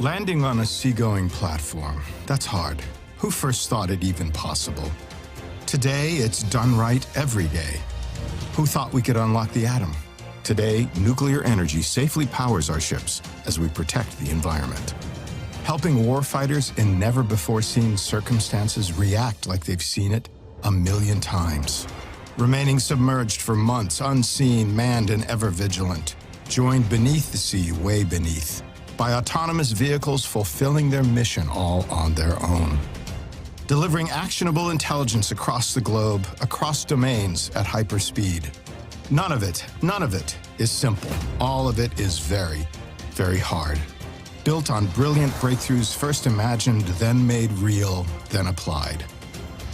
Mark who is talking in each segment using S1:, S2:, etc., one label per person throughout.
S1: Landing on a seagoing platform, that's hard. Who first thought it even possible? Today, it's done right every day. Who thought we could unlock the atom? Today, nuclear energy safely powers our ships as we protect the environment. Helping warfighters in never-before-seen circumstances react like they've seen it a million times. Remaining submerged for months, unseen, manned, and ever vigilant. Joined beneath the sea, way beneath, by autonomous vehicles fulfilling their mission all on their own. Delivering actionable intelligence across the globe, across domains at hyperspeed. None of it is simple. All of it is very, very hard. Built on brilliant breakthroughs first imagined, then made real, then applied.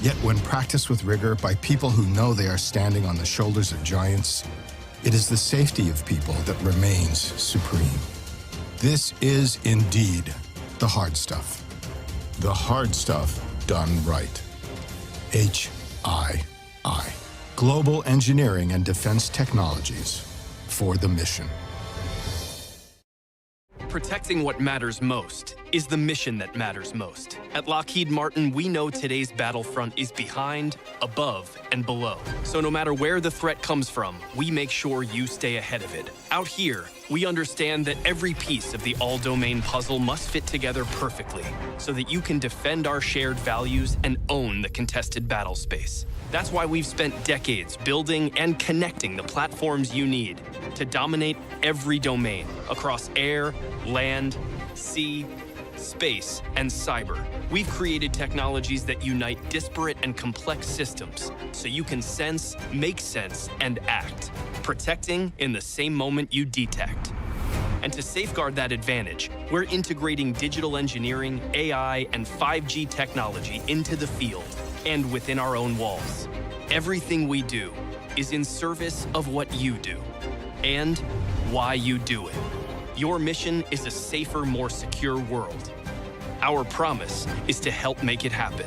S1: Yet when practiced with rigor by people who know they are standing on the shoulders of giants, it is the safety of people that remains supreme. This is indeed the hard stuff. The hard stuff done right. HII. Global Engineering and Defense Technologies for the mission.
S2: Protecting what matters most is the mission that matters most. At Lockheed Martin, we know today's battlefront is behind, above, and below. So no matter where the threat comes from, we make sure you stay ahead of it. Out here, we understand that every piece of the all-domain puzzle must fit together perfectly so that you can defend our shared values and own the contested battle space. That's why we've spent decades building and connecting the platforms you need to dominate every domain across air, land, sea, space, and cyber. We've created technologies that unite disparate and complex systems so you can sense, make sense, and act, protecting in the same moment you detect. And to safeguard that advantage, we're integrating digital engineering, AI, and 5G technology into the field and within our own walls. Everything we do is in service of what you do and why you do it. Your mission is a safer, more secure world. Our promise is to help make it happen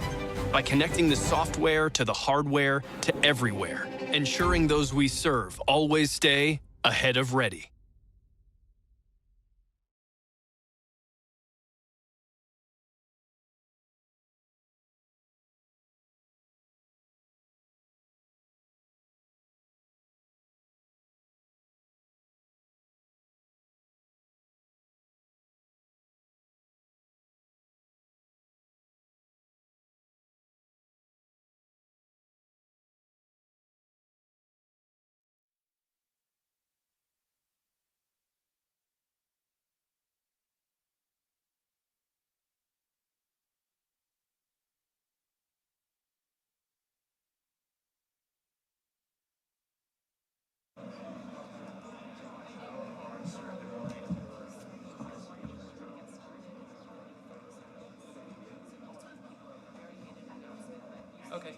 S2: by connecting the software to the hardware to everywhere, ensuring those we serve always stay ahead of ready.
S3: Okay.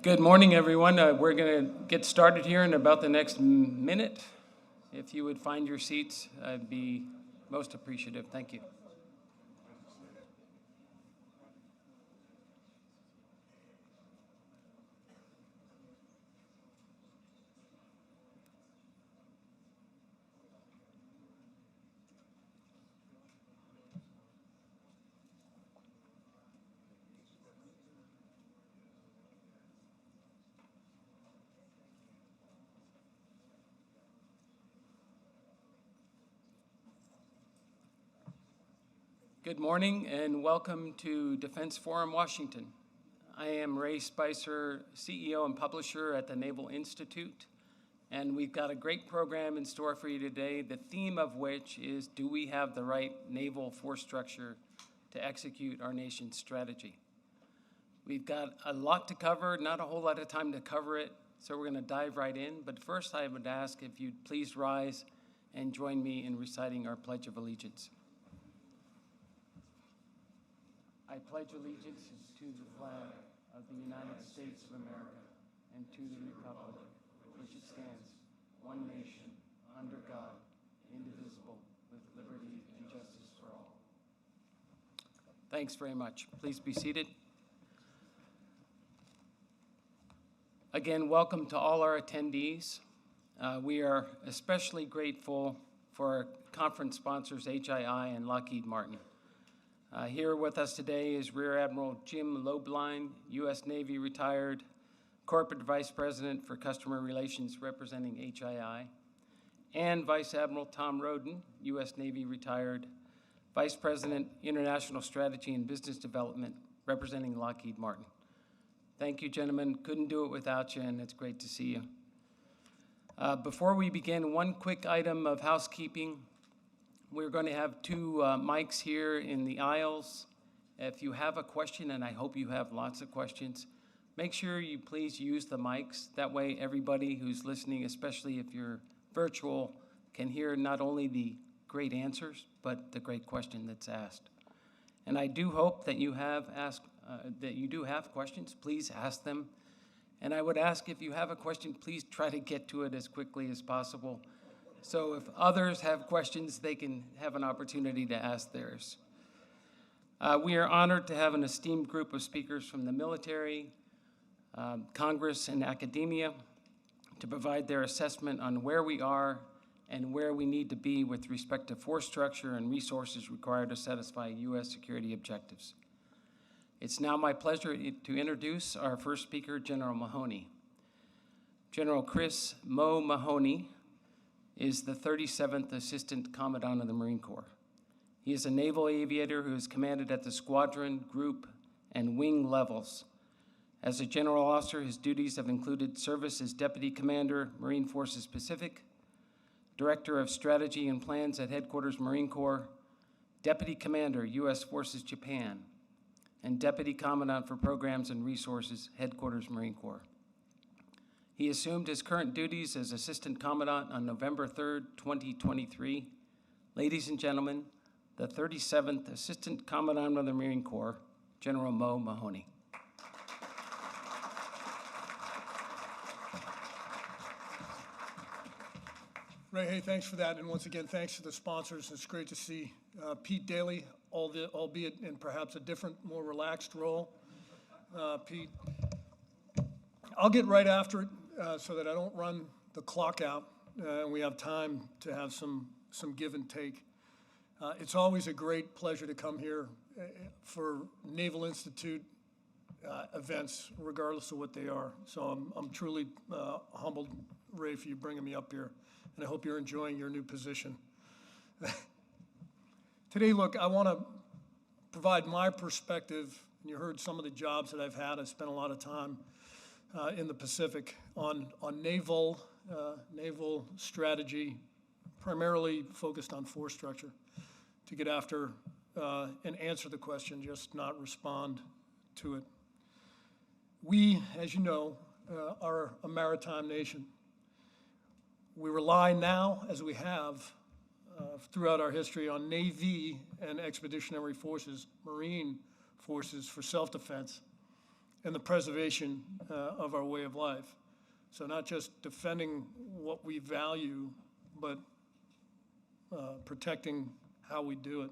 S3: Good morning, everyone. We're going to get started here in about the next minute. If you would find your seats, I'd be most appreciative. Thank you. Good morning and welcome to Defense Forum, Washington. I am Ray Spicer, CEO and publisher at the Naval Institute, and we've got a great program in store for you today, the theme of which is, do we have the right naval force structure to execute our nation's strategy? We've got a lot to cover, not a whole lot of time to cover it, so we're going to dive right in. But first, I would ask if you'd please rise and join me in reciting our Pledge of Allegiance. I pledge allegiance to the flag of the United States of America and to the republic for which it stands, one nation, under God, indivisible, with liberty and justice for all. Thanks very much. Please be seated. Again, welcome to all our attendees. We are especially grateful for our conference sponsors, HII and Lockheed Martin. Here with us today is Rear Admiral Jim Loeblein, U.S. Navy retired, Corporate Vice President for Customer Relations representing HII, and Vice Admiral Tom Roden, U.S. Navy retired, Vice President, International Strategy and Business Development representing Lockheed Martin. Thank you, gentlemen. Couldn't do it without you, and it's great to see you. Before we begin, one quick item of housekeeping. We're going to have two mics here in the aisles. If you have a question, and I hope you have lots of questions, make sure you please use the mics. That way everybody who's listening, especially if you're virtual, can hear not only the great answers, but the great question that's asked. And I do hope that you do have questions. Please ask them. And I would ask, if you have a question, please try to get to it as quickly as possible. So if others have questions, they can have an opportunity to ask theirs. We are honored to have an esteemed group of speakers from the military, Congress, and academia to provide their assessment on where we are and where we need to be with respect to force structure and resources required to satisfy U.S. security objectives. It's now my pleasure to introduce our first speaker, General Mahoney. General Chris Mo Mahoney is the 37th Assistant Commandant of the Marine Corps. He is a naval aviator who has commanded at the squadron, group, and wing levels. As a general officer, his duties have included service as Deputy Commander, Marine Forces Pacific, Director of Strategy and Plans at Headquarters Marine Corps, Deputy Commander, U.S. Forces Japan, and Deputy Commandant for Programs and Resources, Headquarters Marine Corps. He assumed his current duties as Assistant Commandant on November 3rd, 2023. Ladies and gentlemen, the 37th Assistant Commandant of the Marine Corps, General Mo Mahoney.
S4: Ray, hey, thanks for that. And once again, thanks to the sponsors. It's great to see Pete Daly, albeit in perhaps a different, more relaxed role. Pete, I'll get right after it so that I don't run the clock out and we have time to have some give and take. It's always a great pleasure to come here for Naval Institute events, regardless of what they are. So I'm truly humbled, Ray, for you bringing me up here. And I hope you're enjoying your new position. Today, look, I want to provide my perspective. You heard some of the jobs that I've had. I spent a lot of time in the Pacific on naval strategy, primarily focused on force structure, to get after and answer the question, just not respond to it. We, as you know, are a maritime nation. We rely now, as we have throughout our history, on Navy and expeditionary forces, Marine forces for self-defense and the preservation of our way of life. So not just defending what we value, but protecting how we do it.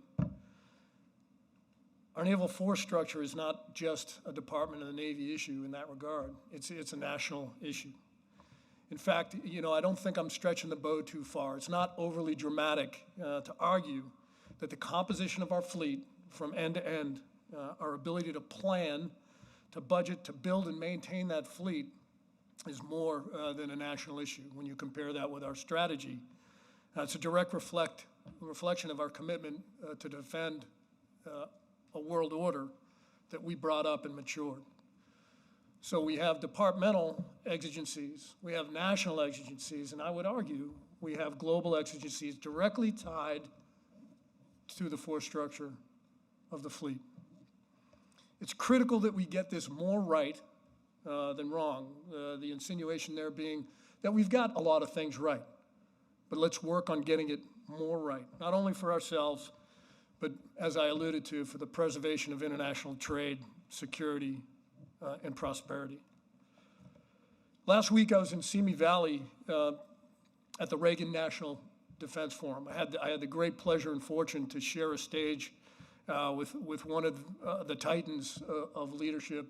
S4: Our naval force structure is not just a Department of the Navy issue in that regard. It's a national issue. In fact, I don't think I'm stretching the bow too far. It's not overly dramatic to argue that the composition of our fleet from end to end, our ability to plan, to budget, to build and maintain that fleet is more than a national issue when you compare that with our strategy. It's a direct reflection of our commitment to defend a world order that we brought up and matured. So we have departmental exigencies, we have national exigencies, and I would argue we have global exigencies directly tied to the force structure of the fleet. It's critical that we get this more right than wrong. The insinuation there being that we've got a lot of things right, but let's work on getting it more right, not only for ourselves, but as I alluded to, for the preservation of international trade, security, and prosperity. Last week I was in Simi Valley at the Reagan National Defense Forum. I had the great pleasure and fortune to share a stage with one of the titans of leadership,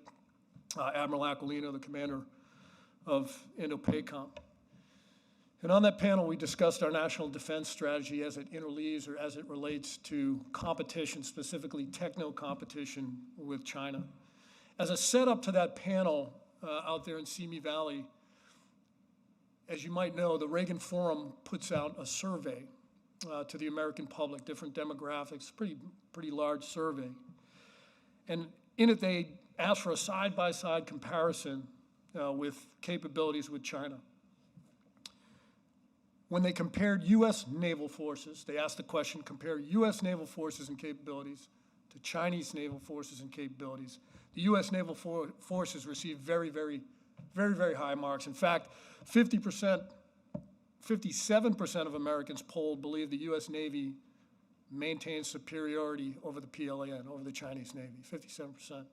S4: Admiral Aquilino, the commander of Indo-PACOM. And on that panel, we discussed our national defense strategy as it interleaves or as it relates to competition, specifically techno-competition with China. As a setup to that panel out there in Simi Valley, as you might know, the Reagan Forum puts out a survey to the American public, different demographics, pretty large survey. And in it, they asked for a side-by-side comparison with capabilities with China. When they compared U.S. naval forces, they asked the question, compare U.S. naval forces and capabilities to Chinese naval forces and capabilities. The U.S. naval forces received very, very high marks. In fact, 57% of Americans polled believe the U.S. Navy maintains superiority over the PLAN, over the Chinese Navy, 57%.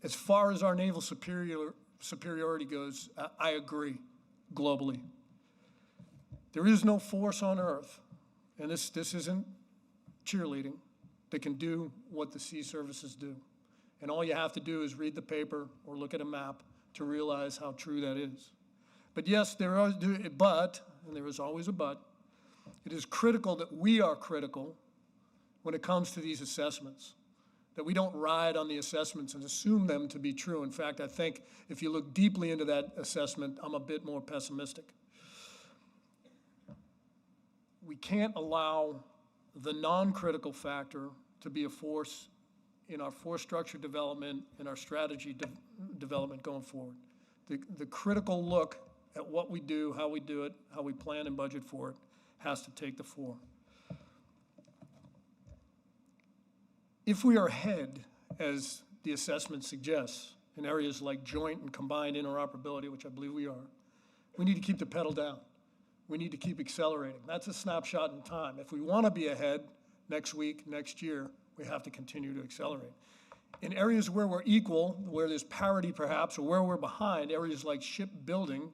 S4: As far as our naval superiority goes, I agree globally. There is no force on earth, and this isn't cheerleading, that can do what the sea services do. And all you have to do is read the paper or look at a map to realize how true that is. But yes, and there is always a but, it is critical that we are critical when it comes to these assessments, that we don't ride on the assessments and assume them to be true. In fact, I think if you look deeply into that assessment, I'm a bit more pessimistic. We can't allow the non-critical factor to be a force in our force structure development and our strategy development going forward. The critical look at what we do, how we do it, how we plan and budget for it, has to take the fore. If we are ahead, as the assessment suggests, in areas like joint and combined interoperability, which I believe we are, we need to keep the pedal down. We need to keep accelerating. That's a snapshot in time. If we want to be ahead next week, next year, we have to continue to accelerate. In areas where we're equal, where there's parity perhaps, or where we're behind, areas like shipbuilding,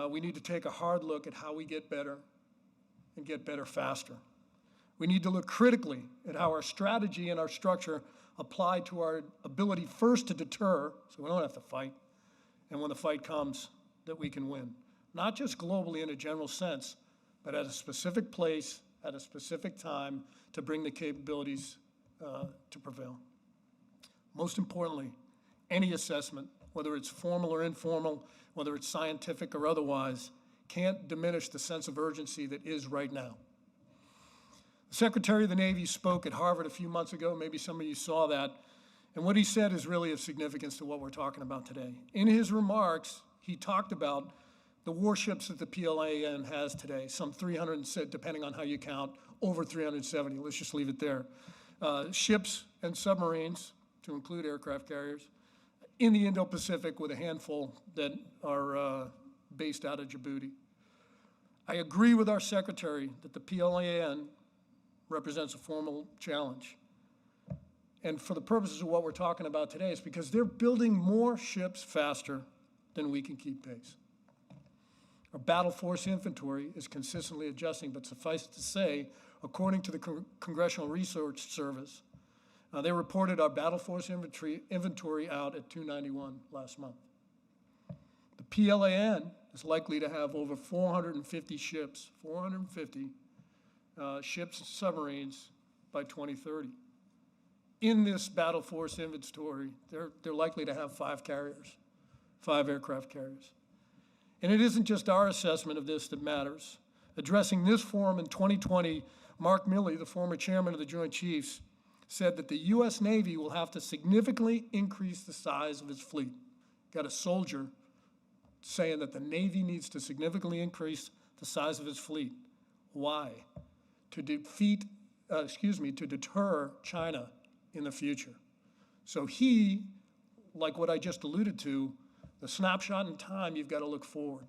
S4: we need to take a hard look at how we get better and get better faster. We need to look critically at how our strategy and our structure apply to our ability first to deter, so we don't have to fight, and when the fight comes, that we can win. Not just globally in a general sense, but at a specific place, at a specific time, to bring the capabilities to prevail. Most importantly, any assessment, whether it's formal or informal, whether it's scientific or otherwise, can't diminish the sense of urgency that is right now. The Secretary of the Navy spoke at Harvard a few months ago. Maybe some of you saw that. And what he said is really of significance to what we're talking about today. In his remarks, he talked about the warships that the PLAN has today, some 300, depending on how you count, over 370. Let's just leave it there. Ships and submarines, to include aircraft carriers, in the Indo-Pacific with a handful that are based out of Djibouti. I agree with our Secretary that the PLAN represents a formal challenge. And for the purposes of what we're talking about today, it's because they're building more ships faster than we can keep pace. Our battle force inventory is consistently adjusting, but suffice it to say, according to the Congressional Research Service, they reported our battle force inventory out at 291 last month. The PLAN is likely to have over 450 ships, 450 ships and submarines by 2030. In this battle force inventory, they're likely to have 5 carriers, 5 aircraft carriers. And it isn't just our assessment of this that matters. Addressing this forum in 2020, Mark Milley, the former chairman of the Joint Chiefs, said that the U.S. Navy will have to significantly increase the size of its fleet. Got a soldier saying that the Navy needs to significantly increase the size of its fleet. Why? To deter China in the future. So he, like what I just alluded to, the snapshot in time, you've got to look forward.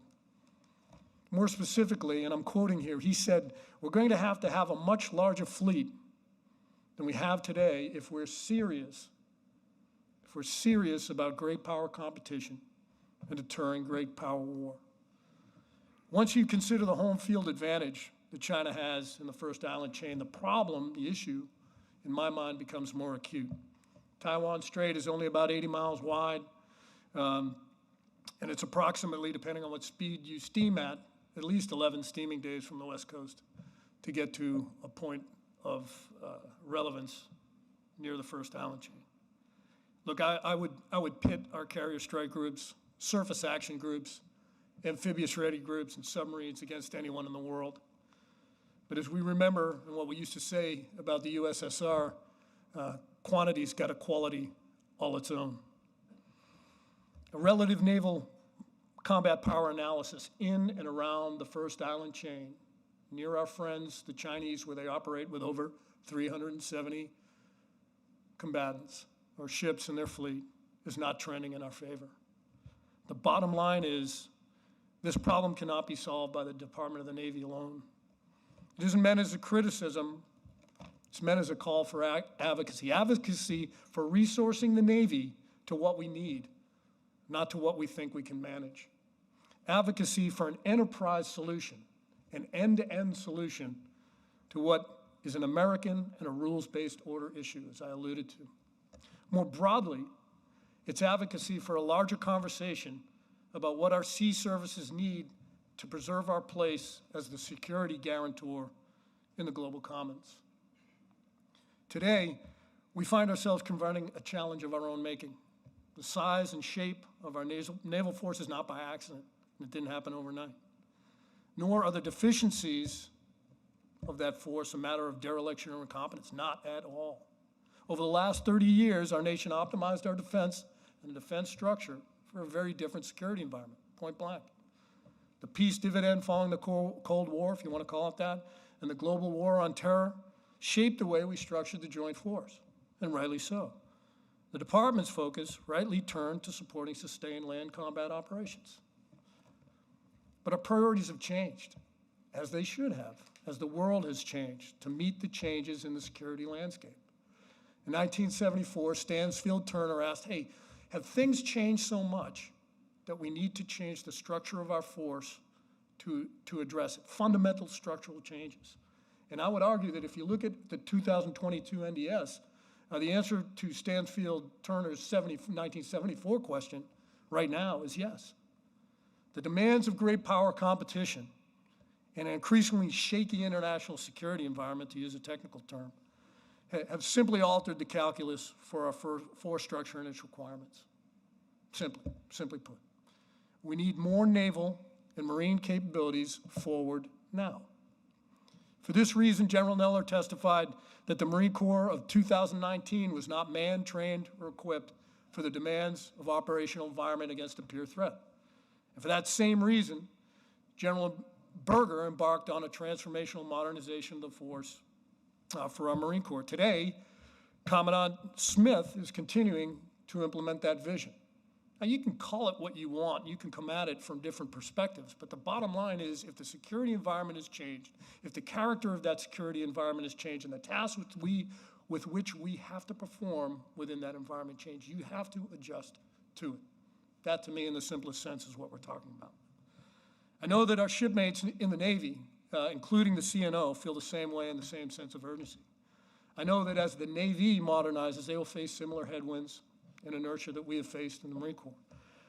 S4: More specifically, and I'm quoting here, he said, we're going to have a much larger fleet than we have today if we're serious about great power competition and deterring great power war. Once you consider the home field advantage that China has in the first island chain, the problem, the issue, in my mind, becomes more acute. Taiwan Strait is only about 80 miles wide. And it's approximately, depending on what speed you steam at least 11 steaming days from the West Coast to get to a point of relevance near the first island chain. Look, I would pit our carrier strike groups, surface action groups, amphibious ready groups, and submarines against anyone in the world. But as we remember, and what we used to say about the USSR, quantity's got a quality all its own. A relative naval combat power analysis in and around the first island chain, near our friends, the Chinese, where they operate with over 370 combatants or ships in their fleet, is not trending in our favor. The bottom line is, this problem cannot be solved by the Department of the Navy alone. It isn't meant as a criticism, it's meant as a call for advocacy. Advocacy for resourcing the Navy to what we need, not to what we think we can manage. Advocacy for an enterprise solution, an end-to-end solution to what is an American and a rules-based order issue, as I alluded to. More broadly, it's advocacy for a larger conversation about what our sea services need to preserve our place as the security guarantor in the global commons. Today, we find ourselves confronting a challenge of our own making. The size and shape of our naval force is not by accident. It didn't happen overnight. Nor are the deficiencies of that force a matter of dereliction or incompetence, not at all. Over the last 30 years, our nation optimized our defense and the defense structure for a very different security environment, point blank. The peace dividend following the Cold War, if you want to call it that, and the global war on terror shaped the way we structured the joint force, and rightly so. The department's focus rightly turned to supporting sustained land combat operations. But our priorities have changed, as they should have, as the world has changed to meet the changes in the security landscape. In 1974, Stansfield Turner asked, hey, have things changed so much that we need to change the structure of our force to address it? Fundamental structural changes. And I would argue that if you look at the 2022 NDS, the answer to Stansfield Turner's 1974 question right now is yes. The demands of great power competition and an increasingly shaky international security environment, to use a technical term, have simply altered the calculus for our force structure and its requirements. Simply put. We need more naval and marine capabilities forward now. For this reason, General Neller testified that the Marine Corps of 2019 was not manned, trained, or equipped for the demands of operational environment against a peer threat. And for that same reason, General Berger embarked on a transformational modernization of the force for our Marine Corps. Today, Commandant Smith is continuing to implement that vision. Now, you can call it what you want. You can come at it from different perspectives. But the bottom line is, if the security environment has changed, if the character of that security environment has changed, and the tasks with which we have to perform within that environment change, you have to adjust to it. That, to me, in the simplest sense, is what we're talking about. I know that our shipmates in the Navy, including the CNO, feel the same way and the same sense of urgency. I know that as the Navy modernizes, they will face similar headwinds and inertia that we have faced in the Marine Corps.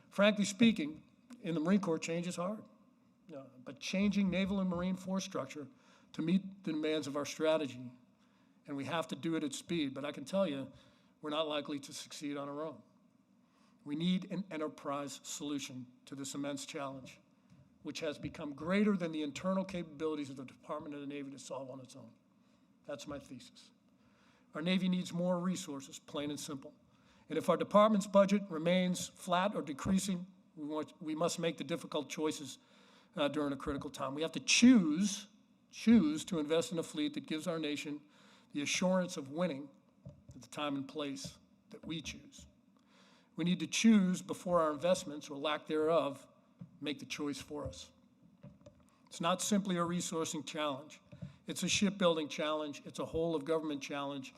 S4: Frankly speaking, in the Marine Corps, change is hard. But changing naval and marine force structure to meet the demands of our strategy, and we have to do it at speed. But I can tell you, we're not likely to succeed on our own. We need an enterprise solution to this immense challenge, which has become greater than the internal capabilities of the Department of the Navy to solve on its own. That's my thesis. Our Navy needs more resources, plain and simple. And if our department's budget remains flat or decreasing, we must make the difficult choices during a critical time. We have to choose to invest in a fleet that gives our nation the assurance of winning at the time and place that we choose. We need to choose before our investments, or lack thereof, make the choice for us. It's not simply a resourcing challenge. It's a shipbuilding challenge. It's a whole of government challenge.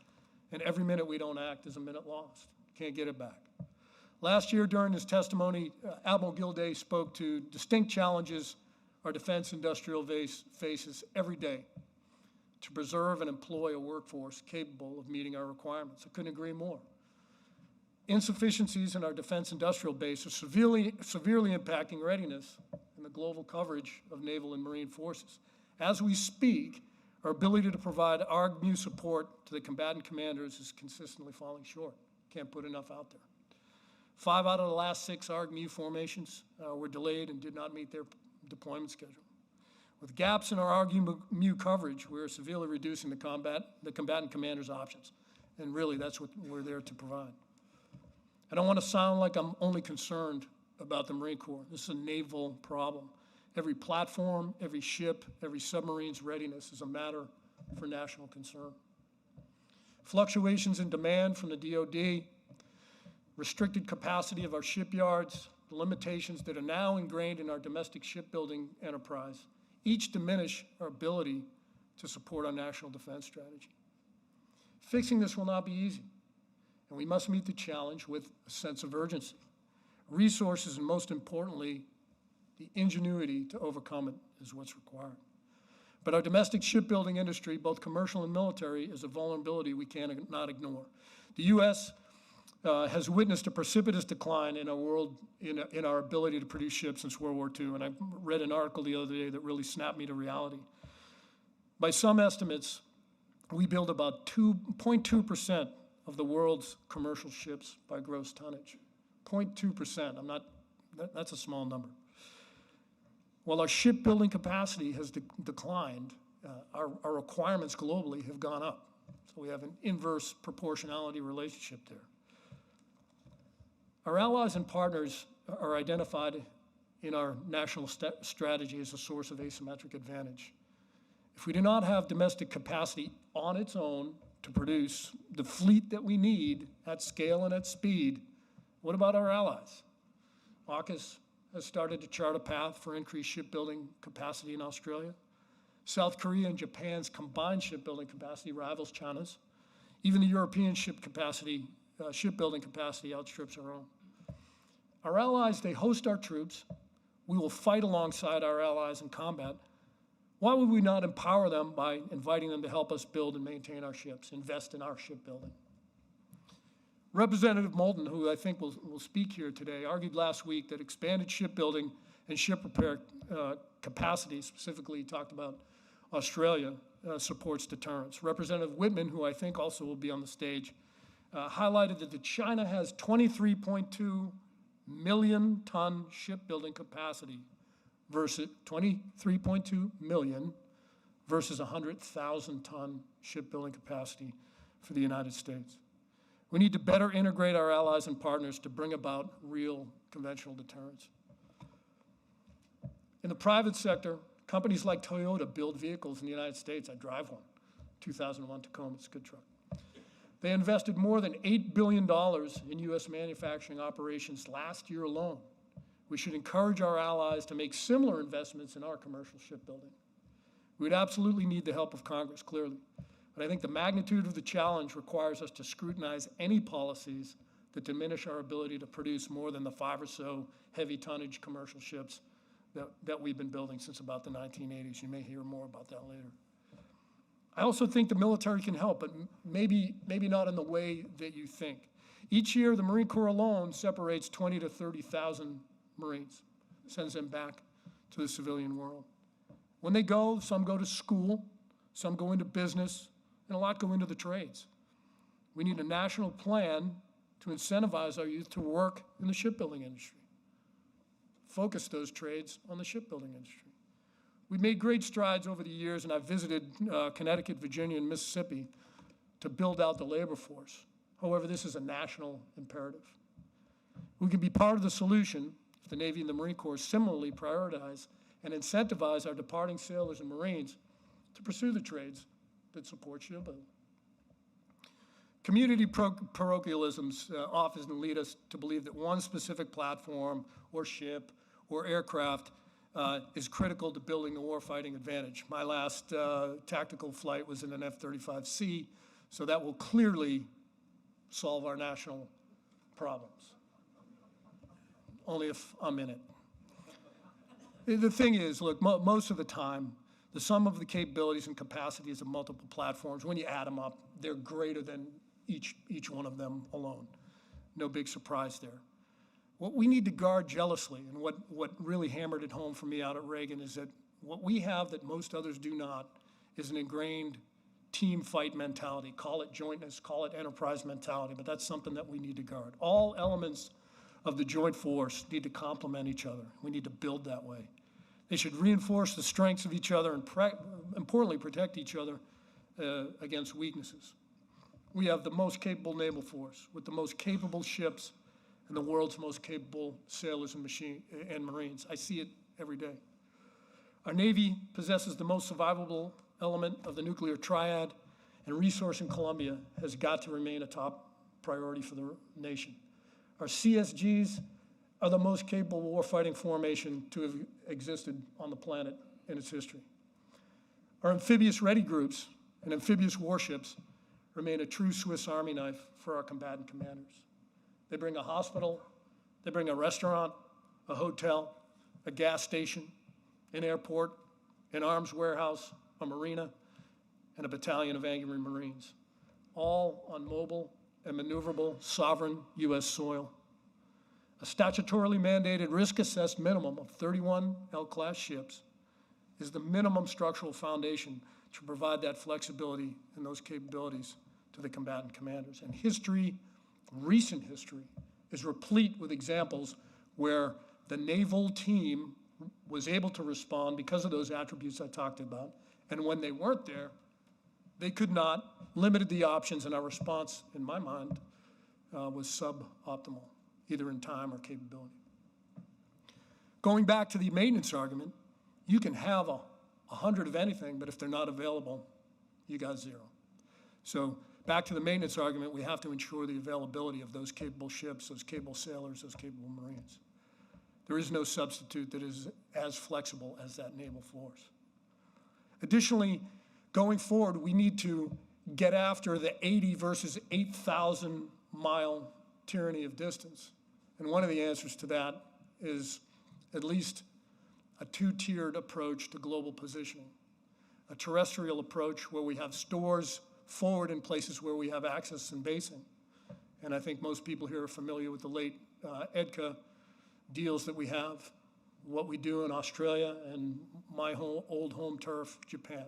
S4: And every minute we don't act is a minute lost. Can't get it back. Last year during his testimony, Admiral Gilday spoke to distinct challenges our defense industrial base faces every day to preserve and employ a workforce capable of meeting our requirements. I couldn't agree more. Insufficiencies in our defense industrial base are severely impacting readiness and the global coverage of naval and marine forces. As we speak, our ability to provide ARGMU support to the combatant commanders is consistently falling short. Can't put enough out there. 5 out of the last 6 ARGMU formations were delayed and did not meet their deployment schedule. With gaps in our ARGMU coverage, we're severely reducing the combatant commander's options. And really, that's what we're there to provide. I don't want to sound like I'm only concerned about the Marine Corps. This is a naval problem. Every platform, every ship, every submarine's readiness is a matter for national concern. Fluctuations in demand from the DoD, restricted capacity of our shipyards, the limitations that are now ingrained in our domestic shipbuilding enterprise, each diminish our ability to support our national defense strategy. Fixing this will not be easy, and we must meet the challenge with a sense of urgency, resources, and most importantly, the ingenuity to overcome it is what's required. But our domestic shipbuilding industry, both commercial and military, is a vulnerability we cannot ignore. The U.S. Has witnessed a precipitous decline in our world, in our ability to produce ships since World War II, and I read an article the other day that really snapped me to reality. By some estimates, we build about 0.2% of the world's commercial ships by gross tonnage. 0.2%, that's a small number. While our shipbuilding capacity has declined, our requirements globally have gone up. So we have an inverse proportionality relationship there. Our allies and partners are identified in our national strategy as a source of asymmetric advantage. If we do not have domestic capacity on its own to produce the fleet that we need at scale and at speed, what about our allies? AUKUS has started to chart a path for increased shipbuilding capacity in Australia. South Korea and Japan's combined shipbuilding capacity rivals China's. Even the European shipbuilding capacity outstrips our own. Our allies, they host our troops. We will fight alongside our allies in combat. Why would we not empower them by inviting them to help us build and maintain our ships, invest in our shipbuilding? Representative Moulton, who I think will speak here today, argued last week that expanded shipbuilding and ship repair capacity, specifically he talked about Australia, supports deterrence. Representative Whitman, who I think also will be on the stage, highlighted that China has 23.2 million ton shipbuilding capacity versus 23.2 million versus 100,000 ton shipbuilding capacity for the United States. We need to better integrate our allies and partners to bring about real conventional deterrence. In the private sector, companies like Toyota build vehicles in the United States. I drive one, 2001 Tacoma, it's a good truck. They invested more than $8 billion in U.S. manufacturing operations last year alone. We should encourage our allies to make similar investments in our commercial shipbuilding. We would absolutely need the help of Congress, clearly. But I think the magnitude of the challenge requires us to scrutinize any policies that diminish our ability to produce more than the 5 or so heavy tonnage commercial ships that we've been building since about the 1980s. You may hear more about that later. I also think the military can help, but maybe not in the way that you think. Each year, the Marine Corps alone separates 20 to 30,000 Marines, sends them back to the civilian world. When they go, some go to school, some go into business, and a lot go into the trades. We need a national plan to incentivize our youth to work in the shipbuilding industry. Focus those trades on the shipbuilding industry. We've made great strides over the years, and I've visited Connecticut, Virginia, and Mississippi to build out the labor force. However, this is a national imperative. We can be part of the solution if the Navy and the Marine Corps similarly prioritize and incentivize our departing sailors and Marines to pursue the trades that support shipbuilding. Community parochialisms often lead us to believe that one specific platform or ship or aircraft is critical to building the warfighting advantage. My last tactical flight was in an F-35C, so that will clearly solve our national problems. Only if I'm in it. The thing is, look, most of the time, the sum of the capabilities and capacities of multiple platforms, when you add them up, they're greater than each one of them alone. no big surprise there. What we need to guard jealously, and what really hammered it home for me out at Reagan, is that what we have that most others do not is an ingrained team fight mentality. Call it jointness, call it enterprise mentality, but that's something that we need to guard. All elements of the joint force need to complement each other. We need to build that way. They should reinforce the strengths of each other and, importantly, protect each other against weaknesses. We have the most capable naval force with the most capable ships and the world's most capable sailors and Marines. I see it every day. Our Navy possesses the most survivable element of the nuclear triad, and resource in Columbia has got to remain a top priority for the nation. Our CSGs are the most capable warfighting formation to have existed on the planet in its history. Our amphibious ready groups and amphibious warships remain a true Swiss Army knife for our combatant commanders. They bring a hospital, they bring a restaurant, a hotel, a gas station, an airport, an arms warehouse, a marina, and a battalion of angry Marines, all on mobile and maneuverable sovereign U.S. soil. A statutorily mandated risk-assessed minimum of 31 L-class ships is the minimum structural foundation to provide that flexibility and those capabilities to the combatant commanders. And history, recent history, is replete with examples where the naval team was able to respond because of those attributes I talked about. And when they weren't there, they could not, limited the options, and our response, in my mind, was suboptimal, either in time or capability. Going back to the maintenance argument, you can have 100 of anything, but if they're not available, you got zero. So back to the maintenance argument, we have to ensure the availability of those capable ships, those capable sailors, those capable Marines. There is no substitute that is as flexible as that naval force. Additionally, going forward, we need to get after the 80 versus 8,000 mile tyranny of distance. And one of the answers to that is at least a two-tiered approach to global positioning. A terrestrial approach where we have stores forward in places where we have access and basing. And I think most people here are familiar with the late EDCA deals that we have, what we do in Australia and my old home turf, Japan,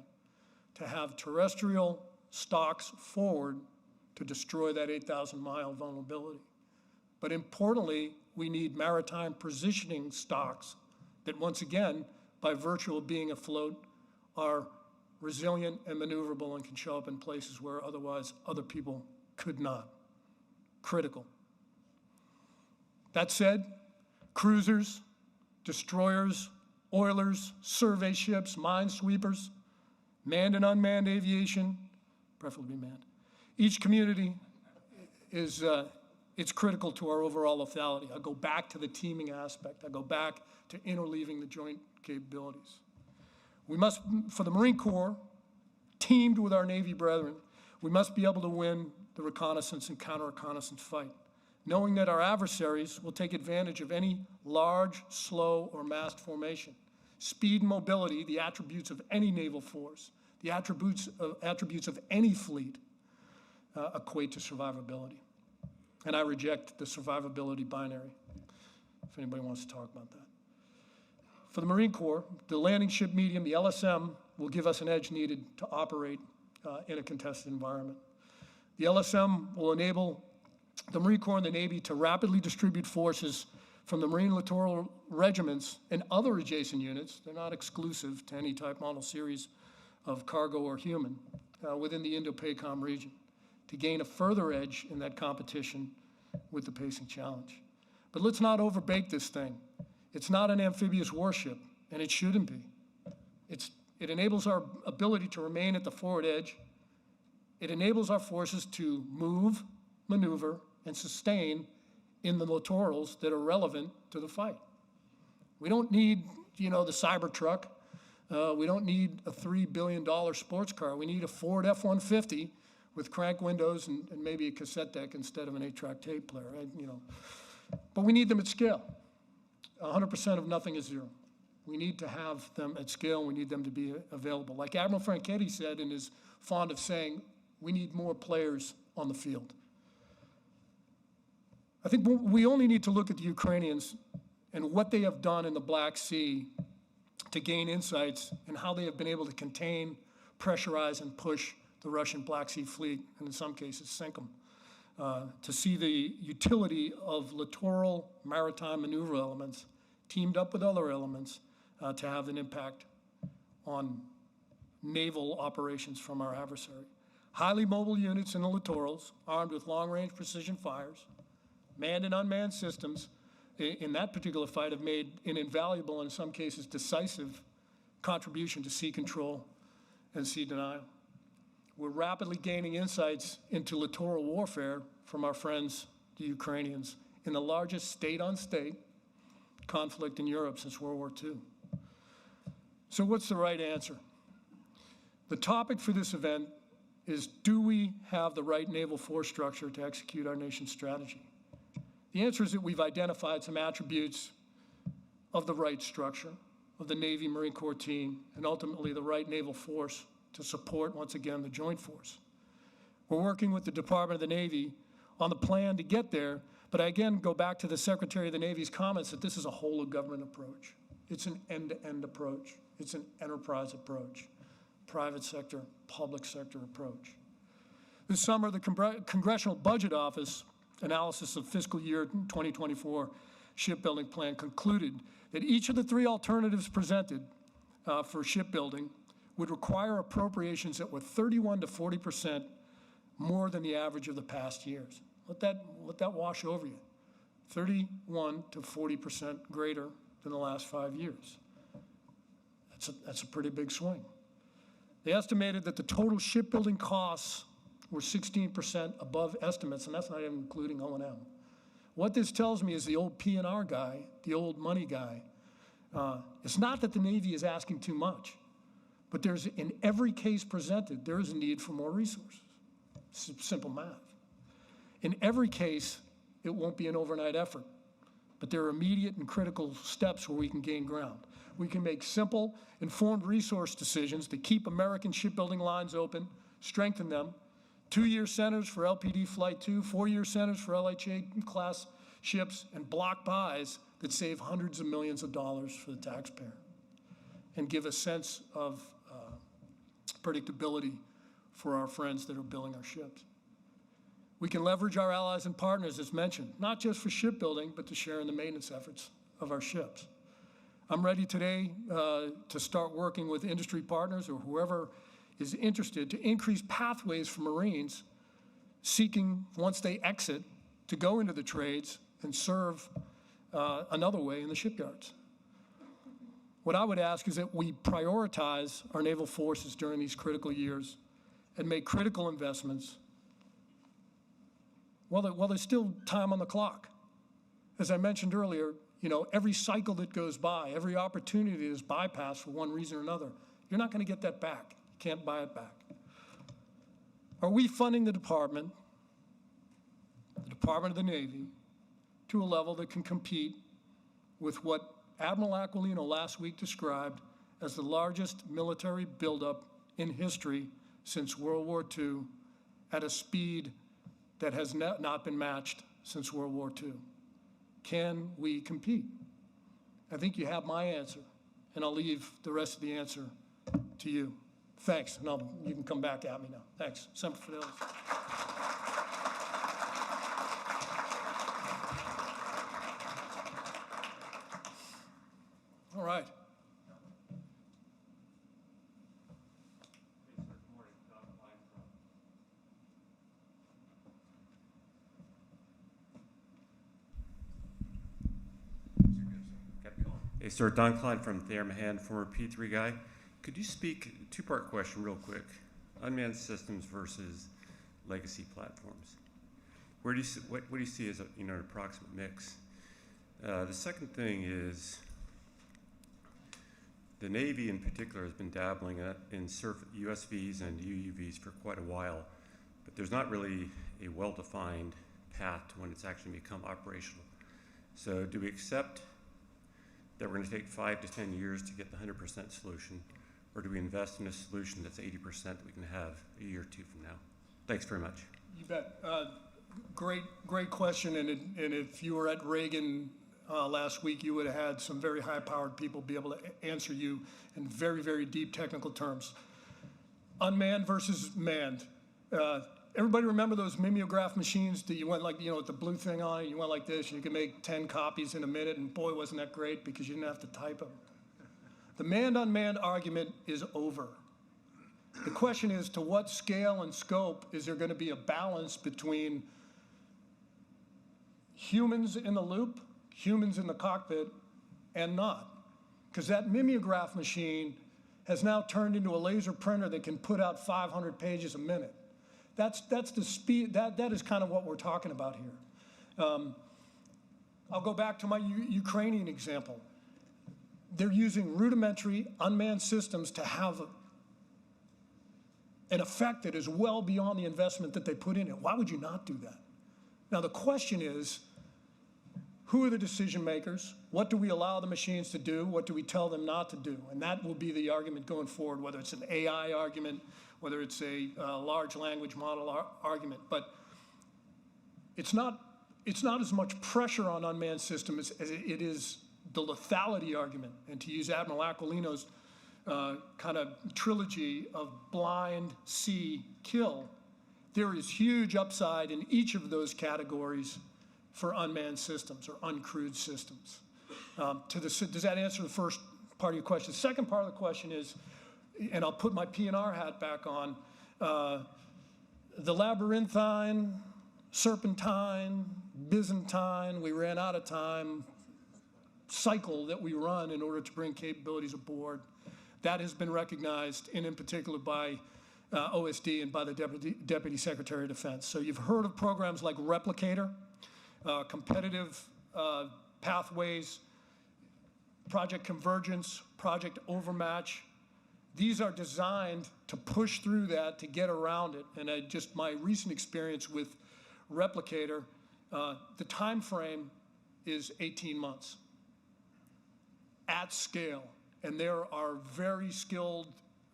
S4: to have terrestrial stocks forward to destroy that 8,000-mile vulnerability. But importantly, we need maritime positioning stocks that, once again, by virtue of being afloat, are resilient and maneuverable and can show up in places where otherwise other people could not. Critical. That said, cruisers, destroyers, oilers, survey ships, minesweepers, manned and unmanned aviation, preferably manned. Each community is it's critical to our overall lethality. I go back to the teaming aspect. I go back to interleaving the joint capabilities. We must, for the Marine Corps, teamed with our Navy brethren, we must be able to win the reconnaissance and counter-reconnaissance fight, knowing that our adversaries will take advantage of any large, slow, or massed formation. Speed and mobility, the attributes of any naval force, the attributes of any fleet, equate to survivability. And I reject the survivability binary, if anybody wants to talk about that. For the Marine Corps, the landing ship medium, the LSM, will give us an edge needed to operate in a contested environment. The LSM will enable the Marine Corps and the Navy to rapidly distribute forces from the Marine littoral regiments and other adjacent units, they're not exclusive to any type, model, series of cargo or human, within the Indo-PACOM region, to gain a further edge in that competition with the pacing challenge. But let's not overbake this thing. It's not an amphibious warship, and it shouldn't be. It enables our ability to remain at the forward edge. It enables our forces to move, maneuver, and sustain in the littorals that are relevant to the fight. We don't need, the Cybertruck. We don't need a $3 billion sports car. We need a Ford F-150 with crank windows and maybe a cassette deck instead of an 8-track tape player, right? But we need them at scale. 100% of nothing is zero. We need to have them at scale. We need them to be available. Like Admiral Franchetti said and is fond of saying, we need more players on the field. I think we only need to look at the Ukrainians and what they have done in the Black Sea to gain insights and how they have been able to contain, pressurize, and push the Russian Black Sea Fleet, and in some cases sink them. To see the utility of littoral maritime maneuver elements teamed up with other elements to have an impact on naval operations from our adversary. Highly mobile units in the littorals, armed with long-range precision fires, manned and unmanned systems, in that particular fight have made an invaluable, and in some cases decisive, contribution to sea control and sea denial. We're rapidly gaining insights into littoral warfare from our friends, the Ukrainians, in the largest state-on-state conflict in Europe since World War II. So what's the right answer? The topic for this event is, do we have the right naval force structure to execute our nation's strategy? The answer is that we've identified some attributes of the right structure, of the Navy Marine Corps team, and ultimately the right naval force to support, once again, the joint force. We're working with the Department of the Navy on the plan to get there, but I again go back to the Secretary of the Navy's comments that this is a whole of government approach. It's an end-to-end approach. It's an enterprise approach, private sector, public sector approach. This summer, the Congressional Budget Office analysis of fiscal year 2024 shipbuilding plan concluded that each of the three alternatives presented for shipbuilding would require appropriations that were 31 to 40% more than the average of the past years. Let that wash over you. 31 to 40% greater than the last 5 years. That's a pretty big swing. They estimated that the total shipbuilding costs were 16% above estimates, and that's not even including O&M. What this tells me is the old P&R guy, the old money guy, it's not that the Navy is asking too much, but there's, in every case presented, there is a need for more resources. Simple math. In every case, it won't be an overnight effort, but there are immediate and critical steps where we can gain ground. We can make simple, informed resource decisions to keep American shipbuilding lines open, strengthen them. 2-year centers for LPD Flight 2, 4-year centers for LHA-class ships, and block buys that save hundreds of millions of dollars for the taxpayer and give a sense of predictability for our friends that are building our ships. We can leverage our allies and partners, as mentioned, not just for shipbuilding, but to share in the maintenance efforts of our ships. I'm ready today to start working with industry partners or whoever is interested to increase pathways for Marines seeking, once they exit, to go into the trades and serve another way in the shipyards. What I would ask is that we prioritize our naval forces during these critical years and make critical investments while there's still time on the clock. As I mentioned earlier, every cycle that goes by, every opportunity that is bypassed for one reason or another, you're not going to get that back. You can't buy it back. Are we funding the Department of the Navy, to a level that can compete with what Admiral Aquilino last week described as the largest military buildup in history since World War II, at a speed that has not been matched since World War II? Can we compete? I think you have my answer, and I'll leave the rest of the answer to you. Thanks, and you can come back at me now. Thanks. Semper Fidelis. All right.
S5: Hey, sir, Don Klein from Thayer Mahan, former P3 guy. Could you speak, two-part question real quick, unmanned systems versus legacy platforms? What do you see as an approximate mix? The second thing is, the Navy in particular has been dabbling in USVs and UUVs for quite a while, but there's not really a well-defined path to when it's actually become operational. So do we accept that we're going to take 5 to 10 years to get the 100% solution, or do we invest in a solution that's 80% that we can have a year or two from now? Thanks very much.
S4: You bet. Great question, and if you were at Reagan last week, you would have had some very high-powered people be able to answer you in very, very deep technical terms. Unmanned versus manned. Everybody remember those mimeograph machines that you went like, with the blue thing on it, you went like this, and you could make 10 copies in a minute, and boy, wasn't that great because you didn't have to type them. The manned-unmanned argument is over. The question is, to what scale and scope is there going to be a balance between humans in the loop, humans in the cockpit, and not? Because that mimeograph machine has now turned into a laser printer that can put out 500 pages a minute. That's the speed, that is kind of what we're talking about here. I'll go back to my Ukrainian example. They're using rudimentary unmanned systems to have an effect that is well beyond the investment that they put in it. Why would you not do that? Now the question is, who are the decision makers? What do we allow the machines to do? What do we tell them not to do? And that will be the argument going forward, whether it's an AI argument, whether it's a large language model argument. But it's not as much pressure on unmanned systems as it is the lethality argument. And to use Admiral Aquilino's kind of trilogy of blind, see, kill, there is huge upside in each of those categories for unmanned systems or uncrewed systems. Does that answer the first part of your question? The second part of the question is, and I'll put my P&R hat back on, the labyrinthine, serpentine, byzantine, we ran out of time, cycle that we run in order to bring capabilities aboard, that has been recognized, and in particular by OSD and by the Deputy Secretary of Defense. So you've heard of programs like Replicator, competitive pathways, Project Convergence, Project Overmatch. These are designed to push through that, to get around it. And my recent experience with Replicator, the time frame is 18 months at scale. And there are very skilled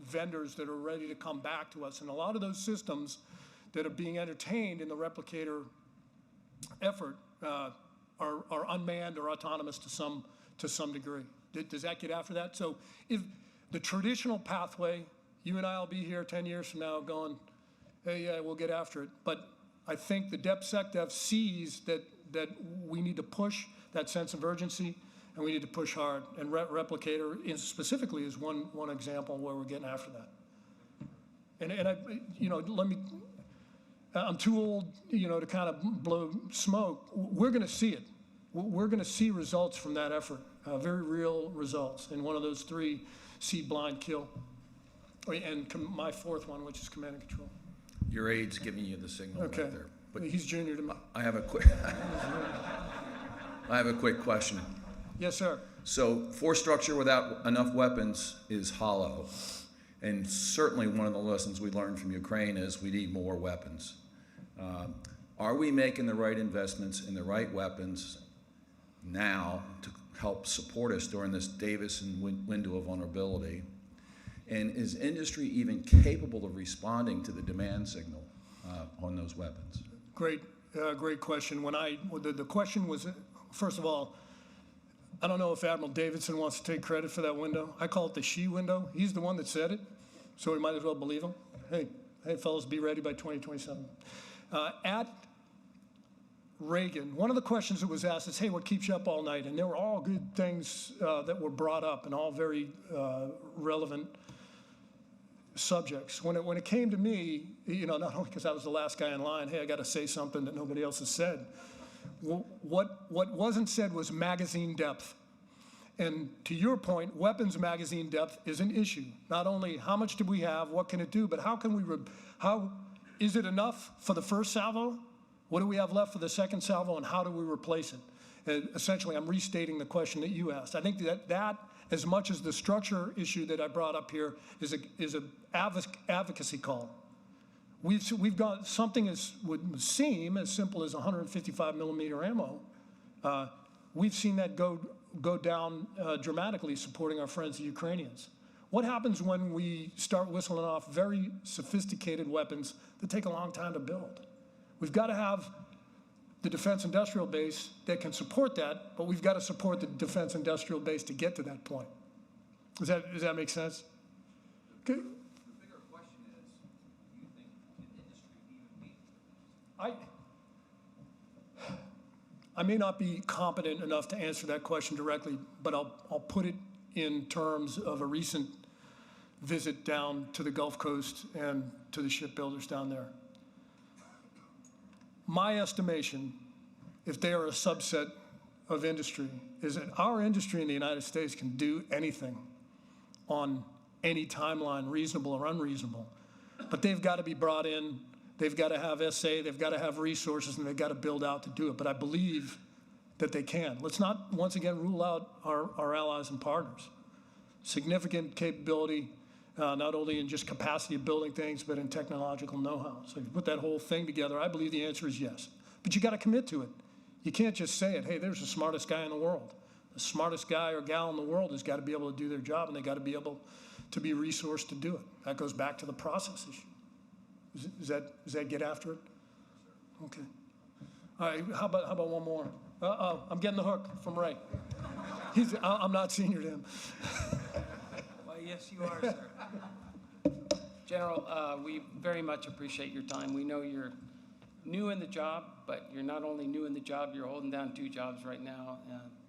S4: vendors that are ready to come back to us. And a lot of those systems that are being entertained in the Replicator effort are unmanned or autonomous to some degree. Does that get after that? So if the traditional pathway, you and I will be here 10 years from now going, hey, yeah, we'll get after it. But I think the DepSecDef sees that we need to push that sense of urgency, and we need to push hard. And Replicator specifically is one example where we're getting after that. And I'm too old, to kind of blow smoke. We're going to see it. We're going to see results from that effort, very real results. And one of those three, see, blind, kill. And my fourth one, which is command and control.
S6: Your aide's giving you the signal right there.
S4: But he's junior to me.
S6: I have a quick question.
S4: Yes, sir.
S6: So force structure without enough weapons is hollow. And certainly one of the lessons we learned from Ukraine is we need more weapons. Are we making the right investments in the right weapons now to help support us during this Davison window of vulnerability? And is industry even capable of responding to the demand signal on those weapons?
S4: Great question. The question was, first of all, I don't know if Admiral Davidson wants to take credit for that window. I call it the she window. He's the one that said it, so we might as well believe him. Hey, fellas, be ready by 2027. At Reagan, one of the questions that was asked is, hey, what keeps you up all night? And there were all good things that were brought up and all very relevant subjects. When it came to me, not only because I was the last guy in line, hey, I got to say something that nobody else has said. What wasn't said was magazine depth. And to your point, weapons magazine depth is an issue. Not only how much do we have, what can it do, but how is it enough for the first salvo? What do we have left for the second salvo, and how do we replace it? And essentially, I'm restating the question that you asked. I think that as much as the structure issue that I brought up here is an advocacy call. We've got something would seem as simple as 155 millimeter ammo. We've seen that go down dramatically, supporting our friends the Ukrainians. What happens when we start whistling off very sophisticated weapons that take a long time to build? We've got to have the defense industrial base that can support that, but we've got to support the defense industrial base to get to that point. Does that make sense? Okay.
S7: The bigger question is, do you think an industry even meet?
S4: I may not be competent enough to answer that question directly, but I'll put it in terms of a recent visit down to the Gulf Coast and to the shipbuilders down there. My estimation, if they are a subset of industry, is that our industry in the United States can do anything on any timeline, reasonable or unreasonable. But they've got to be brought in, they've got to have SA, they've got to have resources, and they've got to build out to do it. But I believe that they can. Let's not, once again, rule out our allies and partners. Significant capability, not only in just capacity of building things, but in technological know-how. So if you put that whole thing together, I believe the answer is yes. But you got to commit to it. You can't just say it, hey, there's the smartest guy in the world. The smartest guy or gal in the world has got to be able to do their job, and they got to be able to be resourced to do it. That goes back to the process issue. Does that get after it? Okay. All right, how about one more? I'm getting the hook from Ray. I'm not senior to him.
S3: Well, yes, you are, sir. General, we very much appreciate your time. We know you're new in the job, but you're not only new in the job, you're holding down 2 jobs right now.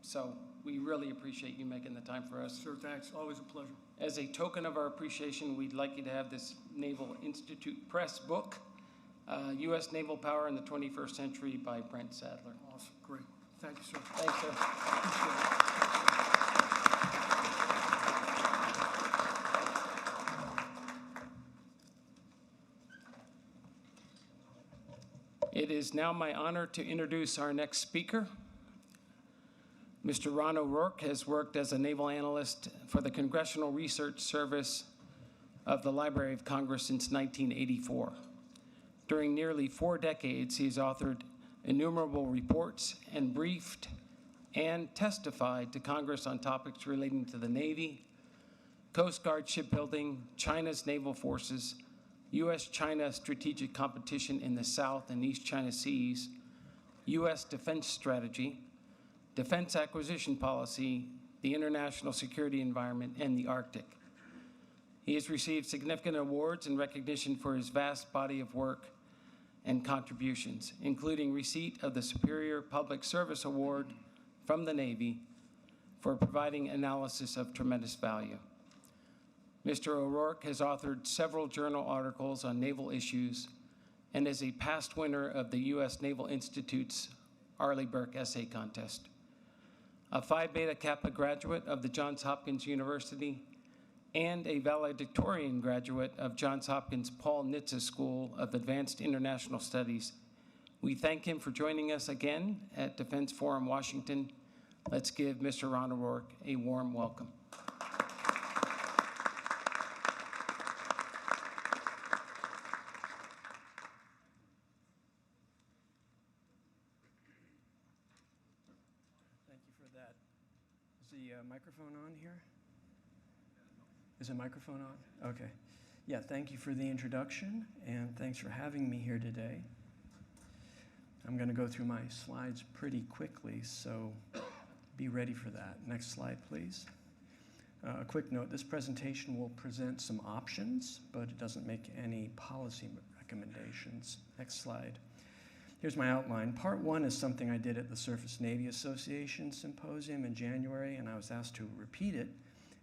S3: So we really appreciate you making the time for us.
S4: Sure, thanks. Always a pleasure.
S3: As a token of our appreciation, we'd like you to have this Naval Institute Press book, U.S. Naval Power in the 21st Century by Brent Sadler.
S4: Awesome, great. Thank you, sir.
S3: Thanks, sir. It is now my honor to introduce our next speaker. Mr. Ron O'Rourke has worked as a naval analyst for the Congressional Research Service of the Library of Congress since 1984. During nearly 4 decades, he has authored innumerable reports and briefed and testified to Congress on topics relating to the Navy, Coast Guard shipbuilding, China's naval forces, U.S.-China strategic competition in the South and East China Seas, U.S. defense strategy, defense acquisition policy, the international security environment, and the Arctic. He has received significant awards and recognition for his vast body of work and contributions, including receipt of the Superior Public Service Award from the Navy for providing analysis of tremendous value. Mr. O'Rourke has authored several journal articles on naval issues and is a past winner of the U.S. Naval Institute's Arleigh Burke Essay Contest. A Phi Beta Kappa graduate of the Johns Hopkins University and a valedictorian graduate of Johns Hopkins Paul Nitze School of Advanced International Studies. We thank him for joining us again at Defense Forum Washington. Let's give Mr. Ron O'Rourke a warm welcome.
S8: Thank you for that. Is the microphone on here? Is the microphone on? Okay. Yeah, thank you for the introduction, and thanks for having me here today. I'm going to go through my slides pretty quickly, so be ready for that. Next slide, please. A quick note, this presentation will present some options, but it doesn't make any policy recommendations. Next slide. Here's my outline. Part 1 is something I did at the Surface Navy Association Symposium in January, and I was asked to repeat it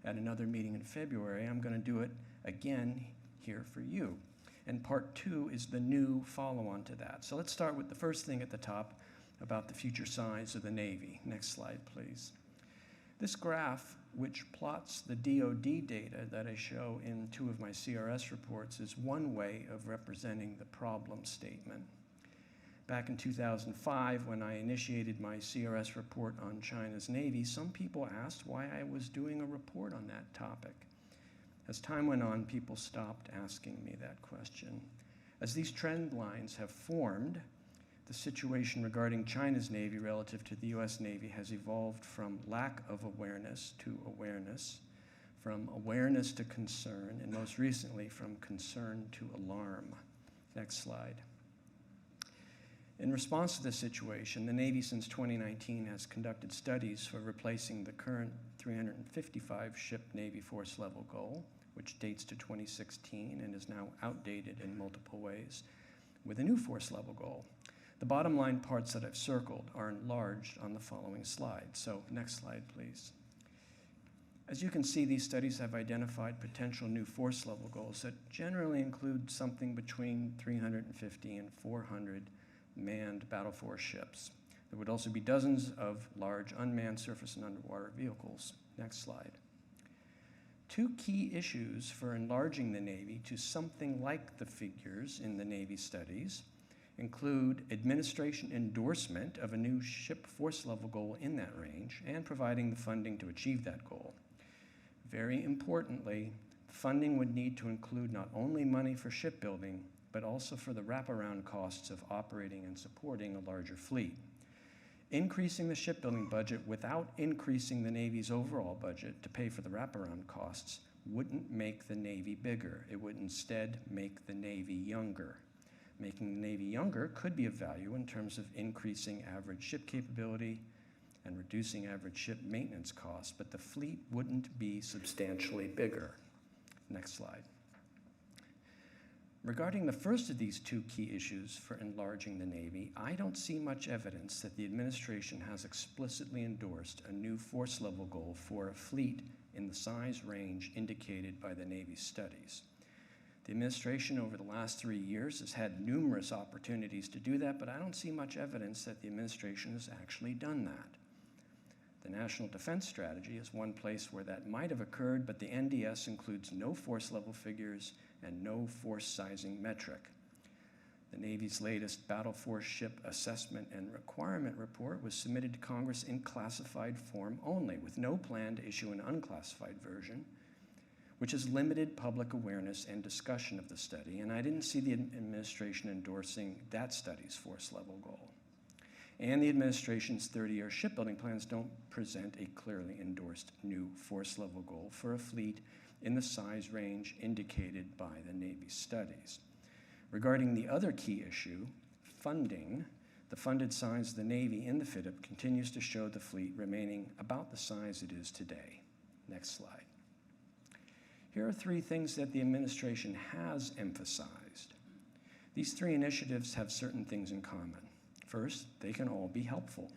S8: at another meeting in February. I'm going to do it again here for you. And part 2 is the new follow-on to that. So let's start with the first thing at the top about the future size of the Navy. Next slide, please. This graph, which plots the DoD data that I show in 2 of my CRS reports, is one way of representing the problem statement. Back in 2005, when I initiated my CRS report on China's Navy, some people asked why I was doing a report on that topic. As time went on, people stopped asking me that question. As these trend lines have formed, the situation regarding China's Navy relative to the US Navy has evolved from lack of awareness to awareness, from awareness to concern, and most recently from concern to alarm. Next slide. In response to this situation, the Navy since 2019 has conducted studies for replacing the current 355 ship Navy force level goal, which dates to 2016 and is now outdated in multiple ways, with a new force level goal. The bottom line parts that I've circled are enlarged on the following slide. So next slide, please. As you can see, these studies have identified potential new force level goals that generally include something between 350 and 400 manned battle force ships. There would also be dozens of large unmanned surface and underwater vehicles. Next slide. Two key issues for enlarging the Navy to something like the figures in the Navy studies include administration endorsement of a new ship force level goal in that range and providing the funding to achieve that goal. Very importantly, funding would need to include not only money for shipbuilding, but also for the wraparound costs of operating and supporting a larger fleet. Increasing the shipbuilding budget without increasing the Navy's overall budget to pay for the wraparound costs wouldn't make the Navy bigger. It would instead make the Navy younger. Making the Navy younger could be of value in terms of increasing average ship capability and reducing average ship maintenance costs, but the fleet wouldn't be substantially bigger. Next slide. Regarding the first of these two key issues for enlarging the Navy, I don't see much evidence that the administration has explicitly endorsed a new force level goal for a fleet in the size range indicated by the Navy's studies. The administration over the last 3 years has had numerous opportunities to do that, but I don't see much evidence that the administration has actually done that. The National Defense Strategy is one place where that might have occurred, but the NDS includes no force level figures and no force sizing metric. The Navy's latest Battle Force Ship Assessment and Requirement Report was submitted to Congress in classified form only, with no plan to issue an unclassified version, which has limited public awareness and discussion of the study, and I didn't see the administration endorsing that study's force level goal. And the administration's 30-year shipbuilding plans don't present a clearly endorsed new force level goal for a fleet in the size range indicated by the Navy's studies. Regarding the other key issue, funding, the funded size of the Navy in the FYDP continues to show the fleet remaining about the size it is today. Next slide. Here are 3 things that the administration has emphasized. These 3 initiatives have certain things in common. First, they can all be helpful.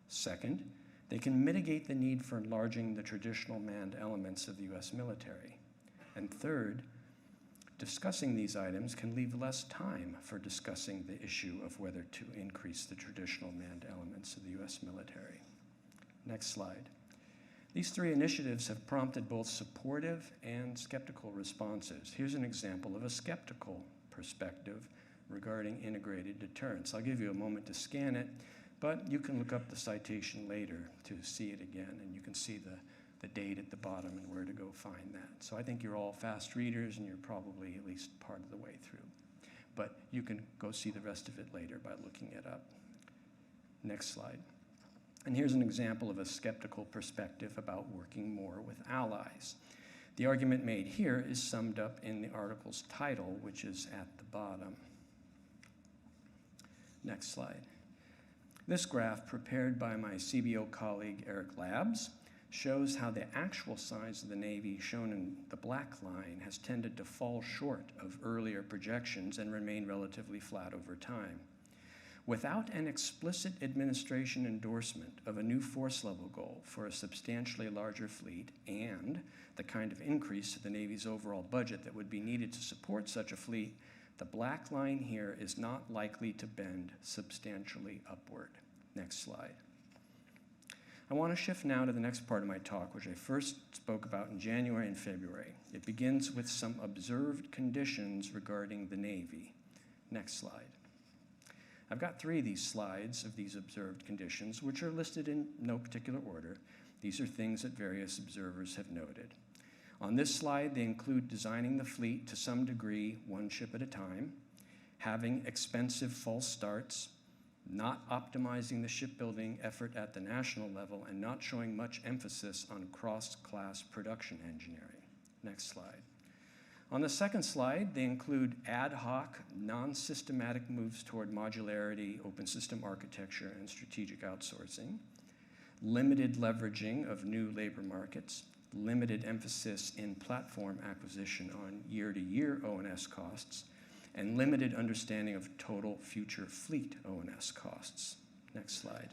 S8: Second, they can mitigate the need for enlarging the traditional manned elements of the U.S. military. And third, discussing these items can leave less time for discussing the issue of whether to increase the traditional manned elements of the U.S. military. Next slide. These 3 initiatives have prompted both supportive and skeptical responses. Here's an example of a skeptical perspective regarding integrated deterrence. I'll give you a moment to scan it, but you can look up the citation later to see it again, and you can see the date at the bottom and where to go find that. So I think you're all fast readers, and you're probably at least part of the way through. But you can go see the rest of it later by looking it up. Next slide. And here's an example of a skeptical perspective about working more with allies. The argument made here is summed up in the article's title, which is at the bottom. Next slide. This graph, prepared by my CBO colleague Eric Labs, shows how the actual size of the Navy, shown in the black line, has tended to fall short of earlier projections and remain relatively flat over time. Without an explicit administration endorsement of a new force level goal for a substantially larger fleet and the kind of increase to the Navy's overall budget that would be needed to support such a fleet, the black line here is not likely to bend substantially upward. Next slide. I want to shift now to the next part of my talk, which I first spoke about in January and February. It begins with some observed conditions regarding the Navy. Next slide. I've got 3 of these slides of these observed conditions, which are listed in no particular order. These are things that various observers have noted. On this slide, they include designing the fleet to some degree, 1 ship at a time, having expensive false starts, not optimizing the shipbuilding effort at the national level, and not showing much emphasis on cross-class production engineering. Next slide. On the second slide, they include ad hoc, non-systematic moves toward modularity, open system architecture, and strategic outsourcing, limited leveraging of new labor markets, limited emphasis in platform acquisition on year-to-year O&S costs, and limited understanding of total future fleet O&S costs. Next slide.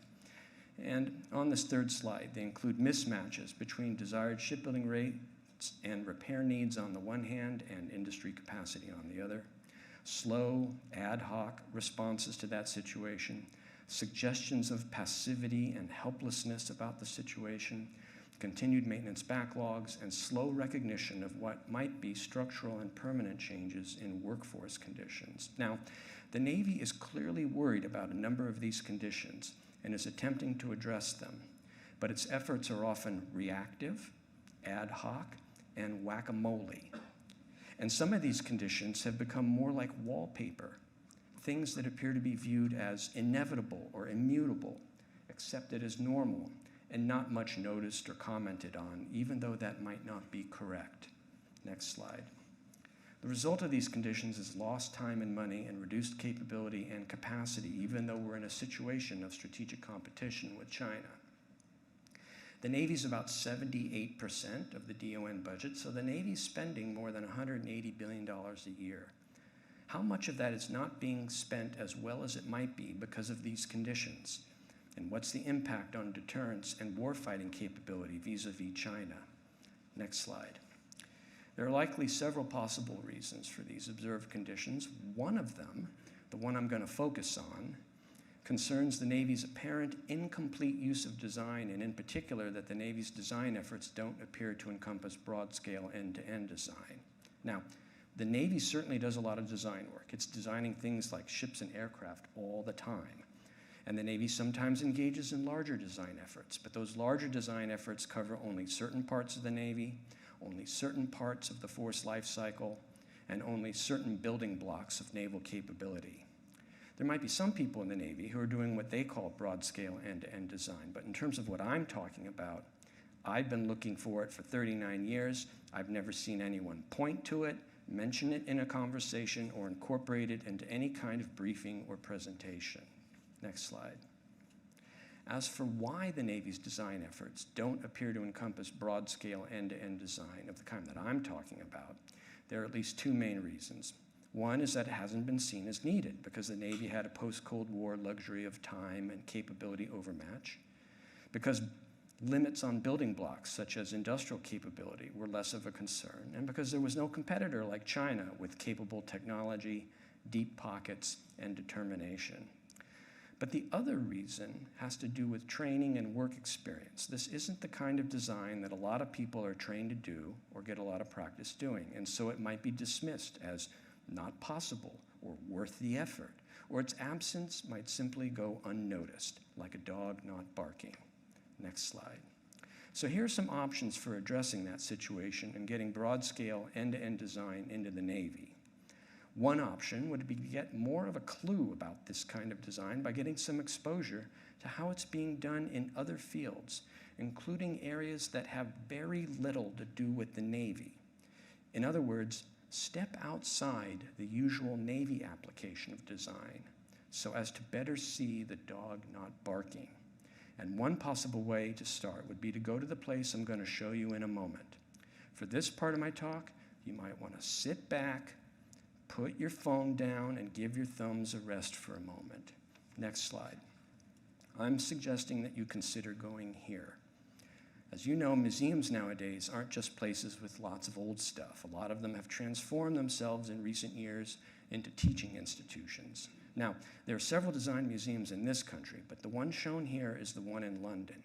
S8: And on this third slide, they include mismatches between desired shipbuilding rates and repair needs on the one hand and industry capacity on the other, slow, ad hoc responses to that situation, suggestions of passivity and helplessness about the situation, continued maintenance backlogs, and slow recognition of what might be structural and permanent changes in workforce conditions. Now, the Navy is clearly worried about a number of these conditions and is attempting to address them, but its efforts are often reactive, ad hoc, and whack-a-mole. And some of these conditions have become more like wallpaper, things that appear to be viewed as inevitable or immutable, accepted as normal, and not much noticed or commented on, even though that might not be correct. Next slide. The result of these conditions is lost time and money and reduced capability and capacity, even though we're in a situation of strategic competition with China. The Navy's about 78% of the DON budget, so the Navy's spending more than $180 billion a year. How much of that is not being spent as well as it might be because of these conditions? And what's the impact on deterrence and warfighting capability vis-a-vis China? Next slide. There are likely several possible reasons for these observed conditions. One of them, the one I'm going to focus on, concerns the Navy's apparent incomplete use of design, and in particular that the Navy's design efforts don't appear to encompass broad-scale end-to-end design. Now, the Navy certainly does a lot of design work. It's designing things like ships and aircraft all the time. And the Navy sometimes engages in larger design efforts, but those larger design efforts cover only certain parts of the Navy, only certain parts of the force life cycle, and only certain building blocks of naval capability. There might be some people in the Navy who are doing what they call broad-scale end-to-end design, but in terms of what I'm talking about, I've been looking for it for 39 years. I've never seen anyone point to it, mention it in a conversation, or incorporate it into any kind of briefing or presentation. Next slide. As for why the Navy's design efforts don't appear to encompass broad-scale end-to-end design of the kind that I'm talking about, there are at least two main reasons. One is that it hasn't been seen as needed because the Navy had a post-Cold War luxury of time and capability overmatch, because limits on building blocks such as industrial capability were less of a concern, and because there was no competitor like China with capable technology, deep pockets, and determination. But the other reason has to do with training and work experience. This isn't the kind of design that a lot of people are trained to do or get a lot of practice doing, and so it might be dismissed as not possible or worth the effort, or its absence might simply go unnoticed, like a dog not barking. Next slide. So here are some options for addressing that situation and getting broad-scale end-to-end design into the Navy. One option would be to get more of a clue about this kind of design by getting some exposure to how it's being done in other fields, including areas that have very little to do with the Navy. In other words, step outside the usual Navy application of design so as to better see the dog not barking. And one possible way to start would be to go to the place I'm going to show you in a moment. For this part of my talk, you might want to sit back, put your phone down, and give your thumbs a rest for a moment. Next slide. I'm suggesting that you consider going here. As you know, museums nowadays aren't just places with lots of old stuff. A lot of them have transformed themselves in recent years into teaching institutions. Now, there are several design museums in this country, but the one shown here is the one in London.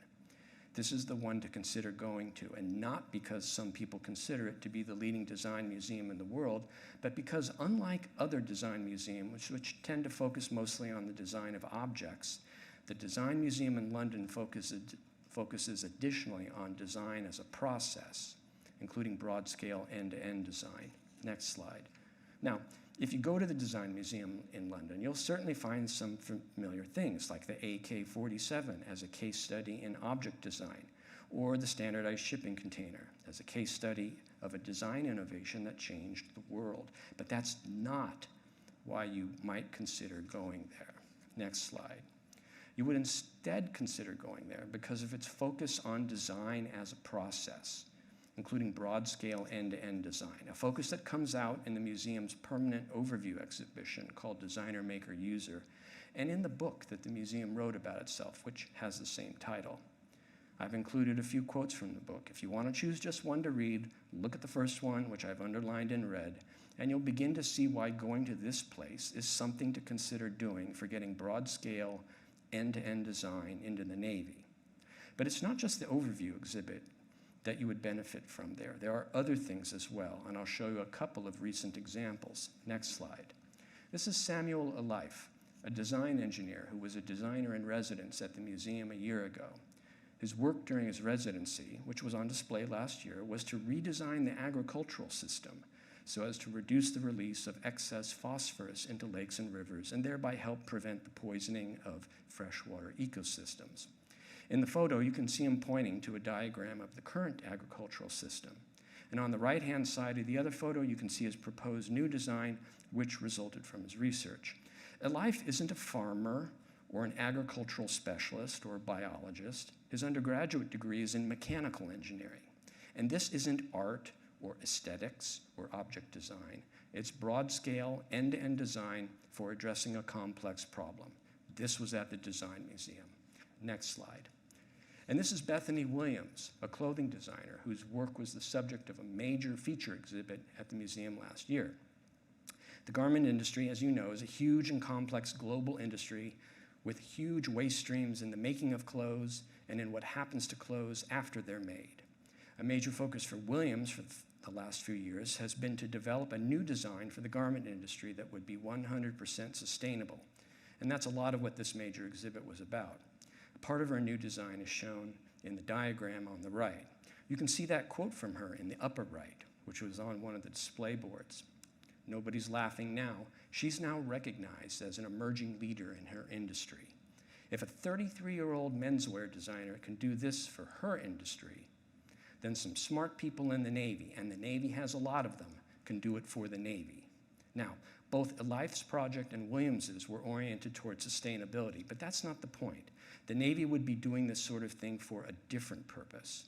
S8: This is the one to consider going to, and not because some people consider it to be the leading design museum in the world, but because unlike other design museums, which tend to focus mostly on the design of objects, the Design Museum in London focuses additionally on design as a process, including broad-scale end-to-end design. Next slide. Now, if you go to the Design Museum in London, you'll certainly find some familiar things, like the AK-47 as a case study in object design, or the standardized shipping container as a case study of a design innovation that changed the world. But that's not why you might consider going there. Next slide. You would instead consider going there because of its focus on design as a process, including broad-scale end-to-end design, a focus that comes out in the museum's permanent overview exhibition called Designer, Maker, User, and in the book that the museum wrote about itself, which has the same title. I've included a few quotes from the book. If you want to choose just one to read, look at the first one, which I've underlined in red, and you'll begin to see why going to this place is something to consider doing for getting broad-scale, end-to-end design into the Navy. But it's not just the overview exhibit that you would benefit from there. There are other things as well, and I'll show you a couple of recent examples. Next slide. This is Samuel Alife, a design engineer who was a designer in residence at the museum a year ago. His work during his residency, which was on display last year, was to redesign the agricultural system so as to reduce the release of excess phosphorus into lakes and rivers and thereby help prevent the poisoning of freshwater ecosystems. In the photo, you can see him pointing to a diagram of the current agricultural system. And on the right-hand side of the other photo, you can see his proposed new design, which resulted from his research. Alife isn't a farmer or an agricultural specialist or a biologist. His undergraduate degree is in mechanical engineering. And this isn't art or aesthetics or object design. It's broad-scale, end-to-end design for addressing a complex problem. This was at the Design Museum. Next slide. And this is Bethany Williams, a clothing designer whose work was the subject of a major feature exhibit at the museum last year. The garment industry, as you know, is a huge and complex global industry with huge waste streams in the making of clothes and in what happens to clothes after they're made. A major focus for Williams for the last few years has been to develop a new design for the garment industry that would be 100% sustainable. And that's a lot of what this major exhibit was about. Part of her new design is shown in the diagram on the right. You can see that quote from her in the upper right, which was on one of the display boards. Nobody's laughing now. She's now recognized as an emerging leader in her industry. If a 33-year-old menswear designer can do this for her industry, then some smart people in the Navy, and the Navy has a lot of them, can do it for the Navy. Now, both Alife's project and Williams's were oriented toward sustainability, but that's not the point. The Navy would be doing this sort of thing for a different purpose.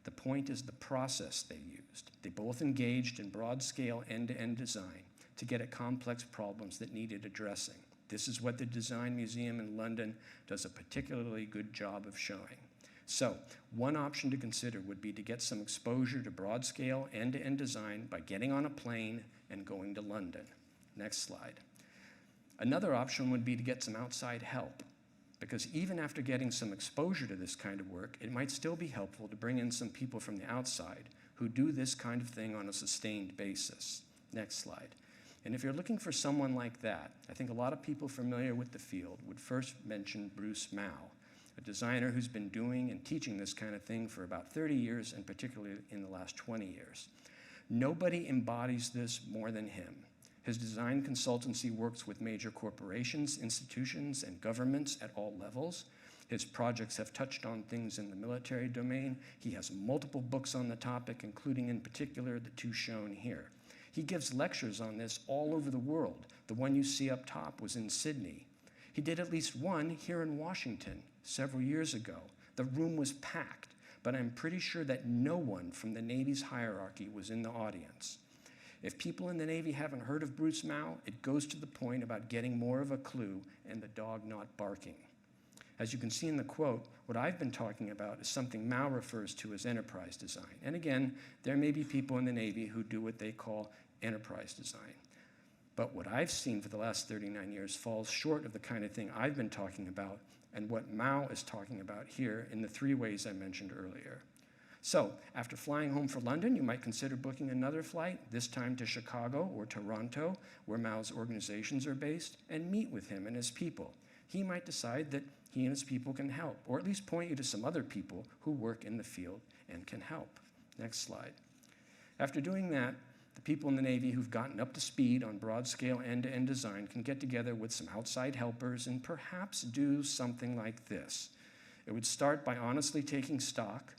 S8: The point is the process they used. They both engaged in broad-scale end-to-end design to get at complex problems that needed addressing. This is what the Design Museum in London does a particularly good job of showing. So, one option to consider would be to get some exposure to broad-scale end-to-end design by getting on a plane and going to London. Next slide. Another option would be to get some outside help, because even after getting some exposure to this kind of work, it might still be helpful to bring in some people from the outside who do this kind of thing on a sustained basis. Next slide. And if you're looking for someone like that, I think a lot of people familiar with the field would first mention Bruce Mao, a designer who's been doing and teaching this kind of thing for about 30 years, and particularly in the last 20 years. Nobody embodies this more than him. His design consultancy works with major corporations, institutions, and governments at all levels. His projects have touched on things in the military domain. He has multiple books on the topic, including in particular the two shown here. He gives lectures on this all over the world. The one you see up top was in Sydney. He did at least one here in Washington several years ago. The room was packed, but I'm pretty sure that no one from the Navy's hierarchy was in the audience. If people in the Navy haven't heard of Bruce Mao, it goes to the point about getting more of a clue and the dog not barking. As you can see in the quote, what I've been talking about is something Mao refers to as enterprise design. And again, there may be people in the Navy who do what they call enterprise design. But what I've seen for the last 39 years falls short of the kind of thing I've been talking about and what Mao is talking about here in the 3 ways I mentioned earlier. So, after flying home for London, you might consider booking another flight, this time to Chicago or Toronto, where Mao's organizations are based, and meet with him and his people. He might decide that he and his people can help, or at least point you to some other people who work in the field and can help. Next slide. After doing that, the people in the Navy who've gotten up to speed on broad-scale end-to-end design can get together with some outside helpers and perhaps do something like this. It would start by honestly taking stock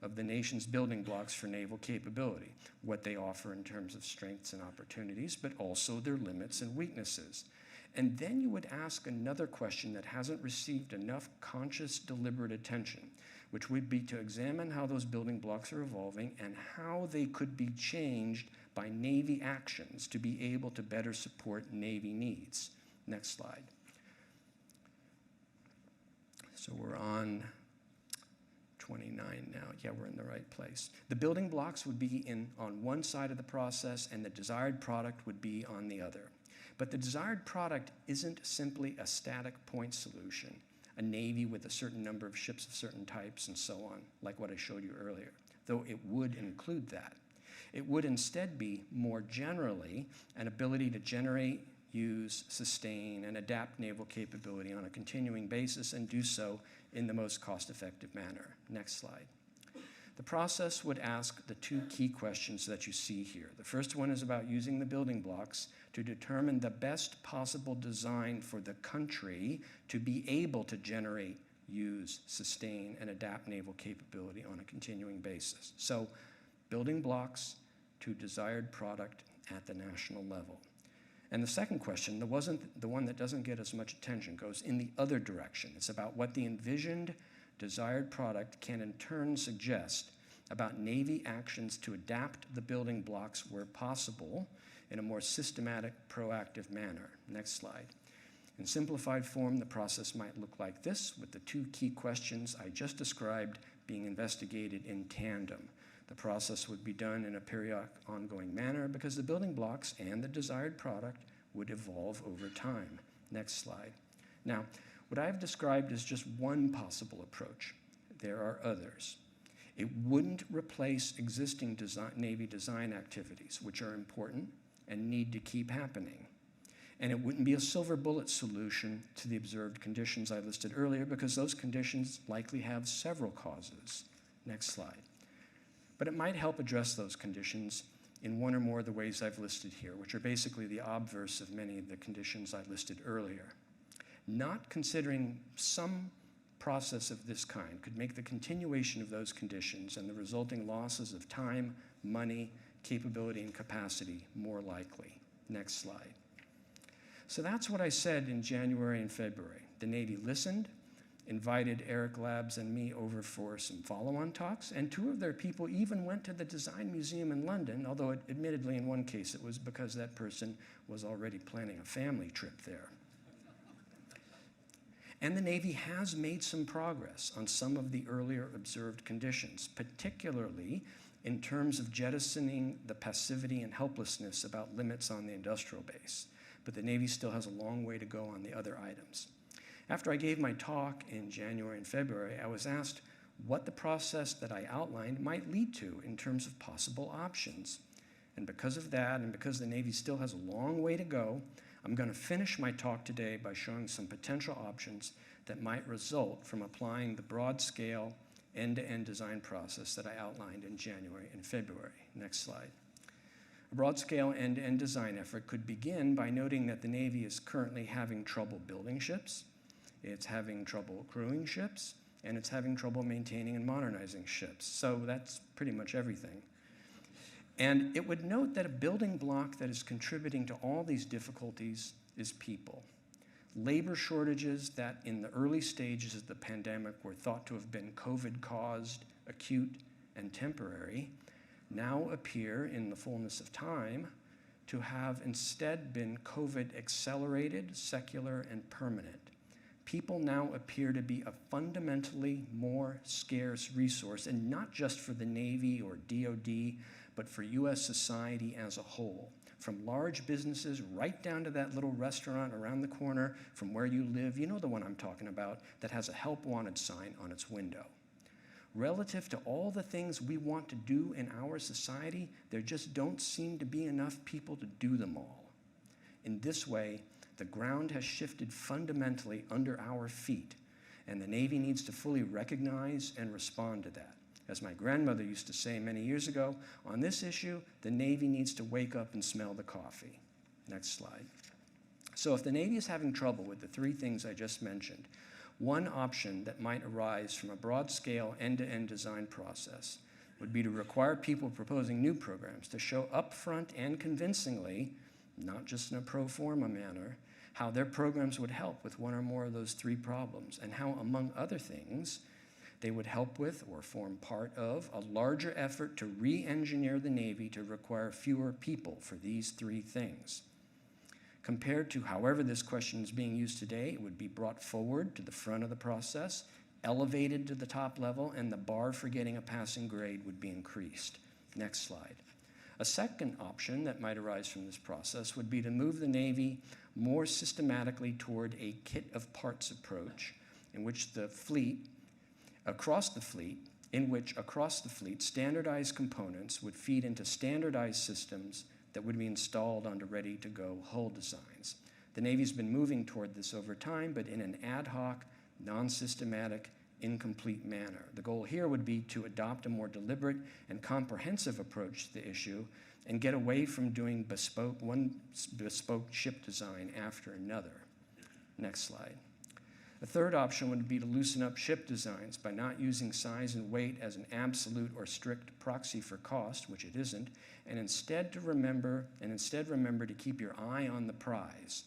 S8: of the nation's building blocks for naval capability, what they offer in terms of strengths and opportunities, but also their limits and weaknesses. And then you would ask another question that hasn't received enough conscious, deliberate attention, which would be to examine how those building blocks are evolving and how they could be changed by Navy actions to be able to better support Navy needs. Next slide. So we're on 29 now. Yeah, we're in the right place. The building blocks would be on one side of the process and the desired product would be on the other. But the desired product isn't simply a static point solution, a Navy with a certain number of ships of certain types and so on, like what I showed you earlier, though it would include that. It would instead be, more generally, an ability to generate, use, sustain, and adapt naval capability on a continuing basis and do so in the most cost-effective manner. Next slide. The process would ask the two key questions that you see here. The first one is about using the building blocks to determine the best possible design for the country to be able to generate, use, sustain, and adapt naval capability on a continuing basis. So, building blocks to desired product at the national level. And the second question, the one that doesn't get as much attention, goes in the other direction. It's about what the envisioned desired product can in turn suggest about Navy actions to adapt the building blocks where possible in a more systematic, proactive manner. Next slide. In simplified form, the process might look like this, with the two key questions I just described being investigated in tandem. The process would be done in a periodic, ongoing manner because the building blocks and the desired product would evolve over time. Next slide. Now, what I've described is just one possible approach. There are others. It wouldn't replace existing Navy design activities, which are important and need to keep happening. And it wouldn't be a silver bullet solution to the observed conditions I listed earlier because those conditions likely have several causes. Next slide. But it might help address those conditions in one or more of the ways I've listed here, which are basically the obverse of many of the conditions I listed earlier. Not considering some process of this kind could make the continuation of those conditions and the resulting losses of time, money, capability, and capacity more likely. Next slide. So that's what I said in January and February. The Navy listened, invited Eric Labs and me over for some follow-on talks, and two of their people even went to the Design Museum in London, although admittedly in one case it was because that person was already planning a family trip there. And the Navy has made some progress on some of the earlier observed conditions, particularly in terms of jettisoning the passivity and helplessness about limits on the industrial base. But the Navy still has a long way to go on the other items. After I gave my talk in January and February, I was asked what the process that I outlined might lead to in terms of possible options. And because of that, and because the Navy still has a long way to go, I'm going to finish my talk today by showing some potential options that might result from applying the broad-scale, end-to-end design process that I outlined in January and February. Next slide. A broad-scale end-to-end design effort could begin by noting that the Navy is currently having trouble building ships, it's having trouble crewing ships, and it's having trouble maintaining and modernizing ships. So that's pretty much everything. And it would note that a building block that is contributing to all these difficulties is people. Labor shortages that in the early stages of the pandemic were thought to have been COVID-caused, acute, and temporary, now appear in the fullness of time to have instead been COVID-accelerated, secular, and permanent. People now appear to be a fundamentally more scarce resource, and not just for the Navy or DoD, but for US society as a whole. From large businesses right down to that little restaurant around the corner from where you live, you know the one I'm talking about, that has a help wanted sign on its window. Relative to all the things we want to do in our society, there just don't seem to be enough people to do them all. In this way, the ground has shifted fundamentally under our feet, and the Navy needs to fully recognize and respond to that. As my grandmother used to say many years ago, on this issue, the Navy needs to wake up and smell the coffee. Next slide. So if the Navy is having trouble with the three things I just mentioned, One option that might arise from a broad-scale end-to-end design process would be to require people proposing new programs to show upfront and convincingly, not just in a pro forma manner, how their programs would help with one or more of those three problems, and how, among other things, they would help with or form part of a larger effort to re-engineer the Navy to require fewer people for these three things. Compared to however this question is being used today, it would be brought forward to the front of the process, elevated to the top level, and the bar for getting a passing grade would be increased. Next slide. A second option that might arise from this process would be to move the Navy more systematically toward a kit of parts approach in which across the fleet, standardized components would feed into standardized systems that would be installed onto ready-to-go hull designs. The Navy's been moving toward this over time, but in an ad hoc, non-systematic, incomplete manner. The goal here would be to adopt a more deliberate and comprehensive approach to the issue and get away from doing one bespoke ship design after another. Next slide. A third option would be to loosen up ship designs by not using size and weight as an absolute or strict proxy for cost, which it isn't, and instead remember to keep your eye on the prize,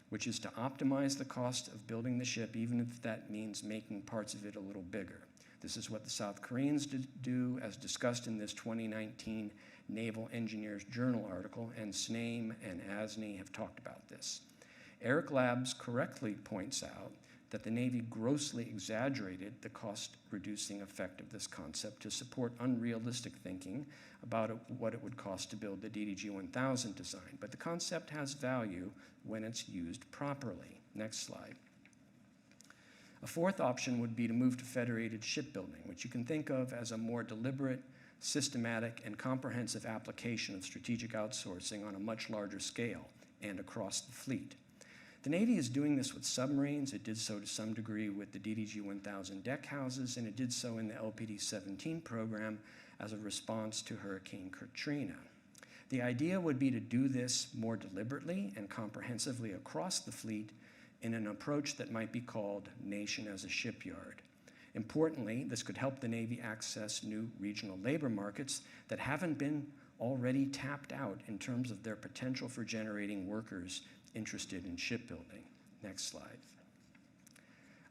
S8: which is to optimize the cost of building the ship, even if that means making parts of it a little bigger. This is what the South Koreans do, as discussed in this 2019 Naval Engineers Journal article, and SNAME and ASNI have talked about this. Eric Labs correctly points out that the Navy grossly exaggerated the cost-reducing effect of this concept to support unrealistic thinking about what it would cost to build the DDG-1000 design. But the concept has value when it's used properly. Next slide. A fourth option would be to move to federated shipbuilding, which you can think of as a more deliberate, systematic, and comprehensive application of strategic outsourcing on a much larger scale and across the fleet. The Navy is doing this with submarines. It did so to some degree with the DDG-1000 deck houses, and it did so in the LPD-17 program as a response to Hurricane Katrina. The idea would be to do this more deliberately and comprehensively across the fleet in an approach that might be called nation as a shipyard. Importantly, this could help the Navy access new regional labor markets that haven't been already tapped out in terms of their potential for generating workers interested in shipbuilding. Next slide.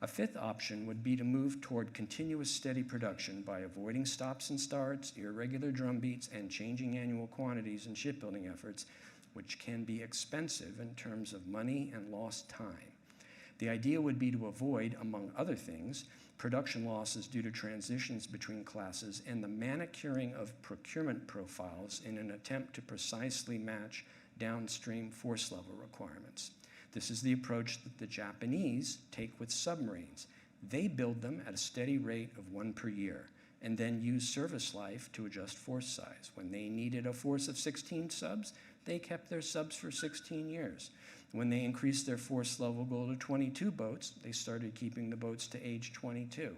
S8: A fifth option would be to move toward continuous steady production by avoiding stops and starts, irregular drumbeats, and changing annual quantities in shipbuilding efforts, which can be expensive in terms of money and lost time. The idea would be to avoid, among other things, production losses due to transitions between classes and the manicuring of procurement profiles in an attempt to precisely match downstream force level requirements. This is the approach that the Japanese take with submarines. They build them at a steady rate of 1 per year and then use service life to adjust force size. When they needed a force of 16 subs, they kept their subs for 16 years. When they increased their force level goal to 22 boats, they started keeping the boats to age 22.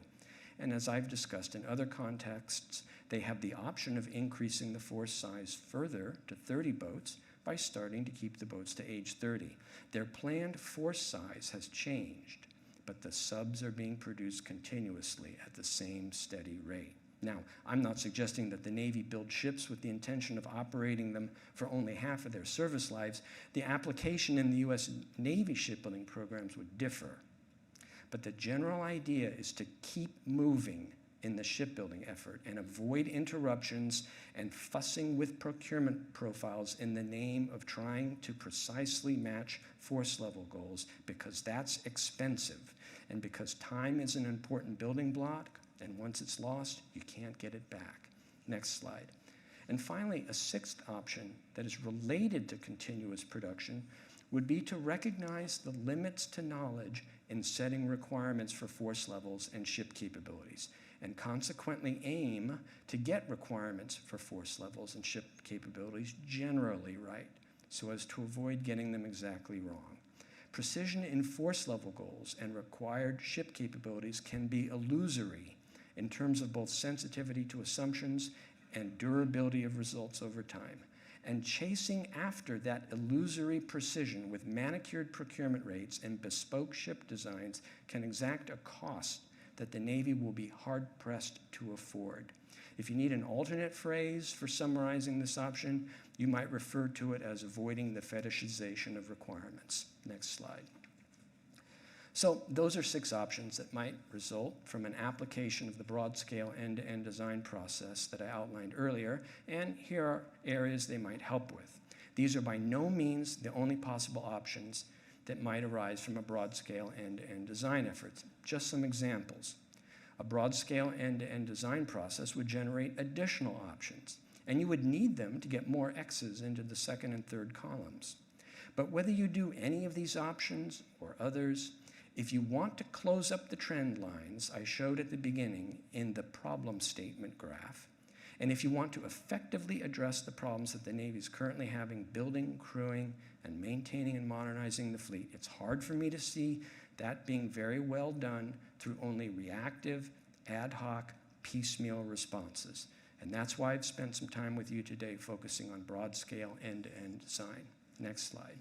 S8: And as I've discussed in other contexts, they have the option of increasing the force size further to 30 boats by starting to keep the boats to age 30. Their planned force size has changed, but the subs are being produced continuously at the same steady rate. Now, I'm not suggesting that the Navy build ships with the intention of operating them for only half of their service lives. The application in the U.S. Navy shipbuilding programs would differ. But the general idea is to keep moving in the shipbuilding effort and avoid interruptions and fussing with procurement profiles in the name of trying to precisely match force level goals, because that's expensive and because time is an important building block, and once it's lost, you can't get it back. Next slide. And finally, a sixth option that is related to continuous production would be to recognize the limits to knowledge in setting requirements for force levels and ship capabilities, and consequently aim to get requirements for force levels and ship capabilities generally right, so as to avoid getting them exactly wrong. Precision in force level goals and required ship capabilities can be illusory in terms of both sensitivity to assumptions and durability of results over time. And chasing after that illusory precision with manicured procurement rates and bespoke ship designs can exact a cost that the Navy will be hard-pressed to afford. If you need an alternate phrase for summarizing this option, you might refer to it as avoiding the fetishization of requirements. Next slide. So those are 6 options that might result from an application of the broad-scale end-to-end design process that I outlined earlier, and here are areas they might help with. These are by no means the only possible options that might arise from a broad-scale end-to-end design effort. Just some examples. A broad-scale end-to-end design process would generate additional options, and you would need them to get more X's into the second and third columns. But whether you do any of these options or others, if you want to close up the trend lines I showed at the beginning in the problem statement graph, and if you want to effectively address the problems that the Navy is currently having building, crewing, and maintaining and modernizing the fleet, it's hard for me to see that being very well done through only reactive, ad hoc, piecemeal responses. And that's why I've spent some time with you today focusing on broad-scale end-to-end design. Next slide.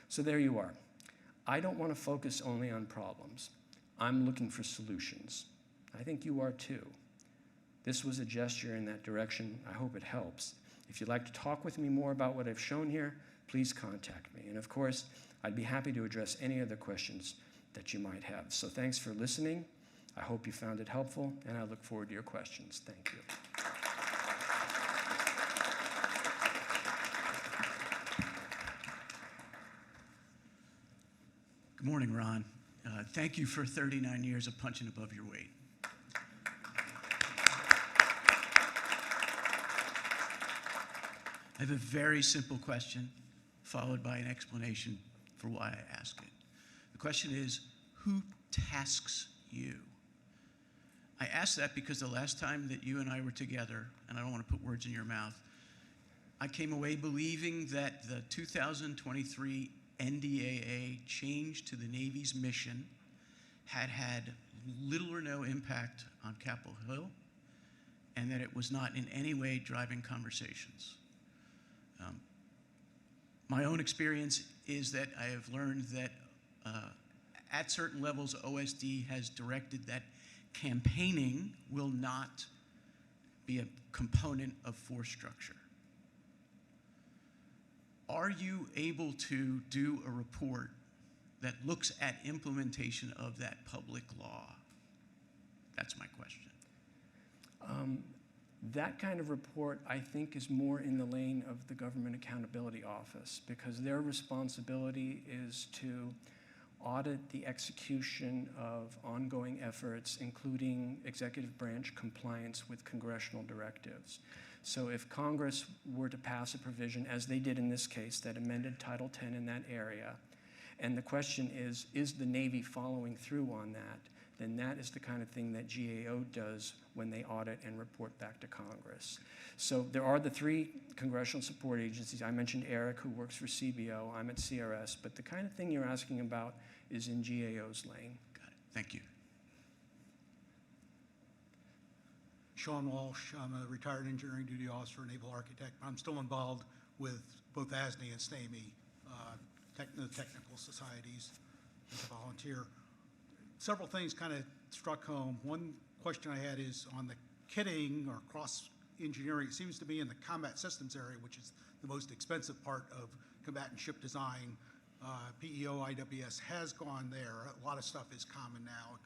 S8: So there you are. I don't want to focus only on problems. I'm looking for solutions. I think you are too. This was a gesture in that direction. I hope it helps. If you'd like to talk with me more about what I've shown here, please contact me. And of course, I'd be happy to address any other questions that you might have. So thanks for listening. I hope you found it helpful, and I look forward to your questions. Thank you.
S9: Good morning, Ron. Thank you for 39 years of punching above your weight. I have a very simple question, followed by an explanation for why I ask it. The question is, who tasks you? I ask that because the last time that you and I were together, and I don't want to put words in your mouth, I came away believing that the 2023 NDAA change to the Navy's mission had had little or no impact on Capitol Hill, and that it was not in any way driving conversations. My own experience is that I have learned that at certain levels, OSD has directed that campaigning will not be a component of force structure. Are you able to do a report that looks at implementation of that public law? That's my question.
S8: That kind of report, I think, is more in the lane of the Government Accountability Office, because their responsibility is to audit the execution of ongoing efforts, including executive branch compliance with congressional directives. So if Congress were to pass a provision, as they did in this case, that amended Title 10 in that area, and the question is the Navy following through on that, then that is the kind of thing that GAO does when they audit and report back to Congress. So there are the 3 congressional support agencies. I mentioned Eric, who works for CBO. I'm at CRS. But the kind of thing you're asking about is in GAO's lane.
S9: Got it. Thank you.
S10: Sean Walsh, I'm a retired engineering duty officer, naval architect. I'm still involved with both ASNI and SNAMI, the technical societies, as a volunteer. Several things kind of struck home. One question I had is on the kitting or cross-engineering. It seems to be in the combat systems area, which is the most expensive part of combatant ship design. PEO IWS has gone there. A lot of stuff is common now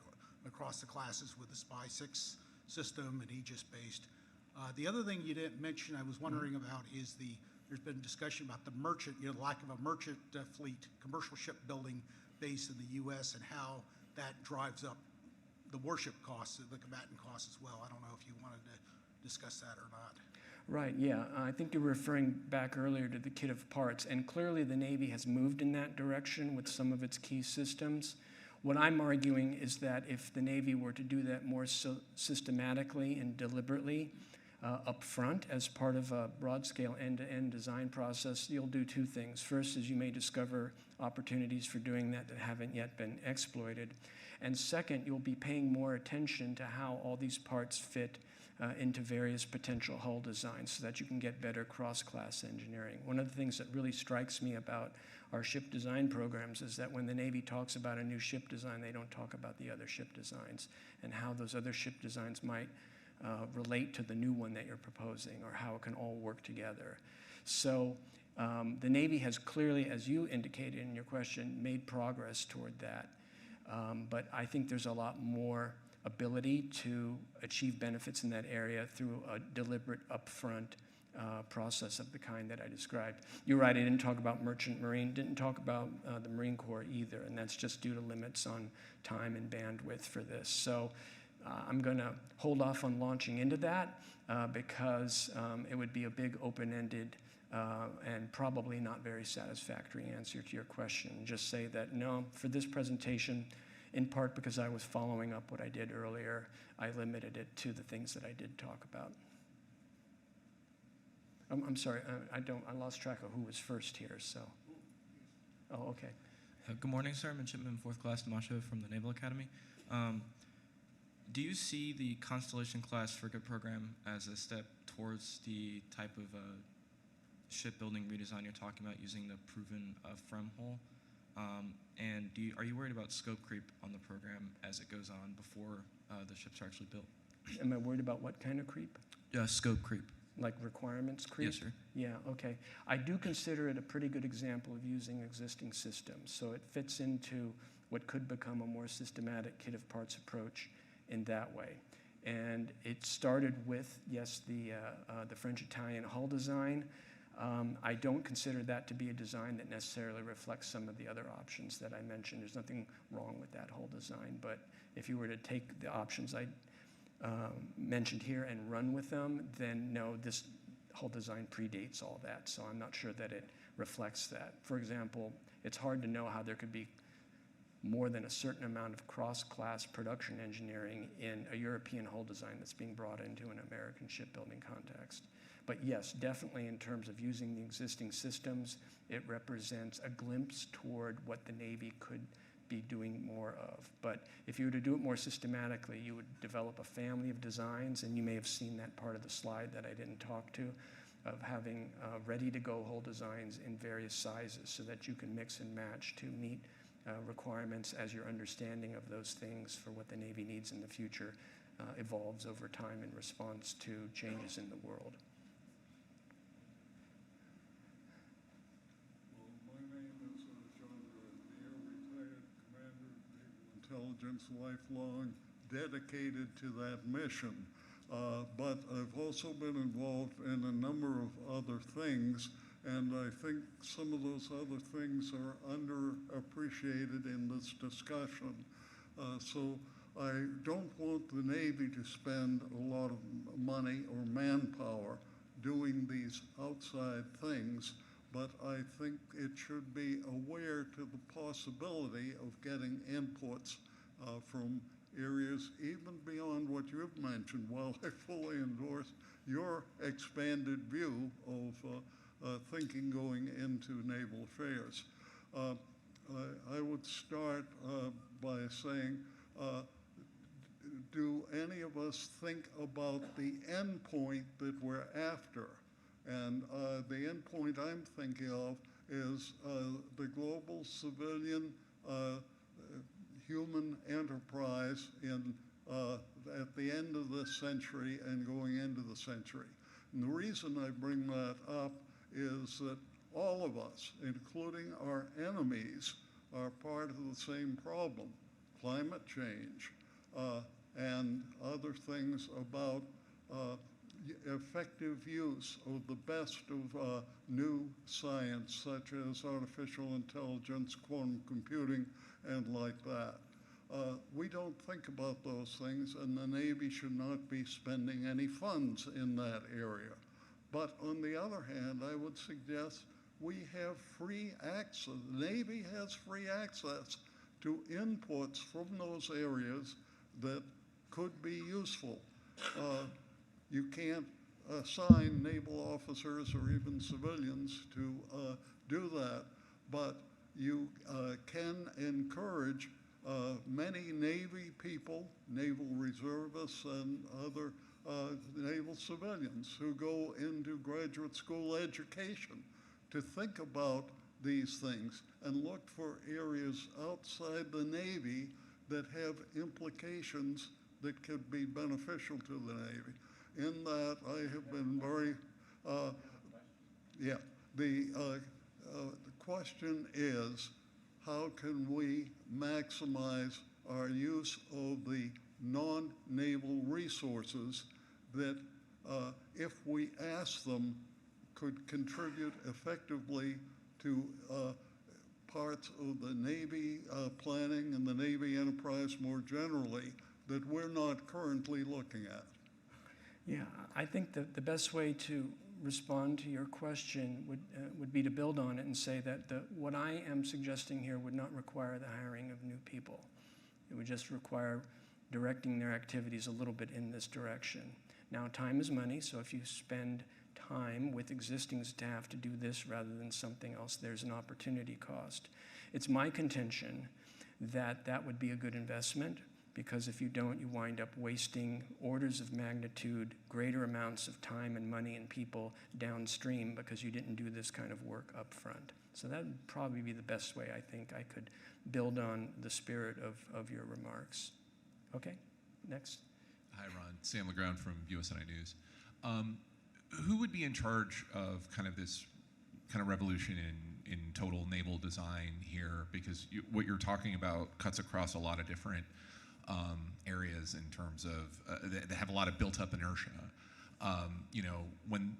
S10: across the classes with the SPY 6 system and Aegis-based. The other thing you didn't mention I was wondering about is there's been discussion about the merchant, lack of a merchant fleet, commercial shipbuilding base in the U.S. and how that drives up the warship costs, the combatant costs as well. I don't know if you wanted to discuss that or not.
S8: Right, yeah. I think you were referring back earlier to the kit of parts, and clearly the Navy has moved in that direction with some of its key systems. What I'm arguing is that if the Navy were to do that more systematically and deliberately up front as part of a broad-scale end-to-end design process, you'll do 2 things. First is you may discover opportunities for doing that haven't yet been exploited. And second, you'll be paying more attention to how all these parts fit into various potential hull designs so that you can get better cross-class engineering. One of the things that really strikes me about our ship design programs is that when the Navy talks about a new ship design, they don't talk about the other ship designs and how those other ship designs might relate to the new one that you're proposing, or how it can all work together. So the Navy has clearly, as you indicated in your question, made progress toward that. But I think there's a lot more ability to achieve benefits in that area through a deliberate upfront process of the kind that I described. You're right, I didn't talk about merchant marine, didn't talk about the Marine Corps either, and that's just due to limits on time and bandwidth for this. So I'm going to hold off on launching into that because it would be a big open-ended and probably not very satisfactory answer to your question. Just say that no, for this presentation, in part because I was following up what I did earlier, I limited it to the things that I did talk about. I'm sorry, I lost track of who was first here, so. Oh, okay.
S11: Good morning, sir. Midshipman 4th Class Damasho from the Naval Academy. Do you see the Constellation class frigate program as a step towards the type of shipbuilding redesign you're talking about using the proven FREM hull? And are you worried about scope creep on the program as it goes on before the ships are actually built?
S8: Am I worried about what kind of creep?
S11: Scope creep.
S8: Like requirements creep?
S11: Yes, sir.
S8: Yeah, okay. I do consider it a pretty good example of using existing systems. So it fits into what could become a more systematic kit of parts approach in that way. And it started with, yes, the French-Italian hull design. I don't consider that to be a design that necessarily reflects some of the other options that I mentioned. There's nothing wrong with that whole design, but if you were to take the options I mentioned here and run with them, then no, this whole design predates all that, so I'm not sure that it reflects that. For example, it's hard to know how there could be more than a certain amount of cross-class production engineering in a European hull design that's being brought into an American shipbuilding context. But yes, definitely in terms of using the existing systems, it represents a glimpse toward what the Navy could be doing more of. But if you were to do it more systematically, you would develop a family of designs, and you may have seen that part of the slide that I didn't talk to, of having ready-to-go hull designs in various sizes so that you can mix and match to meet requirements as your understanding of those things for what the Navy needs in the future evolves over time in response to changes in the world.
S12: Intelligence, lifelong, dedicated to that mission. But I've also been involved in a number of other things, and I think some of those other things are underappreciated in this discussion. So I don't want the Navy to spend a lot of money or manpower doing these outside things, but I think it should be aware to the possibility of getting inputs from areas even beyond what you've mentioned, while I fully endorse your expanded view of thinking going into naval affairs. I would start by saying, do any of us think about the end point that we're after? And the end point I'm thinking of is the global civilian human enterprise at the end of this century and going into the century. And the reason I bring that up is that all of us, including our enemies, are part of the same problem: climate change and other things about effective use of the best of new science, such as artificial intelligence, quantum computing, and like that. We don't think about those things, and the Navy should not be spending any funds in that area. But on the other hand, I would suggest we have free access. The Navy has free access to inputs from those areas that could be useful. You can't assign naval officers or even civilians to do that, but you can encourage many Navy people, naval reservists and other naval civilians who go into graduate school education to think about these things and look for areas outside the Navy that have implications that could be beneficial to the Navy. In that, I have been very, the question is, how can we maximize our use of the non-naval resources that, if we ask them, could contribute effectively to parts of the Navy planning and the Navy enterprise more generally that we're not currently looking at?
S8: Yeah, I think that the best way to respond to your question would be to build on it and say that what I am suggesting here would not require the hiring of new people. It would just require directing their activities a little bit in this direction. Now, time is money, so if you spend time with existing staff to do this rather than something else, there's an opportunity cost. It's my contention that that would be a good investment, because if you don't, you wind up wasting orders of magnitude greater amounts of time and money and people downstream because you didn't do this kind of work up front. So that would probably be the best way I think I could build on the spirit of your remarks. Okay, next.
S13: Hi, Ron. Sam LeGround from USNI News. Who would be in charge of kind of this kind of revolution in total naval design here? Because what you're talking about cuts across a lot of different areas in terms of they have a lot of built-up inertia. You know, when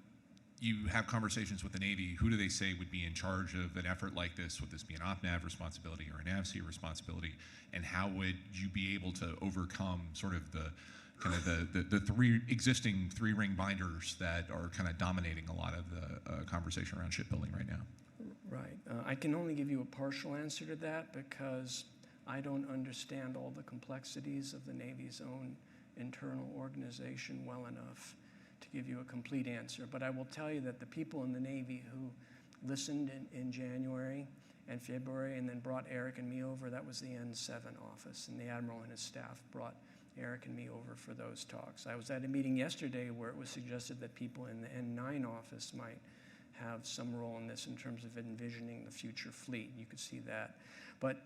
S13: you have conversations with the Navy, who do they say would be in charge of an effort like this? Would this be an OPNAV responsibility or an AVC responsibility? And how would you be able to overcome sort of the kind of the existing three-ring binders that are kind of dominating a lot of the conversation around shipbuilding right now?
S8: Right. I can only give you a partial answer to that because I don't understand all the complexities of the Navy's own internal organization well enough to give you a complete answer. But I will tell you that the people in the Navy who listened in January and February and then brought Eric and me over, that was the N7 office, and the Admiral and his staff brought Eric and me over for those talks. I was at a meeting yesterday where it was suggested that people in the N9 office might have some role in this in terms of envisioning the future fleet. You could see that. But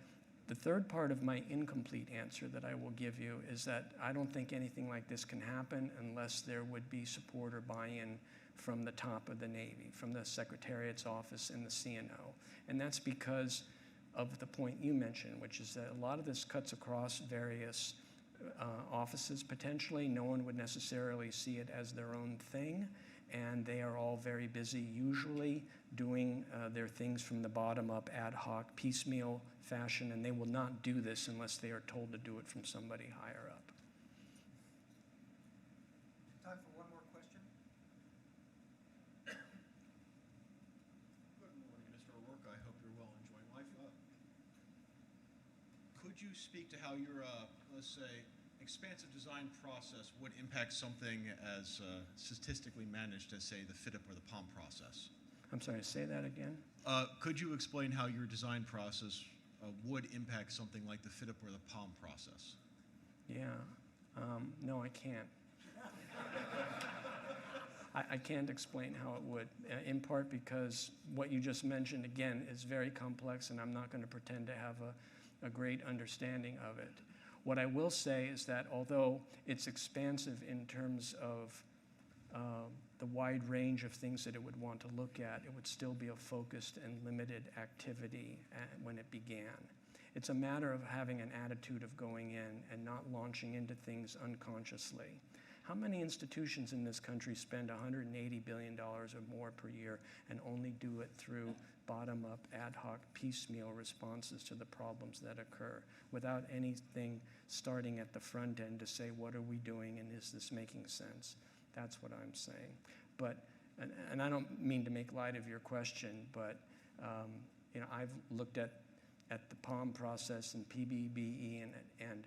S8: the third part of my incomplete answer that I will give you is that I don't think anything like this can happen unless there would be support or buy-in from the top of the Navy, from the Secretariat's office and the CNO. And that's because of the point you mentioned, which is that a lot of this cuts across various offices potentially. No one would necessarily see it as their own thing, and they are all very busy usually doing their things from the bottom up, ad hoc, piecemeal fashion, and they will not do this unless they are told to do it from somebody higher up.
S7: Time for one more question.
S14: Good morning, Mr. O'Rourke. I hope you're well enjoying life. Could you speak to how your, let's say, expansive design process would impact something as statistically managed as, say, the FIDIP or the POM process?
S8: I'm sorry, say that again?
S14: Could you explain how your design process would impact something like the FIDIP or the POM process?
S8: Yeah. No, I can't. I can't explain how it would, in part because what you just mentioned, again, is very complex, and I'm not going to pretend to have a great understanding of it. What I will say is that although it's expansive in terms of the wide range of things that it would want to look at, it would still be a focused and limited activity when it began. It's a matter of having an attitude of going in and not launching into things unconsciously. How many institutions in this country spend $180 billion or more per year and only do it through bottom-up, ad hoc, piecemeal responses to the problems that occur without anything starting at the front end to say, what are we doing and is this making sense? That's what I'm saying. But, and I don't mean to make light of your question, but you know, I've looked at the POM process and PBBE, and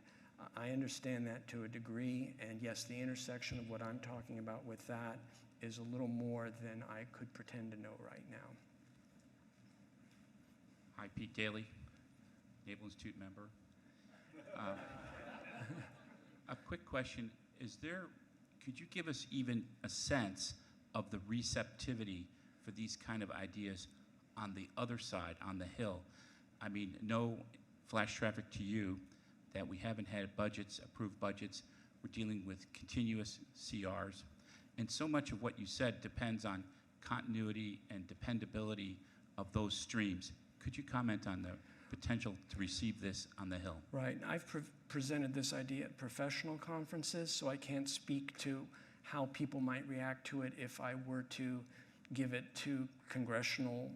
S8: I understand that to a degree, and yes, the intersection of what I'm talking about with that is a little more than I could pretend to know right now.
S15: Hi, Pete Daly, Naval Institute member. A quick question, is there could you give us even a sense of the receptivity for these kind of ideas on the other side, on the Hill? I mean, no flash traffic to you that we haven't had budgets, approved budgets. We're dealing with continuous CRs. And so much of what you said depends on continuity and dependability of those streams. Could you comment on the potential to receive this on the Hill?
S8: Right. I've presented this idea at professional conferences, so I can't speak to how people might react to it if I were to give it to congressional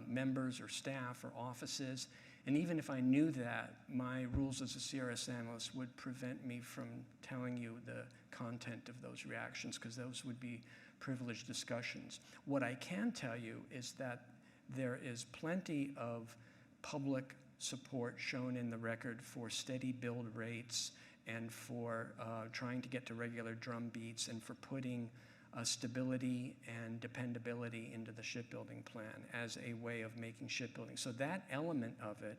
S8: members or staff or offices. And even if I knew that, my rules as a CRS analyst would prevent me from telling you the content of those reactions, because those would be privileged discussions. What I can tell you is that there is plenty of public support shown in the record for steady build rates and for trying to get to regular drum beats and for putting stability and dependability into the shipbuilding plan as a way of making shipbuilding. So that element of it,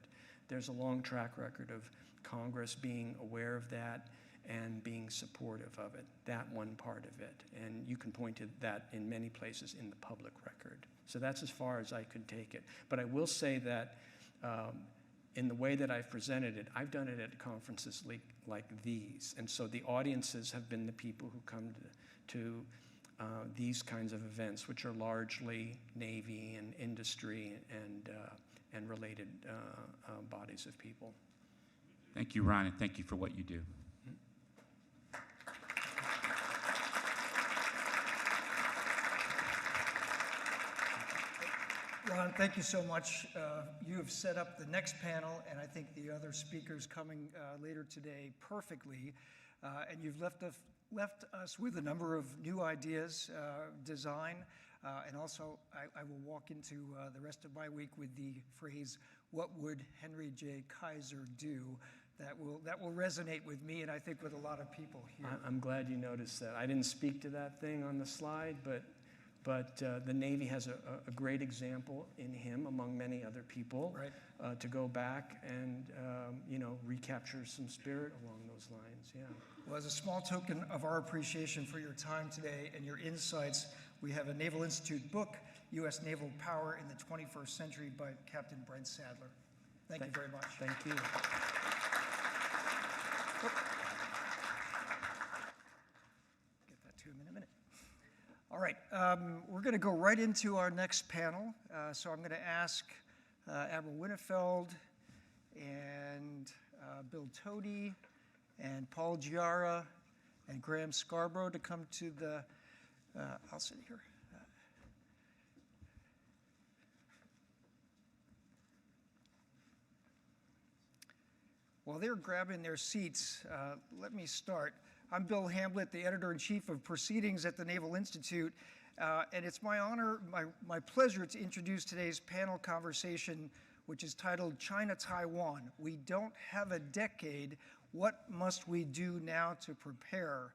S8: there's a long track record of Congress being aware of that and being supportive of it, that one part of it. And you can point to that in many places in the public record. So that's as far as I could take it. But I will say that in the way that I've presented it, I've done it at conferences like these. And so the audiences have been the people who come to these kinds of events, which are largely Navy and industry and related bodies of people.
S15: Thank you, Ron, and thank you for what you do.
S16: Ron, thank you so much. You have set up the next panel, and I think the other speakers coming later today perfectly. And you've left us with a number of new ideas, design, and also I will walk into the rest of my week with the phrase, "What would Henry J. Kaiser do?" That will resonate with me, and I think with a lot of people here.
S8: I'm glad you noticed that. I didn't speak to that thing on the slide, but the Navy has a great example in him, among many other people, right. To go back and recapture some spirit along those lines. Yeah.
S16: Well, as a small token of our appreciation for your time today and your insights, we have a Naval Institute book, U.S. Naval Power in the 21st Century by Captain Brent Sadler. Thank you very much.
S8: Thank you.
S16: Get that to him in a minute. All right, we're going to go right into our next panel. So I'm going to ask Admiral Winnefeld and Bill Tody and Paul Giara and Graham Scarborough to come to the, I'll sit here. While they're grabbing their seats, let me start. I'm Bill Hamblett, the Editor-in-Chief of Proceedings at the Naval Institute, and it's my honor, my pleasure to introduce today's panel conversation, which is titled China-Taiwan. We don't have a decade. What must we do now to prepare?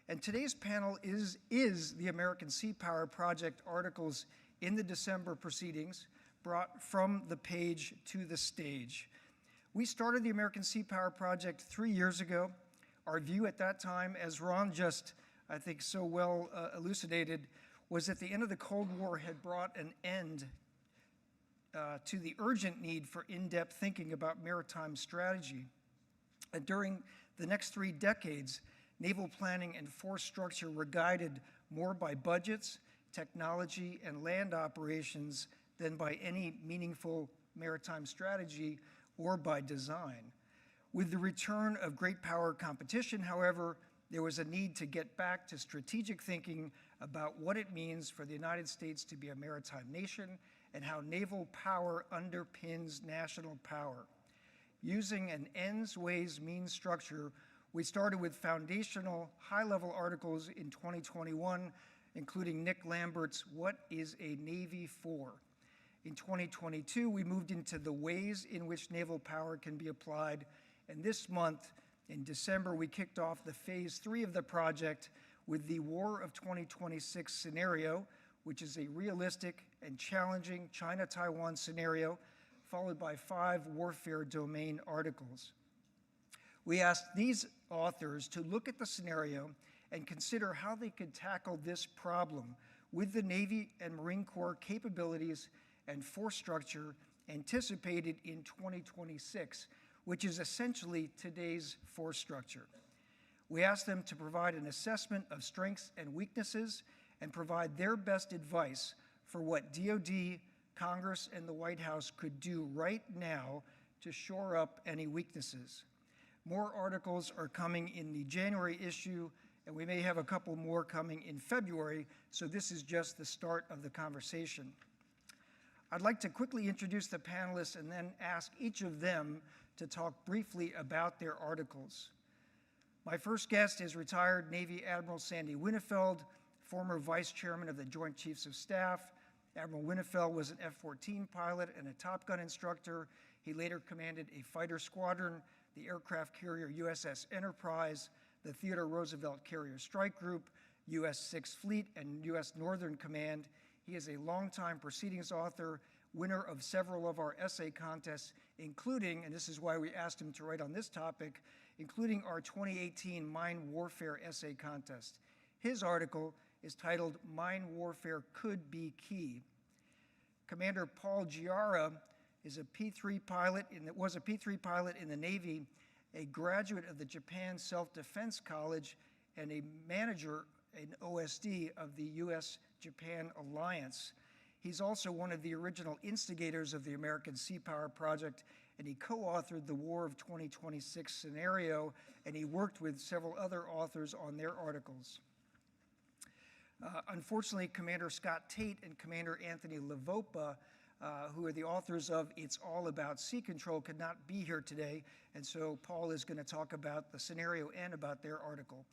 S16: And today's panel is the American Sea Power Project articles in the December proceedings, brought from the page to the stage. We started the American Sea Power Project 3 years ago. Our view at that time, as Ron just, I think, so well elucidated, was that the end of the Cold War had brought an end to the urgent need for in-depth thinking about maritime strategy. And during the next 3 decades, naval planning and force structure were guided more by budgets, technology, and land operations than by any meaningful maritime strategy or by design. With the return of great power competition, however, there was a need to get back to strategic thinking about what it means for the United States to be a maritime nation and how naval power underpins national power. Using an ends, ways, means structure, we started with foundational high-level articles in 2021, including Nick Lambert's What is a Navy For? In 2022, we moved into the ways in which naval power can be applied, and this month, in December, we kicked off the phase 3 of the project with the War of 2026 scenario, which is a realistic and challenging China-Taiwan scenario, followed by 5 warfare domain articles. We asked these authors to look at the scenario and consider how they could tackle this problem with the Navy and Marine Corps capabilities and force structure anticipated in 2026, which is essentially today's force structure. We asked them to provide an assessment of strengths and weaknesses and provide their best advice for what DoD, Congress, and the White House could do right now to shore up any weaknesses. More articles are coming in the January issue, and we may have a couple more coming in February, so this is just the start of the conversation. I'd like to quickly introduce the panelists and then ask each of them to talk briefly about their articles. My first guest is retired Navy Admiral Sandy Winnefeld, former Vice Chairman of the Joint Chiefs of Staff. Admiral Winnefeld was an F-14 pilot and a Top Gun instructor. He later commanded a fighter squadron, the aircraft carrier USS Enterprise, the Theodore Roosevelt Carrier Strike Group, U.S. Sixth Fleet, and U.S. Northern Command. He is a longtime proceedings author, winner of several of our essay contests, including, and this is why we asked him to write on this topic, including our 2018 Mine Warfare Essay Contest. His article is titled Mine Warfare Could Be Key. Commander Paul Giara is a P-3 pilot was a P-3 pilot in the Navy, a graduate of the Japan Self-Defense College, and a manager in OSD of the U.S.-Japan Alliance. He's also one of the original instigators of the American Sea Power Project, and he co-authored the War of 2026 scenario, and he worked with several other authors on their articles. Unfortunately, Commander Scott Tate and Commander Anthony Lavopa, who are the authors of It's All About Sea Control, could not be here today, and so Paul is going to talk about the scenario and about their article.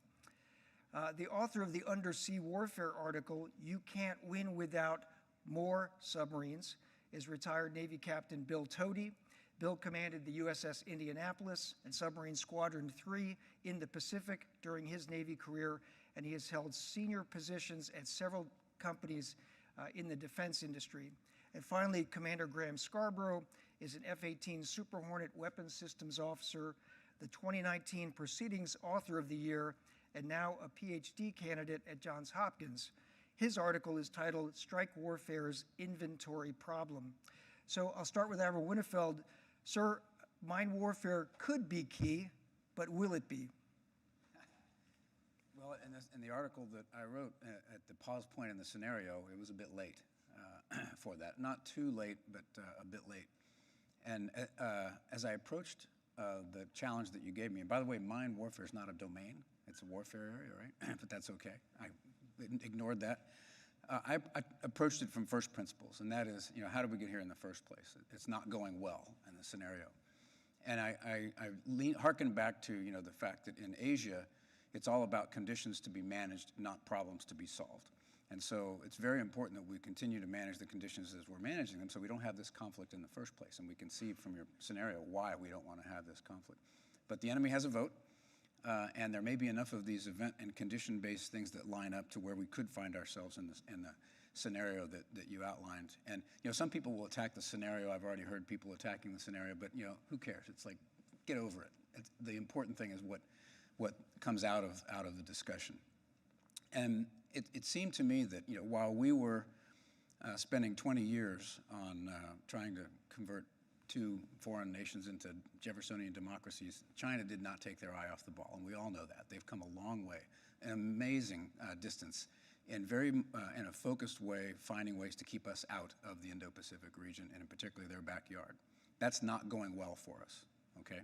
S16: The author of the Undersea Warfare article, You Can't Win Without More Submarines, is retired Navy Captain Bill Tody. Bill commanded the USS Indianapolis and Submarine Squadron 3 in the Pacific during his Navy career, and he has held senior positions at several companies in the defense industry. And finally, Commander Graham Scarborough is an F-18 Super Hornet Weapons Systems Officer, the 2019 Proceedings Author of the Year, and now a PhD candidate at Johns Hopkins. His article is titled Strike Warfare's Inventory Problem. So I'll start with Admiral Winnefeld. Sir, mine warfare could be key, but will it be?
S17: Well, in the article that I wrote at the pause point in the scenario, it was a bit late for that. Not too late, but a bit late. And as I approached the challenge that you gave me, and by the way, mine warfare is not a domain. It's a warfare area, right? But that's okay. I ignored that. I approached it from first principles, and that is, how did we get here in the first place? It's not going well in the scenario. And I hearkened back to, the fact that in Asia, it's all about conditions to be managed, not problems to be solved. And so it's very important that we continue to manage the conditions as we're managing them so we don't have this conflict in the first place. And we can see from your scenario why we don't want to have this conflict. But the enemy has a vote, and there may be enough of these event and condition-based things that line up to where we could find ourselves in the scenario that you outlined. And some people will attack the scenario. I've already heard people attacking the scenario, but who cares? It's like, get over it. The important thing is what comes out of the discussion. And it seemed to me that while we were spending 20 years on trying to convert two foreign nations into Jeffersonian democracies, China did not take their eye off the ball, and we all know that. They've come a long way, an amazing distance, in a focused way, finding ways to keep us out of the Indo-Pacific region, and in particular their backyard. That's not going well for us, okay?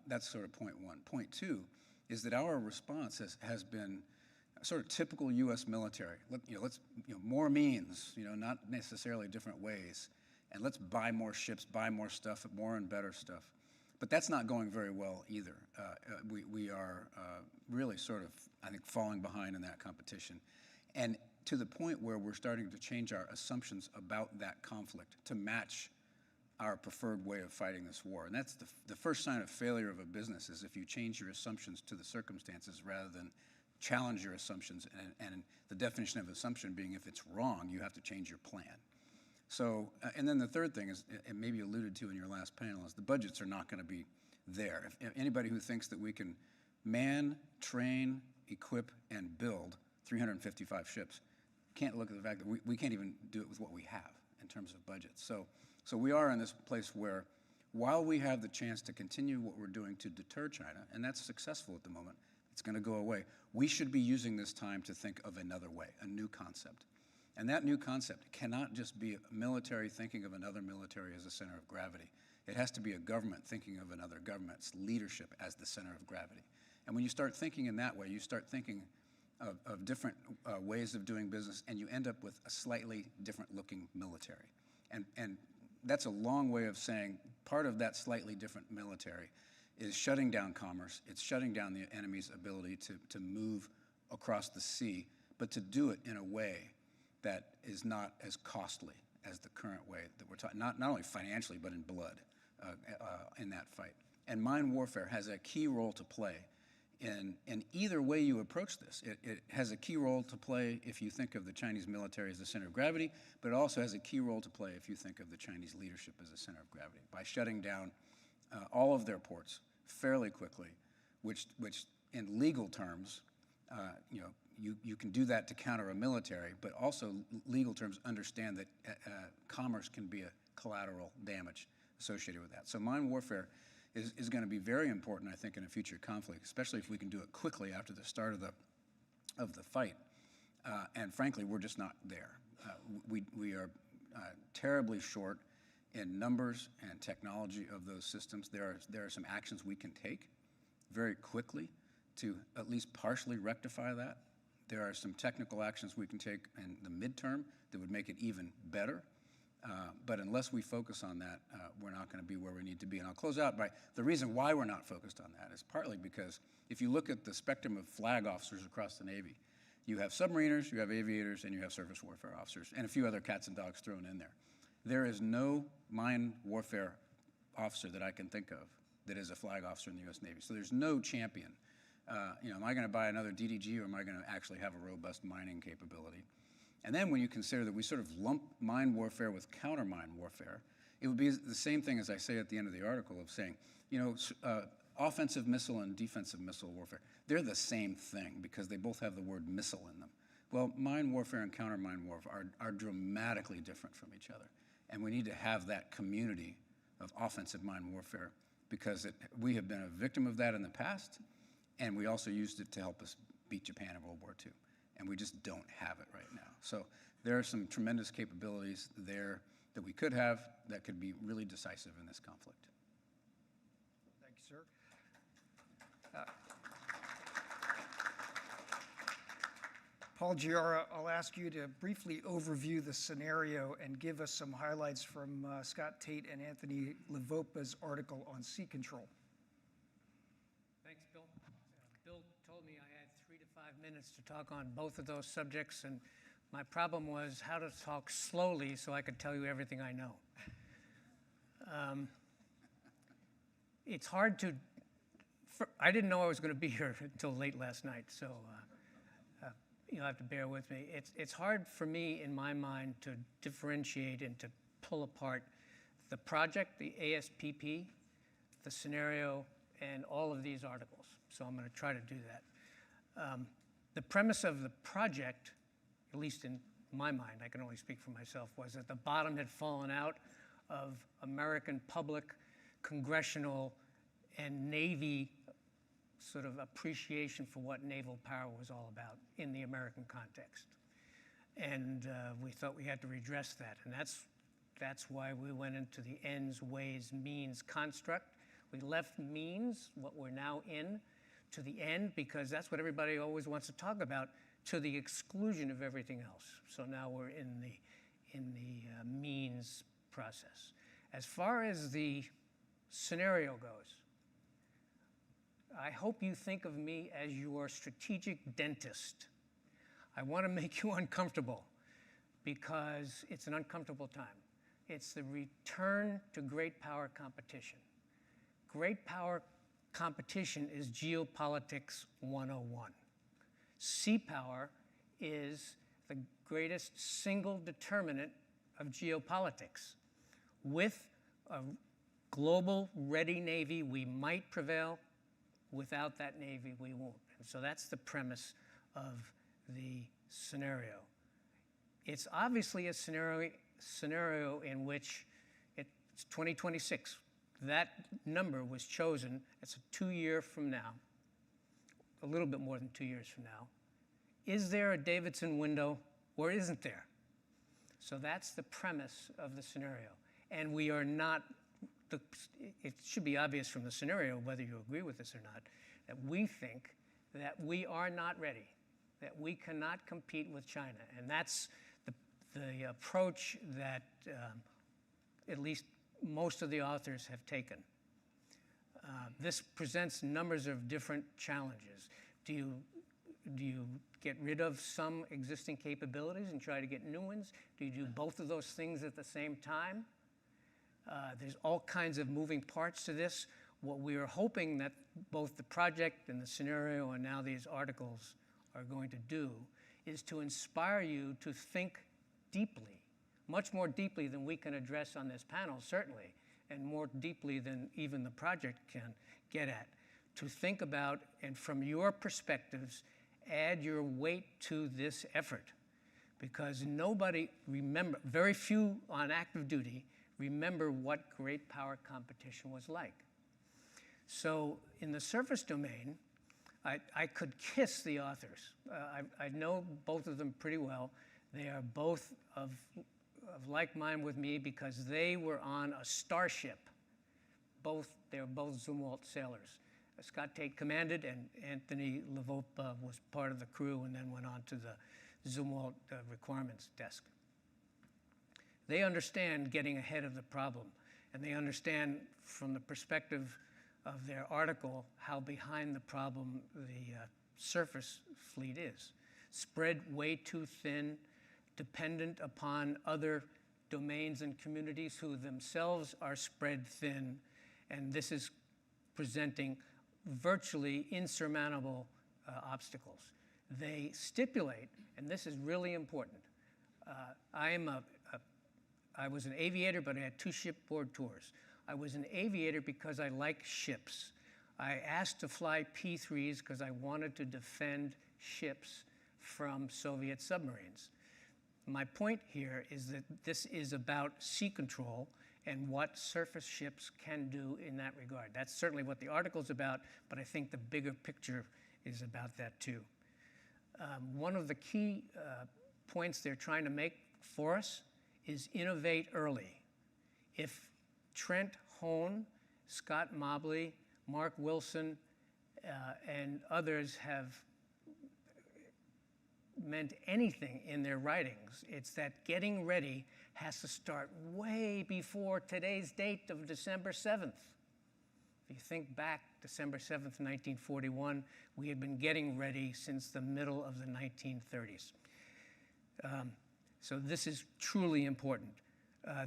S17: That's sort of point one. Point two is that our response has been sort of typical U.S. military. Let's more means, not necessarily different ways, and let's buy more ships, buy more stuff, more and better stuff. But that's not going very well either. We are really sort of, I think, falling behind in that competition, and to the point where we're starting to change our assumptions about that conflict to match our preferred way of fighting this war. And that's the first sign of failure of a business, is if you change your assumptions to the circumstances rather than challenge your assumptions, and the definition of assumption being if it's wrong, you have to change your plan. So, and then the third thing is, and maybe alluded to in your last panel, is the budgets are not going to be there. If anybody who thinks that we can man, train, equip, and build 355 ships. Can't look at the fact that we can't even do it with what we have in terms of budgets. So we are in this place where, while we have the chance to continue what we're doing to deter China, and that's successful at the moment, it's going to go away, we should be using this time to think of another way, a new concept. And that new concept cannot just be a military thinking of another military as a center of gravity. It has to be a government thinking of another government's leadership as the center of gravity. And when you start thinking in that way, you start thinking of different ways of doing business, and you end up with a slightly different looking military. And that's a long way of saying part of that slightly different military is shutting down commerce. It's shutting down the enemy's ability to move across the sea, but to do it in a way that is not as costly as the current way that we're talking, not only financially, but in blood in that fight. And mine warfare has a key role to play in either way you approach this. It has a key role to play if you think of the Chinese military as the center of gravity, but it also has a key role to play if you think of the Chinese leadership as the center of gravity. By shutting down all of their ports fairly quickly, which in legal terms, you can do that to counter a military, but also legal terms understand that commerce can be a collateral damage associated with that. So mine warfare is going to be very important, I think, in a future conflict, especially if we can do it quickly after the start of the fight. And frankly, we're just not there. We are terribly short in numbers and technology of those systems. There are some actions we can take very quickly to at least partially rectify that. There are some technical actions we can take in the midterm that would make it even better. But unless we focus on that, we're not going to be where we need to be. And I'll close out by the reason why we're not focused on that is partly because if you look at the spectrum of flag officers across the Navy, you have submariners, you have aviators, and you have surface warfare officers, and a few other cats and dogs thrown in there. There is no mine warfare officer that I can think of that is a flag officer in the U.S. Navy. So there's no champion. Am I going to buy another DDG, or am I going to actually have a robust mining capability? And then when you consider that we sort of lump mine warfare with counter-mine warfare, it would be the same thing as I say at the end of the article of saying, offensive missile and defensive missile warfare, they're the same thing because they both have the word missile in them. Well, mine warfare and counter-mine warfare are dramatically different from each other. And we need to have that community of offensive mine warfare because we have been a victim of that in the past, and we also used it to help us beat Japan in World War II. And we just don't have it right now. So there are some tremendous capabilities there that we could have that could be really decisive in this conflict.
S16: Thank you, sir. Paul Giara, I'll ask you to briefly overview the scenario and give us some highlights from Scott Tate and Anthony Livopa's article on sea control.
S18: Thanks, Bill. Bill told me I had 3 to 5 minutes to talk on both of those subjects, and my problem was how to talk slowly so I could tell you everything I know. It's hard to, I didn't know I was going to be here until late last night, so you'll have to bear with me. It's hard for me, in my mind, to differentiate and to pull apart the project, the ASPP, the scenario, and all of these articles. So I'm going to try to do that. The premise of the project, at least in my mind, I can only speak for myself, was that the bottom had fallen out of American public, congressional, and Navy sort of appreciation for what naval power was all about in the American context. And we thought we had to redress that. And that's why we went into the ends, ways, means construct. We left means, what we're now in, to the end, because that's what everybody always wants to talk about, to the exclusion of everything else. So now we're in the means process. As far as the scenario goes, I hope you think of me as your strategic dentist. I want to make you uncomfortable because it's an uncomfortable time. It's the return to great power competition. Great power competition is geopolitics 101. Sea power is the greatest single determinant of geopolitics. With a global ready Navy, we might prevail. Without that Navy, we won't. And so that's the premise of the scenario. It's obviously a scenario in which it's 2026. That number was chosen. It's a 2 year from now, a little bit more than 2 years from now. Is there a Davidson window or isn't there? So that's the premise of the scenario. And we are not, it should be obvious from the scenario, whether you agree with this or not, that we think that we are not ready, that we cannot compete with China. And that's the approach that at least most of the authors have taken. This presents numbers of different challenges. Do you get rid of some existing capabilities and try to get new ones? Do you do both of those things at the same time? There's all kinds of moving parts to this. What we are hoping that both the project and the scenario and now these articles are going to do is to inspire you to think deeply, much more deeply than we can address on this panel, certainly, and more deeply than even the project can get at, to think about, and from your perspectives, add your weight to this effort. Because very few on active duty remember what great power competition was like. So in the surface domain, I could kiss the authors. I know both of them pretty well. They are both of like mind with me because they were on a starship. They were both Zumwalt sailors. Scott Tate commanded, and Anthony Levope was part of the crew and then went on to the Zumwalt requirements desk. They understand getting ahead of the problem, and they understand from the perspective of their article how behind the problem the surface fleet is. Spread way too thin, dependent upon other domains and communities who themselves are spread thin, and this is presenting virtually insurmountable obstacles. They stipulate, and this is really important, I was an aviator, but I had 2 shipboard tours. I was an aviator because I like ships. I asked to fly P-3s because I wanted to defend ships from Soviet submarines. My point here is that this is about sea control and what surface ships can do in that regard. That's certainly what the article's about, but I think the bigger picture is about that too. One of the key points they're trying to make for us is innovate early. If Trent Hone, Scott Mobley, Mark Wilson, and others have meant anything in their writings, it's that getting ready has to start way before today's date of December 7th. If you think back, December 7th, 1941, we had been getting ready since the middle of the 1930s. So this is truly important.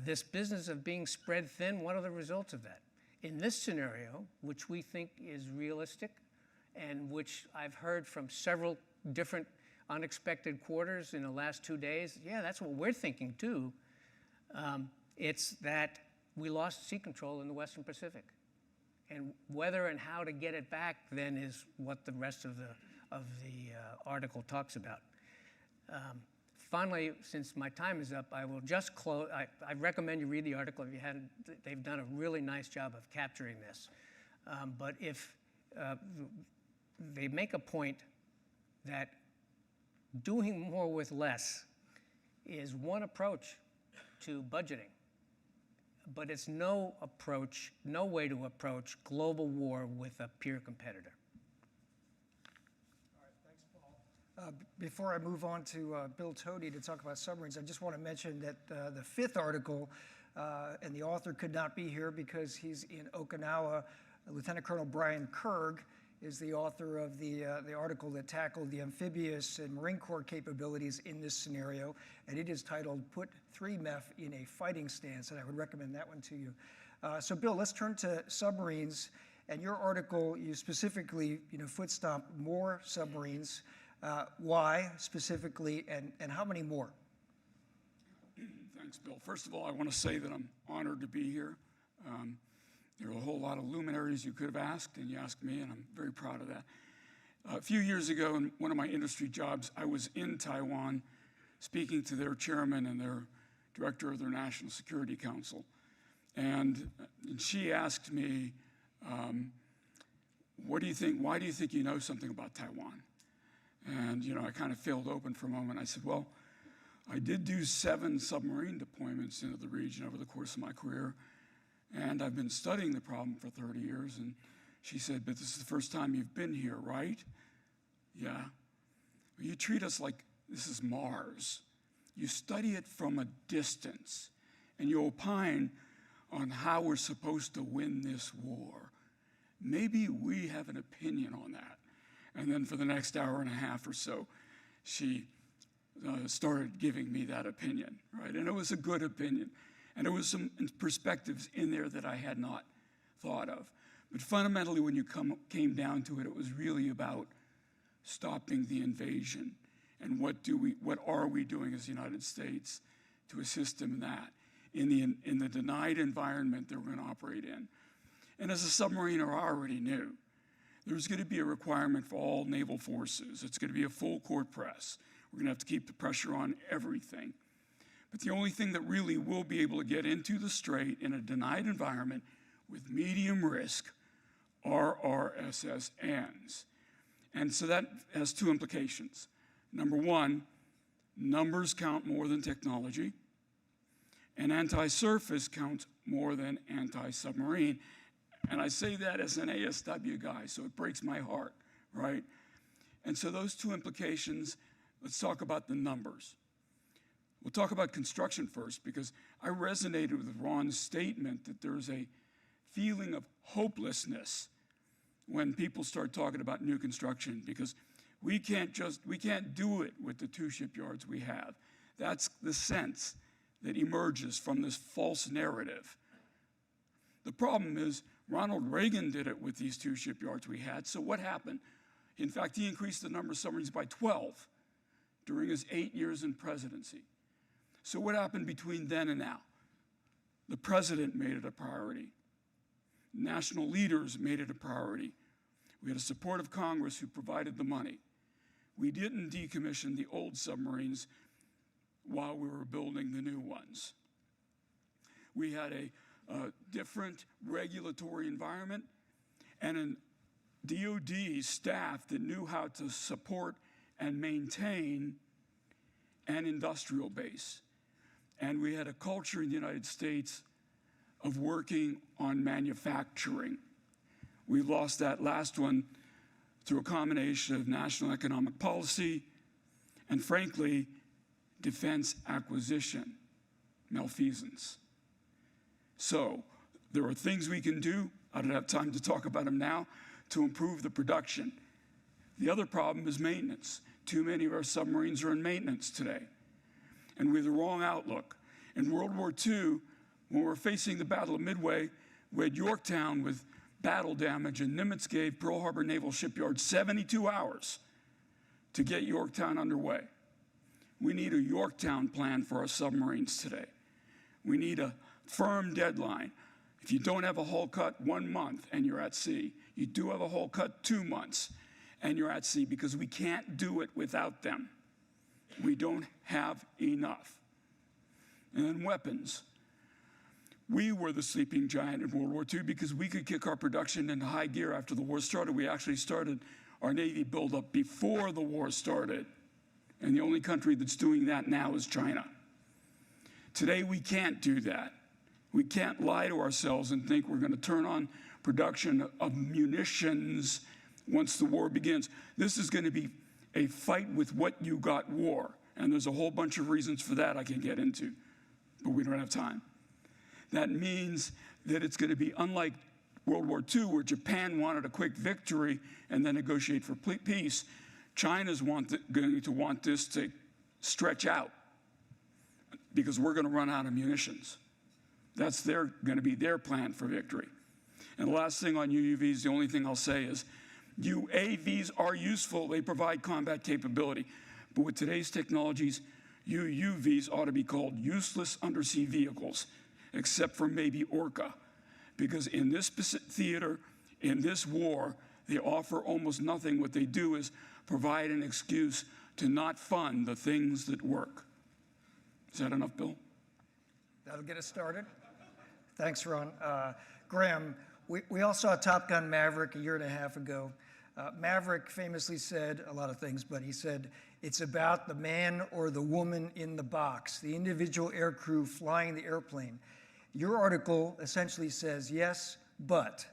S18: This business of being spread thin, what are the results of that? In this scenario, which we think is realistic, and which I've heard from several different unexpected quarters in the last 2 days, yeah, that's what we're thinking too. It's that we lost sea control in the Western Pacific. And whether and how to get it back then is what the rest of the article talks about. Finally, since my time is up, I will just close. I recommend you read the article if you hadn't. They've done a really nice job of capturing this. But if they make a point that doing more with less is one approach to budgeting, but it's no way to approach global war with a peer competitor.
S16: Before I move on to Bill Tody to talk about submarines, I just want to mention that the 5th article, and the author could not be here because he's in Okinawa. Lieutenant Colonel Brian Kerg is the author of the article that tackled the amphibious and Marine Corps capabilities in this scenario, and it is titled "Put 3MEF in a Fighting Stance," and I would recommend that one to you. So Bill, let's turn to submarines. And your article, you specifically foot-stomp more submarines. Why specifically, and how many more?
S19: Thanks, Bill. First of all, I want to say that I'm honored to be here. There are a whole lot of luminaries you could have asked, and you asked me, and I'm very proud of that. A few years ago, in one of my industry jobs, I was in Taiwan speaking to their chairman and their director of their National Security Council. And she asked me, what do you think, why do you think you know something about Taiwan? And, I kind of failed open for a moment. I said, well, I did do 7 submarine deployments into the region over the course of my career, and I've been studying the problem for 30 years. And she said, but this is the first time you've been here, right? Yeah. Well, you treat us like this is Mars. You study it from a distance, and you opine on how we're supposed to win this war. Maybe we have an opinion on that. And then for the next hour and a half or so, she started giving me that opinion, right? And it was a good opinion. And there was some perspectives in there that I had not thought of. But fundamentally, when you came down to it, it was really about stopping the invasion and what are we doing as the United States to assist them in that, in the denied environment that we're going to operate in. And as a submariner, I already knew there's going to be a requirement for all naval forces. It's going to be a full court press. We're going to have to keep the pressure on everything. But the only thing that really will be able to get into the strait in a denied environment with medium risk are RSSNs. And so that has 2 implications. Number one, numbers count more than technology, and anti-surface counts more than anti-submarine. And I say that as an ASW guy, so it breaks my heart, right? And so those 2 implications, let's talk about the numbers. We'll talk about construction first, because I resonated with Ron's statement that there's a feeling of hopelessness when people start talking about new construction, because we can't do it with the 2 shipyards we have. That's the sense that emerges from this false narrative. The problem is Ronald Reagan did it with these 2 shipyards we had. So what happened? In fact, he increased the number of submarines by 12 during his 8 years in presidency. So what happened between then and now? The president made it a priority. National leaders made it a priority. We had a support of Congress who provided the money. We didn't decommission the old submarines while we were building the new ones. We had a different regulatory environment and a DoD staff that knew how to support and maintain an industrial base. And we had a culture in the United States of working on manufacturing. We lost that last one through a combination of national economic policy and, frankly, defense acquisition malfeasance. So there are things we can do, I don't have time to talk about them now, to improve the production. The other problem is maintenance. Too many of our submarines are in maintenance today, and we have the wrong outlook. In World War II, when we were facing the Battle of Midway, we had Yorktown with battle damage, and Nimitz gave Pearl Harbor Naval Shipyard 72 hours to get Yorktown underway. We need a Yorktown plan for our submarines today. We need a firm deadline. If you don't have a hull cut 1 month and you're at sea, you do have a hull cut 2 months and you're at sea, because we can't do it without them. We don't have enough. And then weapons. We were the sleeping giant in World War II because we could kick our production into high gear after the war started. We actually started our Navy buildup before the war started. And the only country that's doing that now is China. Today, we can't do that. We can't lie to ourselves and think we're going to turn on production of munitions once the war begins. This is going to be a fight with what you got war. And there's a whole bunch of reasons for that I can get into, but we don't have time. That means that it's going to be unlike World War II, where Japan wanted a quick victory and then negotiate for peace. China's going to want this to stretch out because we're going to run out of munitions. That's going to be their plan for victory. And the last thing on UUVs, the only thing I'll say is UAVs are useful. They provide combat capability. But with today's technologies, UUVs ought to be called useless undersea vehicles, except for maybe Orca. Because in this theater, in this war, They offer almost nothing. What they do is provide an excuse to not fund the things that work. Is that enough, Bill?
S16: That'll get us started. Thanks, Ron. Graham, we all saw Top Gun Maverick a year and a half ago. Maverick famously said a lot of things, but he said, it's about the man or the woman in the box, the individual aircrew flying the airplane. Your article essentially says, yes, but.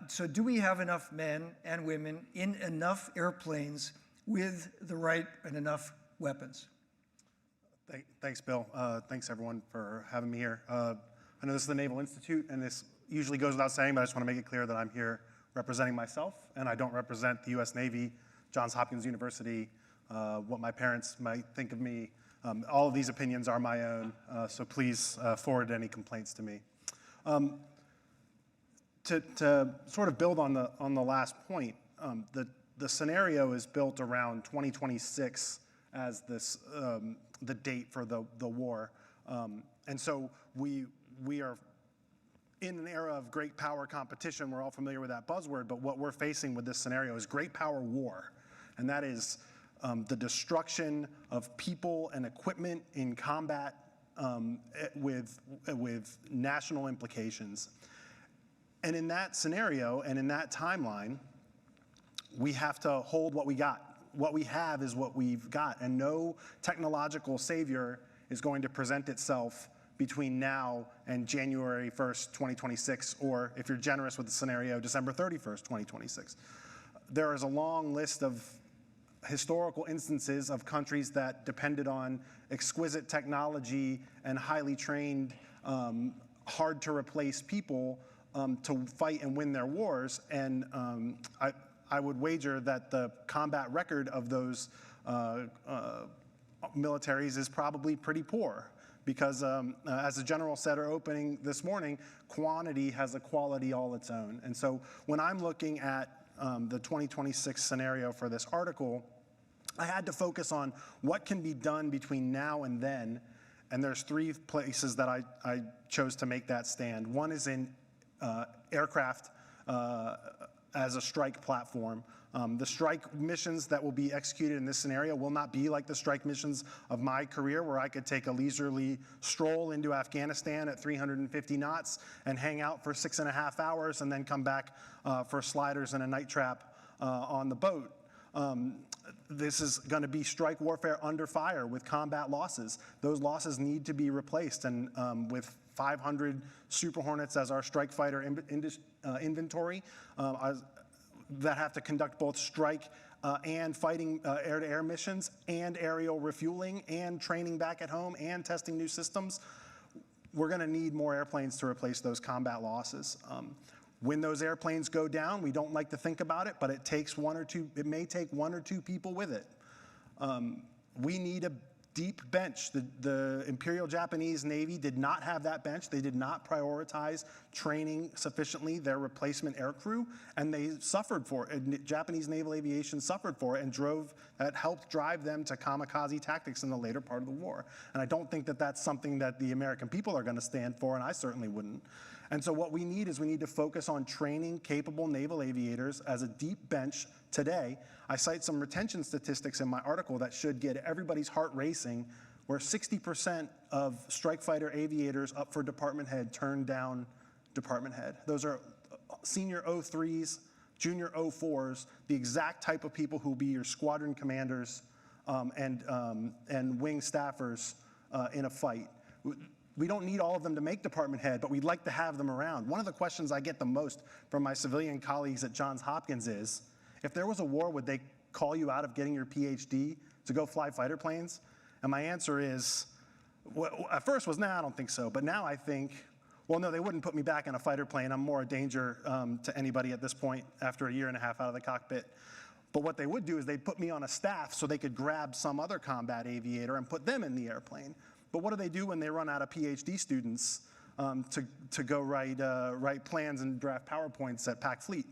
S16: So do we have enough men and women in enough airplanes with the right and enough weapons?
S20: Thanks, Bill. Thanks, everyone, for having me here. I know this is the Naval Institute, and this usually goes without saying, but I just want to make it clear that I'm here representing myself, and I don't represent the U.S. Navy, Johns Hopkins University, what my parents might think of me. All of these opinions are my own, so please forward any complaints to me. To sort of build on the last point, the scenario is built around 2026 as this the date for the war, and so we are in an era of great power competition. We're all familiar with that buzzword, but what we're facing with this scenario is great power war, and that is the destruction of people and equipment in combat with national implications. And in that scenario and in that timeline, we have to hold what we got. What we have is what we've got, and no technological savior is going to present itself between now and January 1st, 2026, or if you're generous with the scenario, December 31st, 2026. There is a long list of historical instances of countries that depended on exquisite technology and highly trained, hard to replace people to fight and win their wars. And I would wager that the combat record of those militaries is probably pretty poor. Because as the general said our opening this morning, quantity has a quality all its own. And so when I'm looking at the 2026 scenario for this article, I had to focus on what can be done between now and then. And there's three places that I chose to make that stand. One is in aircraft as a strike platform. The strike missions that will be executed in this scenario will not be like the strike missions of my career, where I could take a leisurely stroll into Afghanistan at 350 knots and hang out for 6.5 hours and then come back for sliders and a night trap on the boat. This is going to be strike warfare under fire with combat losses. Those losses need to be replaced, and with 500 Super Hornets as our strike fighter inventory, that have to conduct both strike and fighting air-to-air missions and aerial refueling and training back at home and testing new systems. We're going to need more airplanes to replace those combat losses. When those airplanes go down, we don't like to think about it, but it may take one or two people with it. We need a deep bench. The Imperial Japanese Navy did not have that bench. They did not prioritize training sufficiently their replacement aircrew, and they suffered for it. Japanese naval aviation suffered for it, and that helped drive them to kamikaze tactics in the later part of the war. And I don't think that that's something that the American people are going to stand for, and I certainly wouldn't. And so what we need is we need to focus on training capable naval aviators as a deep bench today. I cite some retention statistics in my article that should get everybody's heart racing, where 60% of strike fighter aviators up for department head turn down department head. Those are senior 03s, junior 04s, the exact type of people who will be your squadron commanders and wing staffers in a fight. We don't need all of them to make department head, but we'd like to have them around. One of the questions I get the most from my civilian colleagues at Johns Hopkins is, if there was a war, would they call you out of getting your PhD to go fly fighter planes? And my answer is, well, at first was, nah, I don't think so. But now I think, well, no, they wouldn't put me back in a fighter plane. I'm more a danger to anybody at this point after a year and a half out of the cockpit. But what they would do is they'd put me on a staff so they could grab some other combat aviator and put them in the airplane. But what do they do when they run out of PhD students to go write plans and draft PowerPoints at Pac Fleet?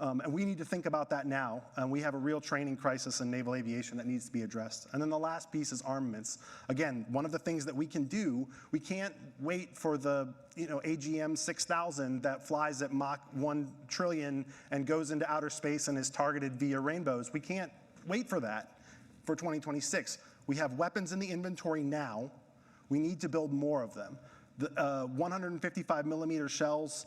S20: And we need to think about that now. And we have a real training crisis in naval aviation that needs to be addressed. And then the last piece is armaments. Again, one of the things that we can do, we can't wait for the AGM 6000 that flies at Mach 1 trillion and goes into outer space and is targeted via rainbows. We can't wait for that for 2026. We have weapons in the inventory now. We need to build more of them. The 155 millimeter shells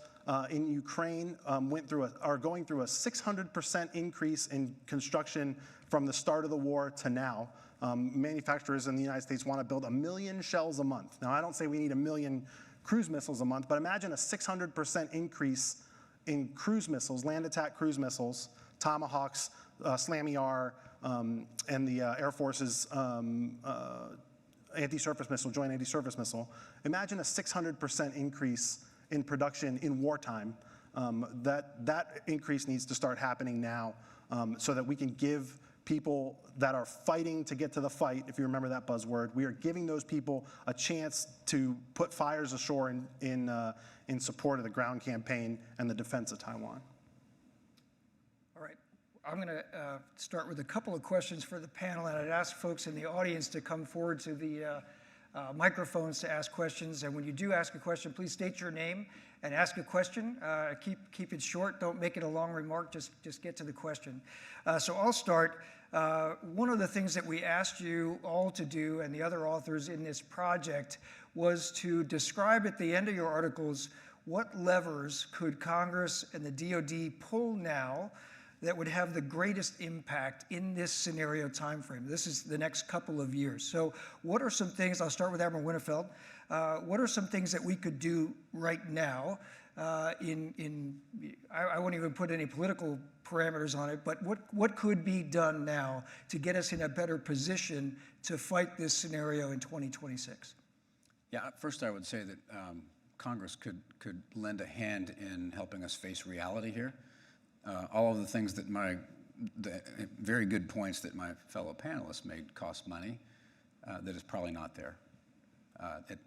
S20: in Ukraine are going through a 600% increase in construction from the start of the war to now. Manufacturers in the United States want to build 1 million shells a month. Now, I don't say we need 1 million cruise missiles a month, but imagine a 600% increase in cruise missiles, land attack cruise missiles, Tomahawks, Slam-ER, and the Air Force's anti-surface missile, joint anti-surface missile. Imagine a 600% increase in production in wartime. That increase needs to start happening now so that we can give people that are fighting to get to the fight, if you remember that buzzword, we are giving those people a chance to put fires ashore in support of the ground campaign and the defense of Taiwan.
S16: All right. I'm going to start with a couple of questions for the panel, and I'd ask folks in the audience to come forward to the microphones to ask questions. And when you do ask a question, please state your name and ask a question. Keep it short. Don't make it a long remark. Just get to the question. So I'll start. One of the things that we asked you all to do, and the other authors in this project, was to describe at the end of your articles what levers could Congress and the DoD pull now that would have the greatest impact in this scenario timeframe. This is the next couple of years. So what are some things, I'll start with Admiral Winnefeld, what are some things that we could do right now I won't even put any political parameters on it, but what could be done now to get us in a better position to fight this scenario in 2026?
S17: Yeah, first I would say that Congress could lend a hand in helping us face reality here. All of the things that the very good points that my fellow panelists made cost money that is probably not there.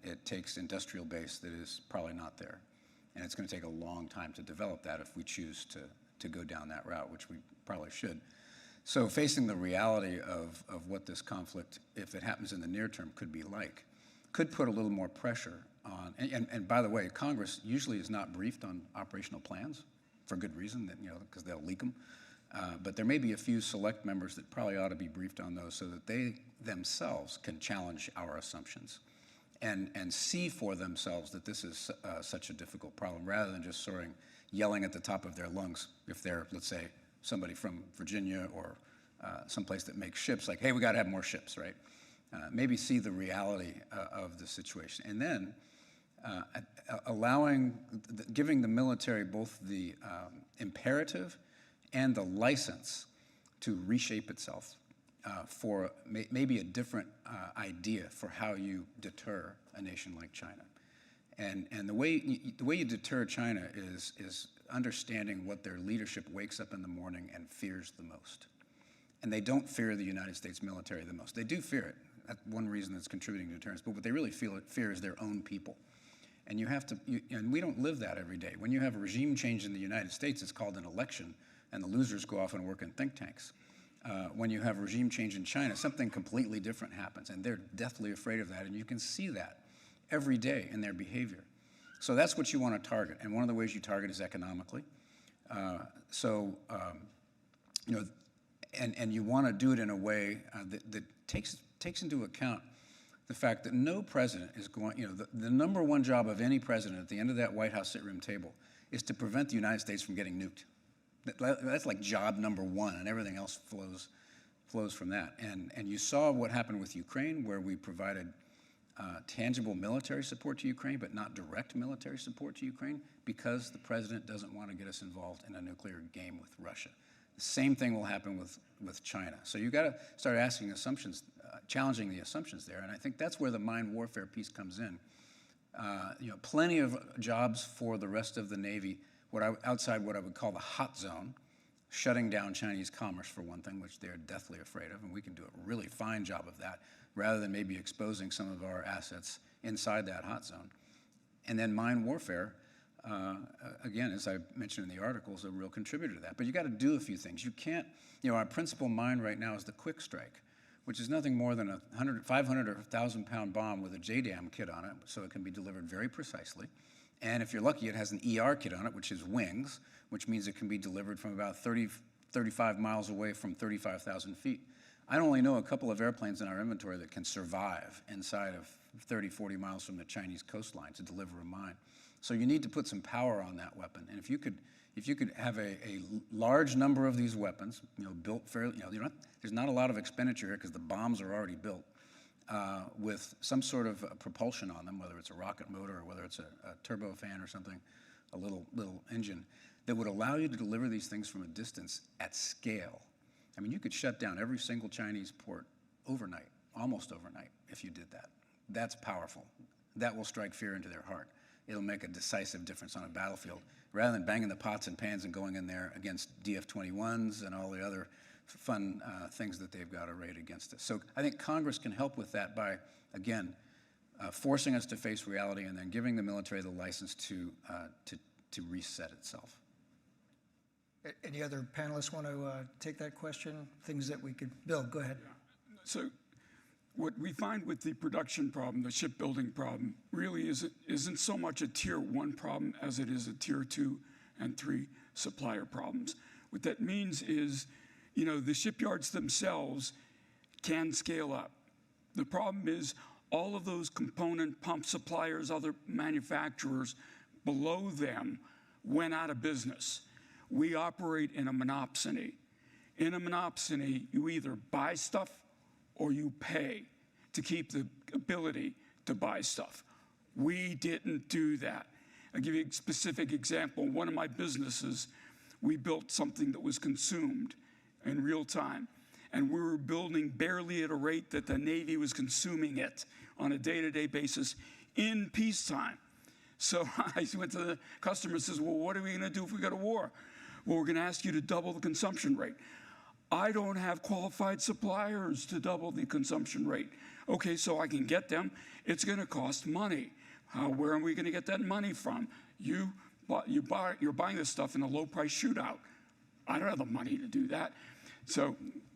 S17: It takes industrial base that is probably not there. And it's going to take a long time to develop that if we choose to go down that route, which we probably should. So facing the reality of what this conflict, if it happens in the near term, could be like, could put a little more pressure on, and by the way, Congress usually is not briefed on operational plans for good reason, because they'll leak them. But there may be a few select members that probably ought to be briefed on those so that they themselves can challenge our assumptions and see for themselves that this is such a difficult problem, rather than just sort of yelling at the top of their lungs if they're, let's say, somebody from Virginia or someplace that makes ships, like, hey, we got to have more ships, right? Maybe see the reality of the situation. And then giving the military both the imperative and the license to reshape itself for maybe a different idea for how you deter a nation like China. And the way you deter China is understanding what their leadership wakes up in the morning and fears the most. And they don't fear the United States military the most. They do fear it. That's one reason that's contributing to deterrence. But what they really fear is their own people. And you have to, and we don't live that every day. When you have a regime change in the United States, it's called an election, and the losers go off and work in think tanks. When you have regime change in China, something completely different happens, and they're deathly afraid of that, and you can see that every day in their behavior. So that's what you want to target, and one of the ways you target is economically. And you want to do it in a way that takes into account the fact that no president is going, the number one job of any president at the end of that White House sit-room table is to prevent the United States from getting nuked. That's like job number one, and everything else flows from that. And you saw what happened with Ukraine, where we provided tangible military support to Ukraine, but not direct military support to Ukraine, because the president doesn't want to get us involved in a nuclear game with Russia. The same thing will happen with China. So you've got to start asking assumptions, challenging the assumptions there, and I think that's where the mind warfare piece comes in. Plenty of jobs for the rest of the Navy, outside what I would call the hot zone, shutting down Chinese commerce for one thing, which they're deathly afraid of, and we can do a really fine job of that, rather than maybe exposing some of our assets inside that hot zone. And then mind warfare, again, as I mentioned in the article, is a real contributor to that. But you got to do a few things. You can't, our principal mine right now is the Quick Strike, which is nothing more than a 500 or 1,000-pound bomb with a JDAM kit on it, so it can be delivered very precisely. And if you're lucky, it has an ER kit on it, which is wings, which means it can be delivered from about 35 miles away from 35,000 feet. I only know a couple of airplanes in our inventory that can survive inside of 30, 40 miles from the Chinese coastline to deliver a mine. So you need to put some power on that weapon. And if you could have a large number of these weapons, built fairly, there's not a lot of expenditure here because the bombs are already built, with some sort of propulsion on them, whether it's a rocket motor or whether it's a turbofan or something, a little engine, that would allow you to deliver these things from a distance at scale. I mean, you could shut down every single Chinese port overnight, almost overnight, if you did that. That's powerful. That will strike fear into their heart. It'll make a decisive difference on a battlefield. Rather than banging the pots and pans and going in there against DF-21s and all the other fun things that they've got arrayed against us. So I think Congress can help with that by, again, forcing us to face reality and then giving the military the license to reset itself.
S16: Any other panelists want to take that question? Things that we could, Bill, go ahead.
S19: So what we find with the production problem, the shipbuilding problem, really isn't so much a tier 1 problem as it is a tier 2 and 3 supplier problems. What that means is, the shipyards themselves can scale up. The problem is all of those component pump suppliers, other manufacturers below them went out of business. We operate in a monopsony. In a monopsony, you either buy stuff or you pay to keep the ability to buy stuff. We didn't do that. I'll give you a specific example. One of my businesses, we built something that was consumed in real time. And we were building barely at a rate that the Navy was consuming it on a day-to-day basis in peacetime. So I went to the customer and says, well, what are we going to do if we go to war? Well, we're going to ask you to double the consumption rate. I don't have qualified suppliers to double the consumption rate. Okay, so I can get them. It's going to cost money. Where are we going to get that money from? You're buying this stuff in a low-price shootout. I don't have the money to do that. So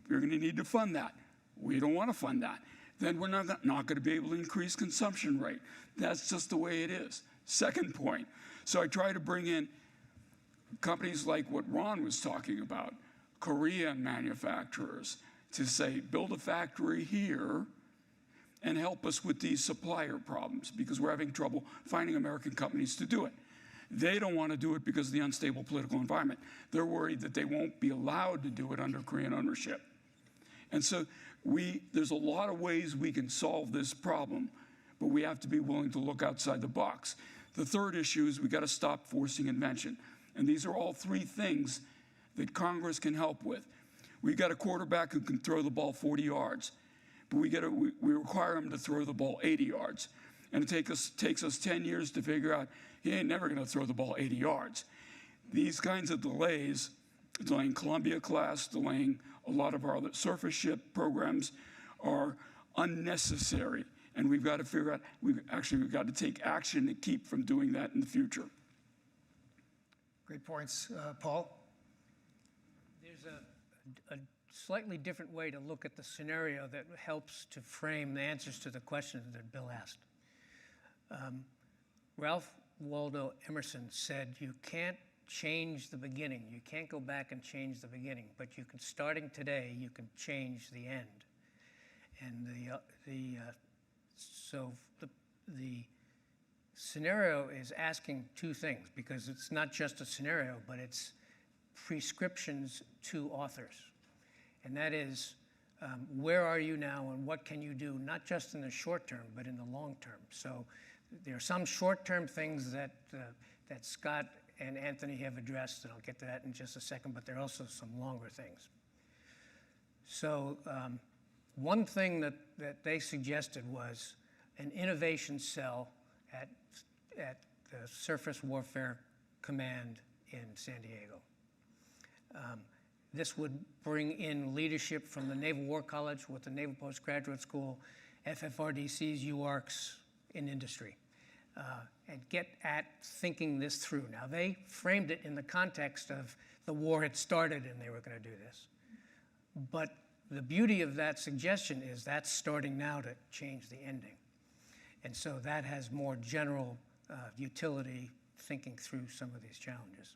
S19: you're going to need to fund that. We don't want to fund that. Then we're not going to be able to increase consumption rate. That's just the way it is. Second point. So I try to bring in companies like what Ron was talking about, Korean manufacturers, to say, build a factory here and help us with these supplier problems because we're having trouble finding American companies to do it. They don't want to do it because of the unstable political environment. They're worried that they won't be allowed to do it under Korean ownership. And so there's a lot of ways we can solve this problem, but we have to be willing to look outside the box. The third issue is we got to stop forcing invention. And these are all three things that Congress can help with. We got a quarterback who can throw the ball 40 yards, but we require him to throw the ball 80 yards. And it takes us 10 years to figure out he ain't never going to throw the ball 80 yards. These kinds of delays, delaying Columbia class, delaying a lot of our other surface ship programs, are unnecessary. And we've got to figure out, we've got to take action to keep from doing that in the future.
S16: Great points. Paul?
S18: There's a slightly different way to look at the scenario that helps to frame the answers to the questions that Bill asked. Ralph Waldo Emerson said, you can't change the beginning. You can't go back and change the beginning, but you can, starting today, you can change the end. And the scenario is asking two things, because it's not just a scenario, but it's prescriptions to authors. And that is, where are you now and what can you do, not just in the short term, but in the long term. So there are some short-term things that Scott and Anthony have addressed, and I'll get to that in just a second, but there are also some longer things. So one thing that they suggested was an innovation cell at the Surface Warfare Command in San Diego. This would bring in leadership from the Naval War College with the Naval Postgraduate School, FFRDC's UARCs in industry. and get at thinking this through. Now, they framed it in the context of the war had started and they were going to do this. But the beauty of that suggestion is that's starting now to change the ending. And so that has more general utility thinking through some of these challenges.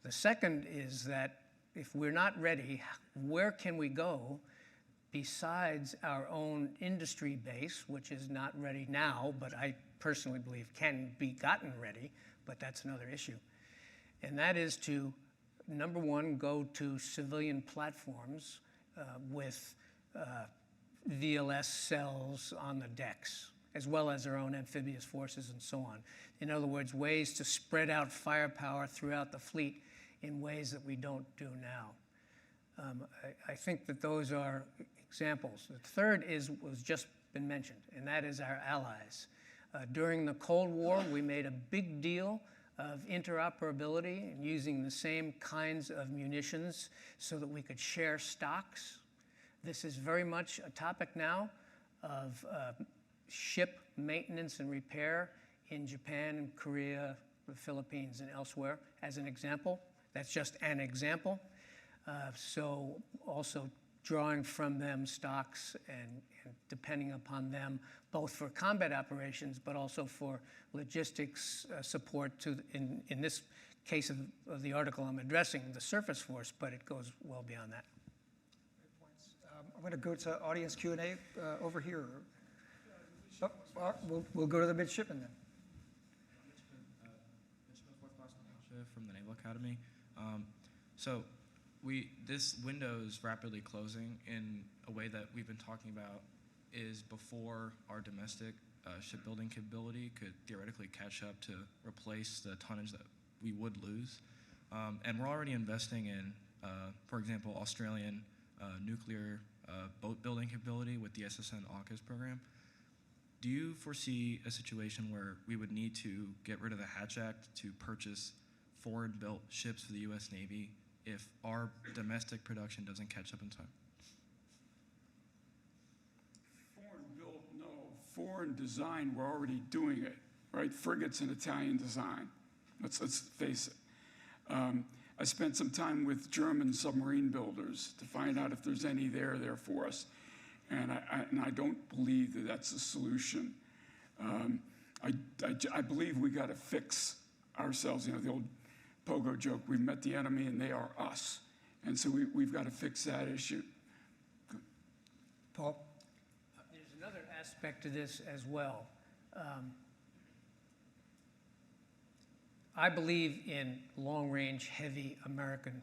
S18: The second is that if we're not ready, where can we go besides our own industry base, which is not ready now, but I personally believe can be gotten ready, but that's another issue. And that is to, number one, go to civilian platforms with VLS cells on the decks, as well as our own amphibious forces and so on. In other words, ways to spread out firepower throughout the fleet in ways that we don't do now. I think that those are examples. The third was just been mentioned, and that is our allies. During the Cold War, we made a big deal of interoperability and using the same kinds of munitions so that we could share stocks. This is very much a topic now of ship maintenance and repair in Japan and Korea, the Philippines, and elsewhere, as an example. That's just an example. So also drawing from them stocks and depending upon them, both for combat operations, but also for logistics support to, in this case of the article I'm addressing, the surface force, but it goes well beyond that.
S16: Great points. I'm going to go to audience Q&A over here. We'll go to the midshipman then.
S11: Midshipman 4th Class Natasha from the Naval Academy. This window is rapidly closing in a way that we've been talking about is before our domestic shipbuilding capability could theoretically catch up to replace the tonnage that we would lose. And we're already investing in, for example, Australian nuclear boat building capability with the SSN AUKUS program. Do you foresee a situation where we would need to get rid of the Hatch Act to purchase foreign-built ships for the U.S. Navy if our domestic production doesn't catch up in time?
S19: Foreign built, no. Foreign design, we're already doing it, right? Frigate's an Italian design. Let's face it. I spent some time with German submarine builders to find out if there's any there for us. And I don't believe that that's a solution. I believe we got to fix ourselves. You know, the old Pogo joke, we've met the enemy and they are us. And so we've got to fix that issue.
S16: Paul?
S18: There's another aspect to this as well. I believe in long-range, heavy American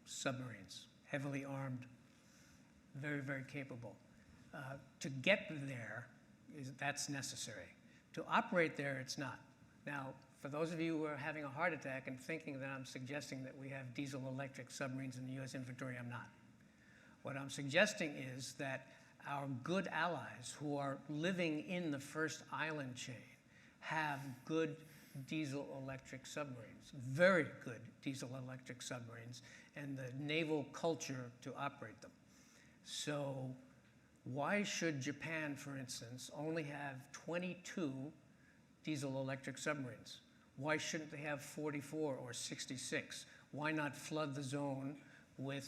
S18: submarines, heavily armed, very, very capable. To get there, that's necessary. To operate there, it's not. Now, for those of you who are having a heart attack and thinking that I'm suggesting that we have diesel-electric submarines in the U.S. inventory, I'm not. What I'm suggesting is that our good allies who are living in the first island chain have good diesel-electric submarines, very good diesel-electric submarines, and the naval culture to operate them. So why should Japan, for instance, only have 22 diesel-electric submarines? Why shouldn't they have 44 or 66? Why not flood the zone with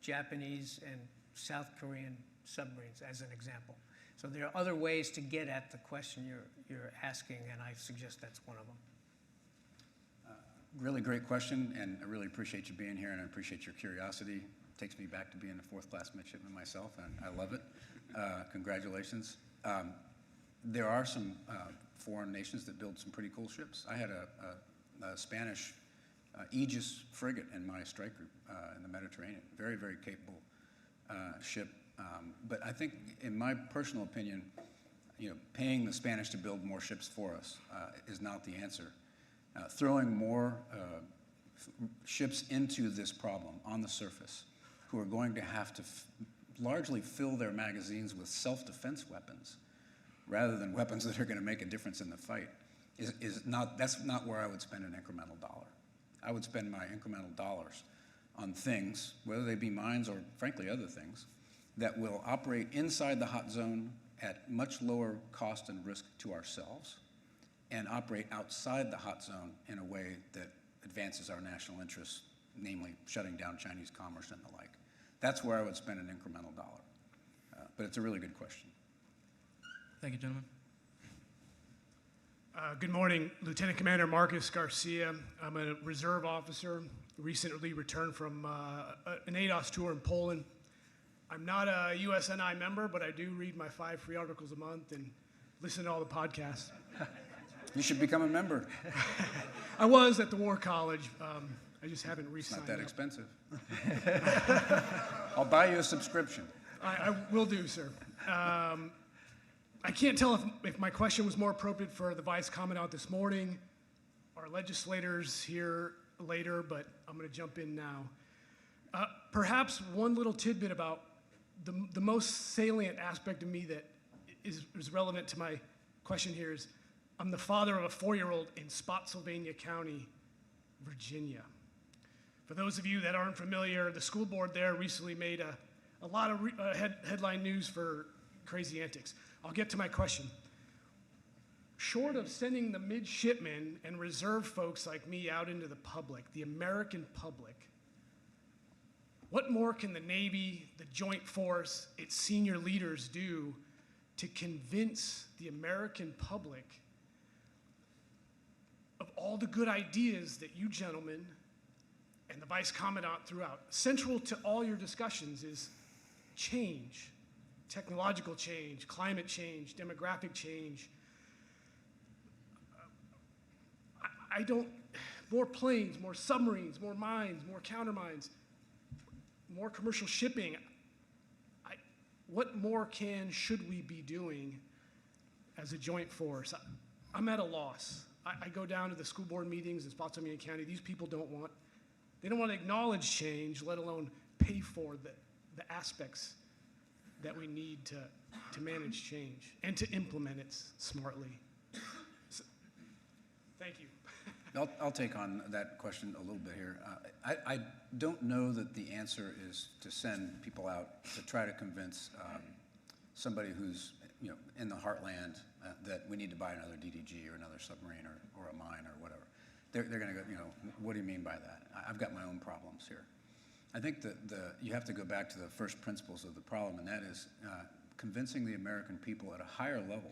S18: Japanese and South Korean submarines, as an example? So there are other ways to get at the question you're asking, and I suggest that's one of them.
S17: Really great question, and I really appreciate you being here, and I appreciate your curiosity. Takes me back to being a 4th class midshipman myself, and I love it. Congratulations. There are some foreign nations that build some pretty cool ships. I had a Spanish Aegis frigate in my strike group in the Mediterranean. Very, very capable ship. But I think, in my personal opinion, paying the Spanish to build more ships for us is not the answer. Throwing more ships into this problem on the surface, who are going to have to largely fill their magazines with self-defense weapons, rather than weapons that are going to make a difference in the fight, that's not where I would spend an incremental dollar. I would spend my incremental dollars on things, whether they be mines or frankly other things, that will operate inside the hot zone at much lower cost and risk to ourselves and operate outside the hot zone in a way that advances our national interests, namely shutting down Chinese commerce and the like. That's where I would spend an incremental dollar. But it's a really good question.
S11: Thank you, gentlemen.
S21: Good morning, Lieutenant Commander Marcus Garcia. I'm a reserve officer, recently returned from an ADOS tour in Poland. I'm not a USNI member, but I do read my 5 free articles a month and listen to all the podcasts.
S17: You should become a member.
S21: I was at the War College. I just haven't re-signed
S17: It's not that
S21: up.
S17: expensive. I'll buy you a subscription.
S21: I will do, sir. I can't tell if my question was more appropriate for the Vice Commandant this morning or legislators here later, but I'm going to jump in now. Perhaps one little tidbit about the most salient aspect of me that is relevant to my question here is I'm the father of a 4-year-old in Spotsylvania County, Virginia. For those of you that aren't familiar, the school board there recently made a lot of headline news for crazy antics. I'll get to my question. Short of sending the midshipmen and reserve folks like me out into the public, the American public, what more can the Navy, the Joint Force, its senior leaders do to convince the American public of all the good ideas that you gentlemen and the Vice Commandant threw out? Central to all your discussions is change. Technological change, climate change, demographic change. More planes, more submarines, more mines, more countermines, more commercial shipping. What more should we be doing as a joint force? I'm at a loss. I go down to the school board meetings in Spotsylvania County. These people don't want to acknowledge change, let alone pay for the aspects that we need to manage change and to implement it smartly. So, thank you.
S17: I'll take on that question a little bit here. I don't know that the answer is to send people out to try to convince somebody who's in the heartland that we need to buy another DDG or another submarine or a mine or whatever. They're going to go, what do you mean by that? I've got my own problems here. I think that you have to go back to the first principles of the problem, and that is convincing the American people at a higher level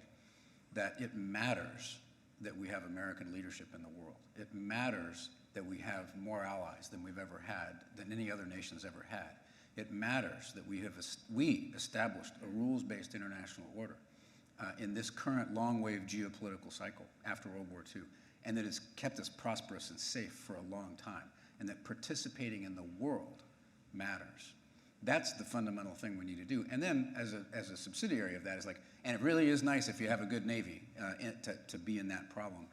S17: that it matters that we have American leadership in the world. It matters that we have more allies than we've ever had, than any other nation's ever had. It matters that we established a rules-based international order in this current long-wave geopolitical cycle after World War II, and that it's kept us prosperous and safe for a long time, and that participating in the world matters. That's the fundamental thing we need to do. And then as a subsidiary of that is and it really is nice if you have a good Navy to be in that problem,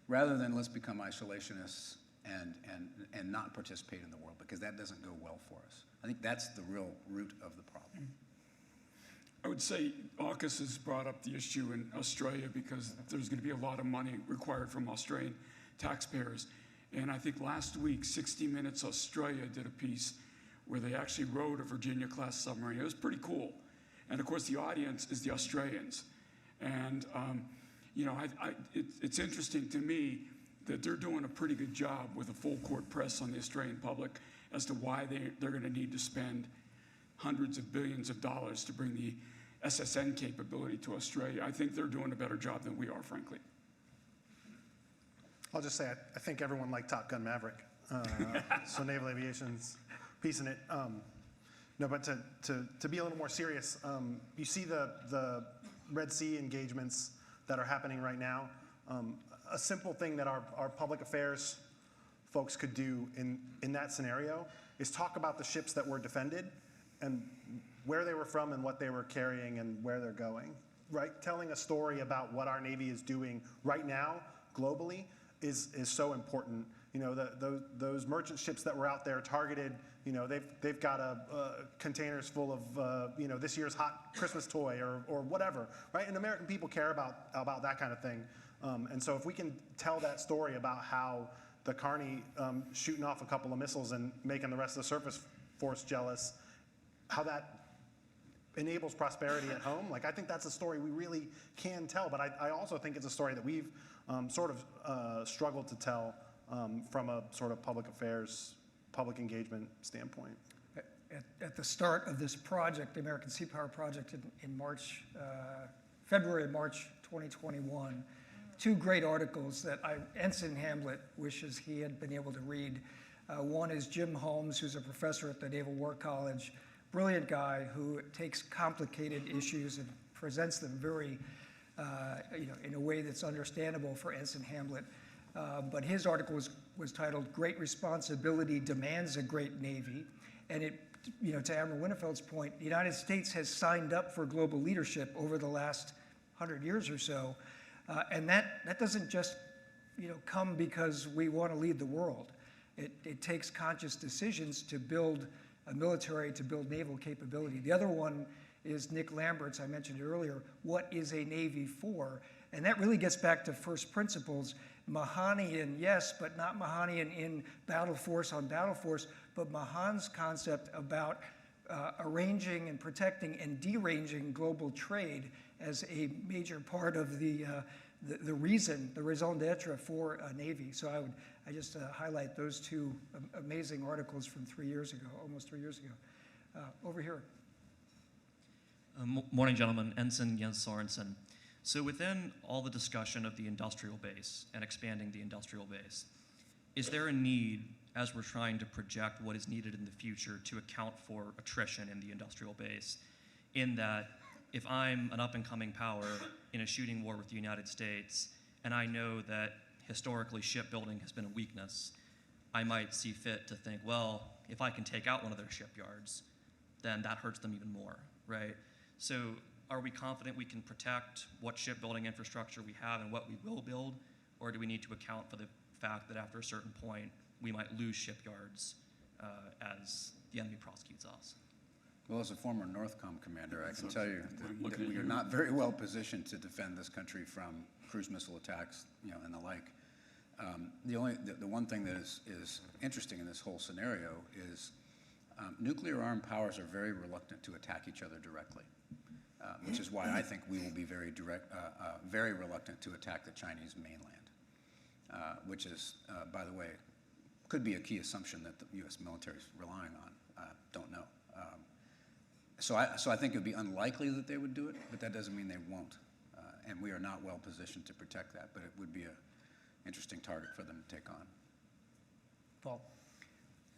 S17: rather than let's become isolationists and not participate in the world, because that doesn't go well for us. I think that's the real root of the problem.
S19: I would say AUKUS has brought up the issue in Australia because there's going to be a lot of money required from Australian taxpayers. And I think last week, 60 Minutes Australia did a piece where they actually rode a Virginia-class submarine. It was pretty cool. And of course, the audience is the Australians. And, it's interesting to me that they're doing a pretty good job with a full court press on the Australian public as to why they're going to need to spend hundreds of billions of dollars to bring the SSN capability to Australia. I think they're doing a better job than we are, frankly.
S20: I'll just say I think everyone liked Top Gun Maverick. So naval aviation's piece in it. No, but to be a little more serious, you see the Red Sea engagements that are happening right now. A simple thing that our public affairs folks could do in that scenario is talk about the ships that were defended and where they were from and what they were carrying and where they're going, right? Telling a story about what our Navy is doing right now globally is so important. Those merchant ships that were out there targeted, they've got containers full of, this year's hot Christmas toy or whatever, right? And American people care about that kind of thing. And so if we can tell that story about how the Carney shooting off a couple of missiles and making the rest of the surface force jealous, how enables prosperity at home. Like, I think that's a story we really can tell, but I also think it's a story that we've sort of struggled to tell from a sort of public affairs, public engagement standpoint.
S16: At the start of this project, the American Sea Power Project in March, February and March 2021, two great articles that Ensign Hamlet wishes he had been able to read. One is Jim Holmes, who's a professor at the Naval War College, brilliant guy who takes complicated issues and presents them very, in a way that's understandable for Ensign Hamlet. But his article was titled "Great Responsibility Demands a Great Navy," and it, to Admiral Winnefeld's point, the United States has signed up for global leadership over the last 100 years or so, and that doesn't just, come because we want to lead the world. It takes conscious decisions to build a military, to build naval capability. The other one is Nick Lambert's, I mentioned it earlier, "What is a Navy for?" And that really gets back to first principles. Mahanian, yes, but not Mahanian in battle force on battle force, but Mahan's concept about arranging and protecting and deranging global trade as a major part of the reason, the raison d'etre for a Navy. So I just highlight those two amazing articles from 3 years ago, almost 3 years ago. Over here.
S1: Morning, gentlemen. Ensign Jens Sorensen. So within all the discussion of the industrial base and expanding the industrial base, is there a need, as we're trying to project what is needed in the future, to account for attrition in the industrial base, in that if I'm an up-and-coming power in a shooting war with the United States, and I know that historically shipbuilding has been a weakness, I might see fit to think, well, if I can take out one of their shipyards, then that hurts them even more, right? So are we confident we can protect what shipbuilding infrastructure we have and what we will build, or do we need to account for the fact that after a certain point we might lose shipyards as the enemy prosecutes us?
S17: Well, as a former NORTHCOM commander, I can tell you that we are not very well positioned to defend this country from cruise missile attacks, and the like. The one thing that is interesting in this whole scenario is nuclear armed powers are very reluctant to attack each other directly, which is why I think we will be very reluctant to attack the Chinese mainland, which is, by the way, could be a key assumption that the U.S. military is relying on. Don't know. So I think it would be unlikely that they would do it, but that doesn't mean they won't. And we are not well positioned to protect that, but it would be an interesting target for them to take on.
S18: Paul.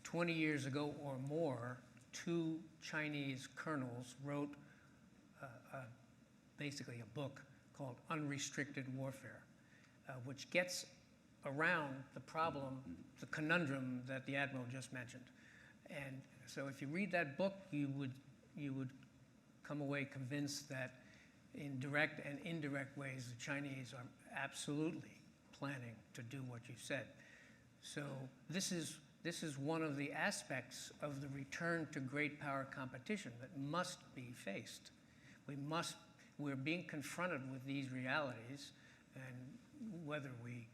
S18: 20 years ago or more, two Chinese colonels wrote basically a book called Unrestricted Warfare, which gets around the problem, the conundrum that the Admiral just mentioned. And so if you read that book, you would come away convinced that in direct and indirect ways, the Chinese are absolutely planning to do what you said. So this is one of the aspects of the return to great power competition that must be faced. We're being confronted with these realities, and whether we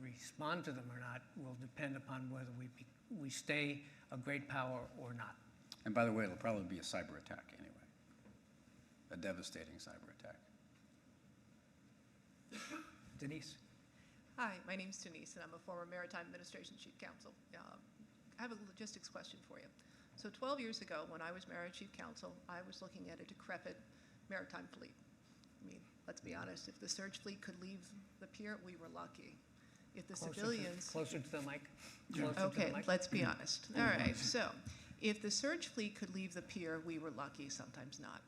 S18: respond to them or not will depend upon whether we stay a great power or not.
S17: And by the way, it'll probably be a cyber attack anyway, a devastating cyber attack.
S16: Denise.
S22: Hi, my name's Denise, and I'm a former Maritime Administration Chief Counsel. I have a logistics question for you. So 12 years ago, when I was Maritime Chief Counsel, I was looking at a decrepit maritime fleet. I mean, let's be honest, if the surge fleet could leave the pier, we were lucky. If the civilians...
S18: Closer to the mic.
S22: Okay, let's be honest. All right, so if the surge fleet could leave the pier, we were lucky, sometimes not.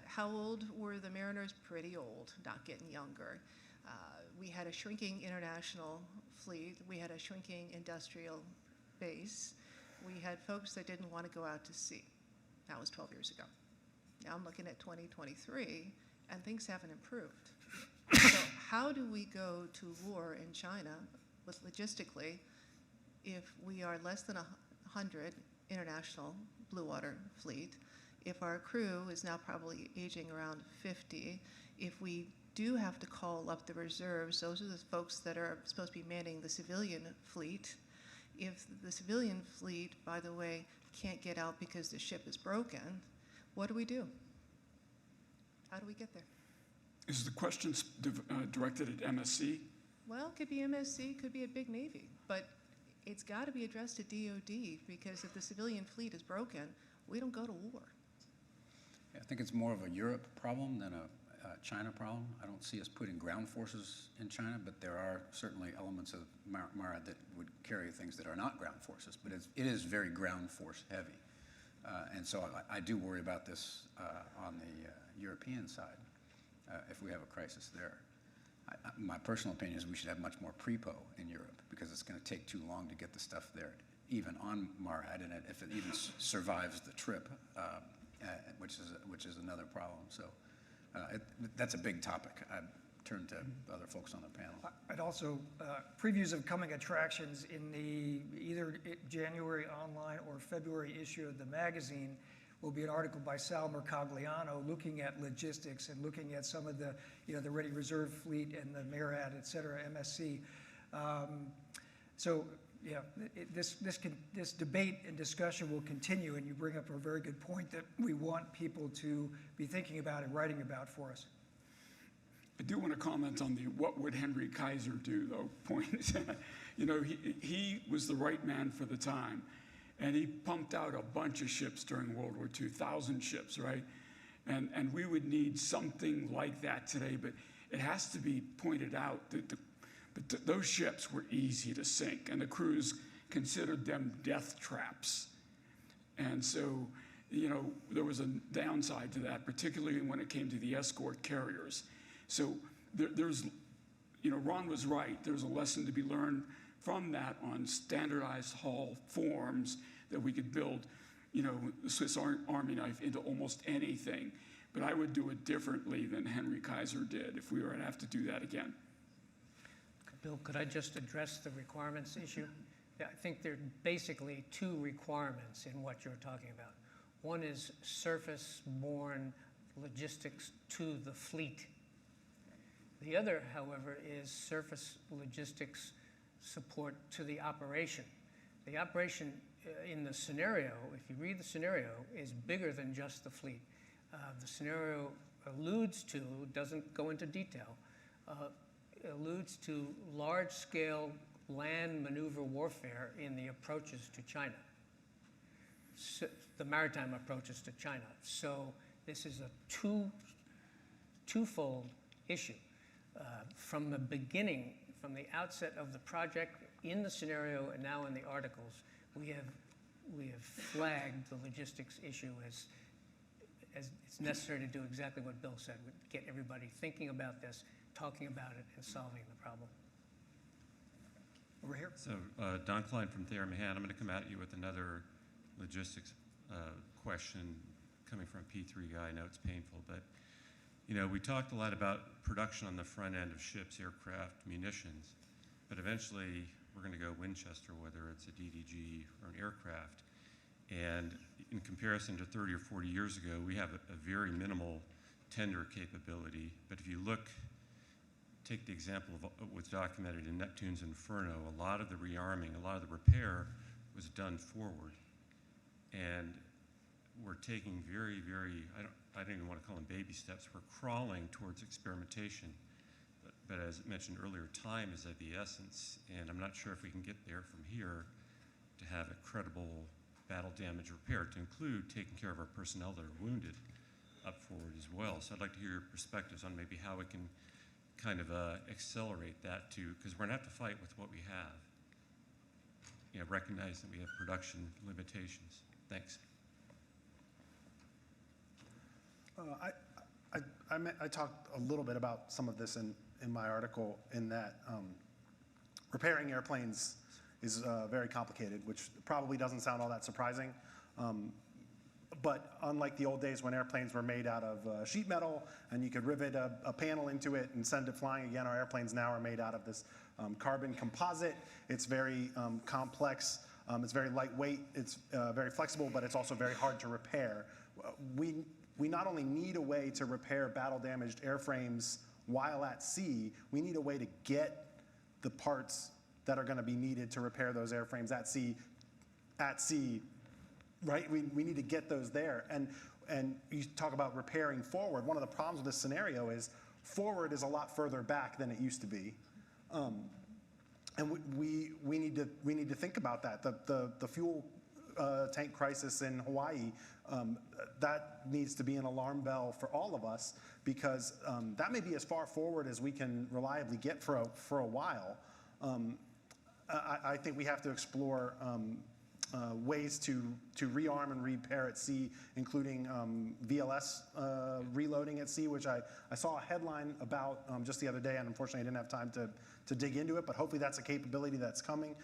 S22: How old were the mariners? Pretty old, not getting younger. We had a shrinking international fleet. We had a shrinking industrial base. We had folks that didn't want to go out to sea. That was 12 years ago. Now I'm looking at 2023, and things haven't improved. So how do we go to war in China with logistically if we are less than 100 international blue water fleet, if our crew is now probably aging around 50, if we do have to call up the reserves, those are the folks that are supposed to be manning the civilian fleet. If the civilian fleet, by the way, can't get out because the ship is broken, what do we do? How do we get there?
S19: Is the question directed at MSC?
S22: Well, it could be MSC, could be a big Navy, but it's got to be addressed at DOD, because if the civilian fleet is broken, we don't go to war.
S17: I think it's more of a Europe problem than a China problem. I don't see us putting ground forces in China, but there are certainly elements of MARAD that would carry things that are not ground forces, but it is very ground force heavy. And so I do worry about this on the European side if we have a crisis there. My personal opinion is we should have much more prepo in Europe, because it's going to take too long to get the stuff there, even on MARAD, and if it even survives the trip, which is another problem. So that's a big topic. I turn to other folks on the panel.
S16: I'd also, previews of coming attractions in the either January online or February issue of the magazine will be an article by Sal Mercogliano looking at logistics and looking at some of the, the Ready Reserve Fleet and the MARAD, et cetera, MSC. So, yeah, this debate and discussion will continue, and you bring up a very good point that we want people to be thinking about and writing about for us.
S19: I do want to comment on the "what would Henry Kaiser do" though point. He was the right man for the time, and he pumped out a bunch of ships during World War II, 1,000 ships, right? And we would need something like that today, but it has to be pointed out that those ships were easy to sink, and the crews considered them death traps. And so, there was a downside to that, particularly when it came to the escort carriers. So there's, Ron was right. There's a lesson to be learned from that on standardized hull forms that we could build, the Swiss Army knife into almost anything. But I would do it differently than Henry Kaiser did if we were to have to do that again.
S18: Bill, could I just address the requirements issue? Yeah, I think there are basically two requirements in what you're talking about. One is surface-borne logistics to the fleet. The other, however, is surface logistics support to the operation. The operation in the scenario, if you read the scenario, is bigger than just the fleet. The scenario alludes to, doesn't go into detail, alludes to large-scale land maneuver warfare in the approaches to China, so, the maritime approaches to China. So this is a twofold issue. From the beginning, from the outset of the project, in the scenario and now in the articles, we have flagged the logistics issue as it's necessary to do exactly what Bill said, get everybody thinking about this, talking about it, and solving the problem.
S16: Over here.
S2: So Don Klein from Thayer Mahan. I'm going to come at you with another logistics question coming from a P3 guy. I know it's painful, but we talked a lot about production on the front end of ships, aircraft, munitions, but eventually we're going to go Winchester, whether it's a DDG or an aircraft. And in comparison to 30 or 40 years ago, we have a very minimal tender capability. But if you take the example of what's documented in Neptune's Inferno, a lot of the rearming, a lot of the repair was done forward. And we're taking very, very, I don't even want to call them baby steps, we're crawling towards experimentation. But as mentioned earlier, time is of the essence, and I'm not sure if we can get there from here to have a credible battle damage repair, to include taking care of our personnel that are wounded up forward as well. So I'd like to hear your perspectives on maybe how we can kind of accelerate that too, because we're going to have to fight with what we have. Recognize that we have production limitations. Thanks.
S20: I talked a little bit about some of this in my article, in that repairing airplanes is very complicated, which probably doesn't sound all that surprising. But unlike the old days when airplanes were made out of sheet metal and you could rivet a panel into it and send it flying again, our airplanes now are made out of this carbon composite. It's very complex. It's very lightweight. It's very flexible, but it's also very hard to repair. We not only need a way to repair battle-damaged airframes while at sea, we need a way to get the parts that are going to be needed to repair those airframes at sea, right? We need to get those there. And and you talk about repairing forward, one of the problems with this scenario is forward is a lot further back than it used to be. And we need to think about that. The fuel tank crisis in Hawaii, that needs to be an alarm bell for all of us, because that may be as far forward as we can reliably get for a while. I think we have to explore ways to rearm and repair at sea, including VLS reloading at sea, which I saw a headline about just the other day, and unfortunately I didn't have time to dig into it, but hopefully that's a capability that's coming,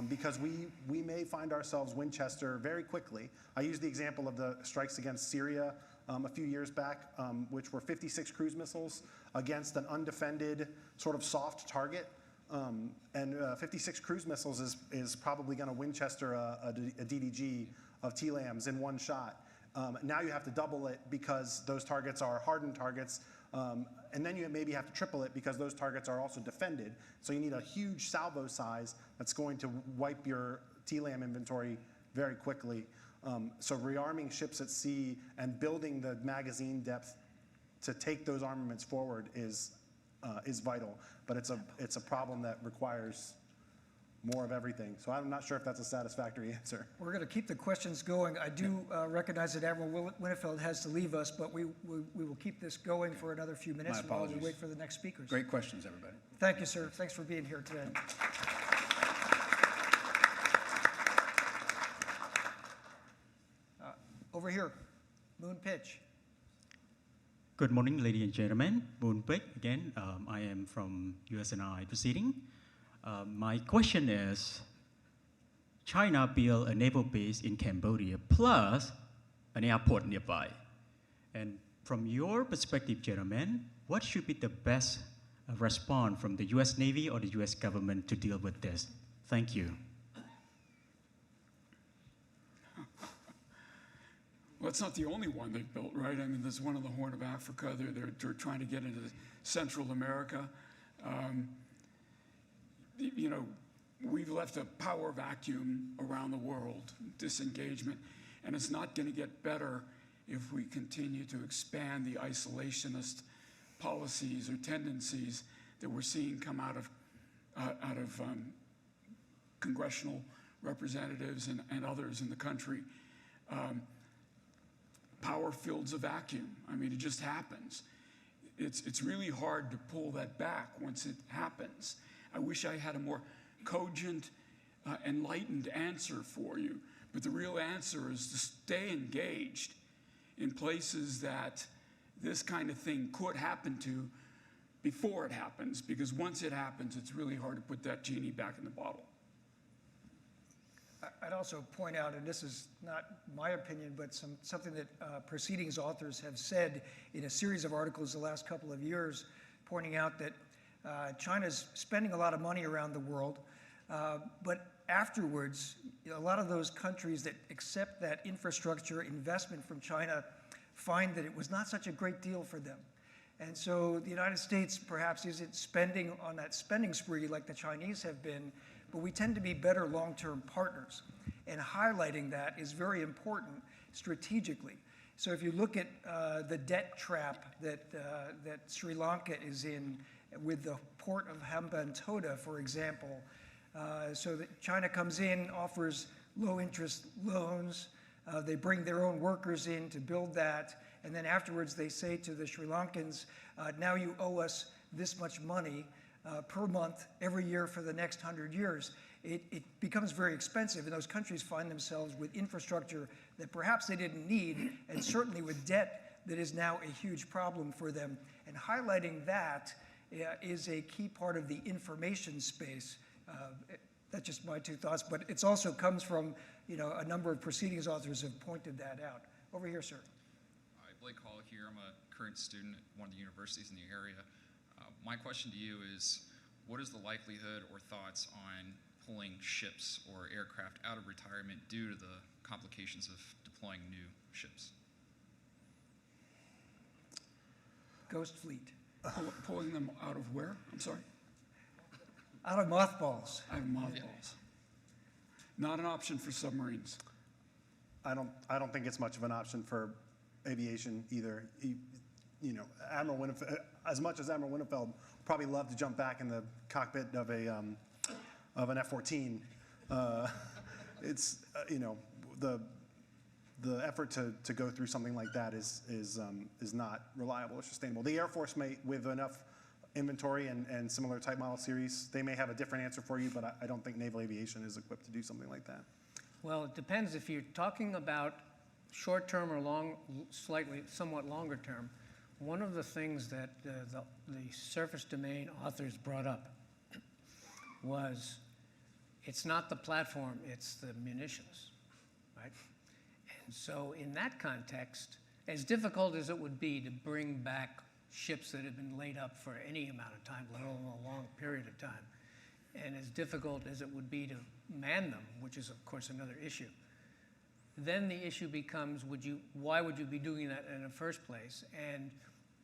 S20: because we may find ourselves Winchester very quickly. I used the example of the strikes against Syria a few years back, which were 56 cruise missiles against an undefended sort of soft target. And 56 cruise missiles is probably going to Winchester a DDG of TLAMs in one shot. Now you have to double it because those targets are hardened targets, and then you maybe have to triple it because those targets are also defended. So you need a huge salvo size that's going to wipe your TLAM inventory very quickly. So rearming ships at sea and building the magazine depth to take those armaments forward is vital, but it's a problem that requires more of everything. So I'm not sure if that's a satisfactory answer.
S16: We're going to keep the questions going. I do recognize that Admiral Winnefeld has to leave us, but we will keep this going for another few minutes while we wait for the next speakers.
S17: Great questions, everybody.
S16: Thank you, sir. Thanks for being here today. Over here, Moon Pitch.
S5: Good morning, ladies and gentlemen. Moon Pitch again. I am from USNI Proceeding. My question is, China built a naval base in Cambodia plus an airport nearby. And from your perspective, gentlemen, what should be the best response from the US Navy or the US government to deal with this? Thank you.
S19: Well, it's not the only one they've built, right? I mean, there's one on the Horn of Africa. They're trying to get into Central America. You know, we've left a power vacuum around the world, disengagement, and it's not going to get better if we continue to expand the isolationist policies or tendencies that we're seeing come out of congressional representatives and others in the country. Power fills a vacuum. I mean, it just happens. It's really hard to pull that back once it happens. I wish I had a more cogent, enlightened answer for you, but the real answer is to stay engaged in places that this kind of thing could happen to before it happens, because once it happens, it's really hard to put that genie back in the bottle.
S16: I'd also point out, and this is not my opinion, but something that Proceedings authors have said in a series of articles the last couple of years, pointing out that China's spending a lot of money around the world, but afterwards, a lot of those countries that accept that infrastructure investment from China find that it was not such a great deal for them. And so the United States perhaps isn't spending on that spending spree like the Chinese have been, but we tend to be better long-term partners. And highlighting that is very important strategically. So if you look at the debt trap that Sri Lanka is in with the port of Hambantota, for example, so that China comes in, offers low-interest loans, they bring their own workers in to build that, and then afterwards they say to the Sri Lankans, now you owe us this much money per month every year for the next 100 years. It becomes very expensive, and those countries find themselves with infrastructure that perhaps they didn't need, and certainly with debt that is now a huge problem for them. And highlighting that is a key part of the information space. That's just my two thoughts, but it also comes from, you know, a number of Proceedings authors have pointed that out. Over here, sir.
S6: Hi, Blake Hall here. I'm a current student at one of the universities in the area. My question to you is, what is the likelihood or thoughts on pulling ships or aircraft out of retirement due to the complications of deploying new ships?
S16: Ghost fleet.
S19: Pulling them out of where? I'm sorry?
S16: Out of mothballs.
S19: Out of mothballs. Not an option for submarines.
S20: I don't think it's much of an option for aviation either. You know, Admiral Winnefeld, as much as Admiral Winnefeld would probably love to jump back in the cockpit of an F-14, it's you know, the effort to go through something like that is not reliable or sustainable. The Air Force may, with enough inventory and similar type model series, they may have a different answer for you, but I don't think naval aviation is equipped to do something like that.
S18: Well, it depends. If you're talking about short term or long, somewhat longer term, one of the things that the surface domain authors brought up was it's not the platform, it's the munitions, right? And so in that context, as difficult as it would be to bring back ships that have been laid up for any amount of time, let alone a long period of time, and as difficult as it would be to man them, which is of course another issue, then the issue becomes, why would you be doing that in the first place? And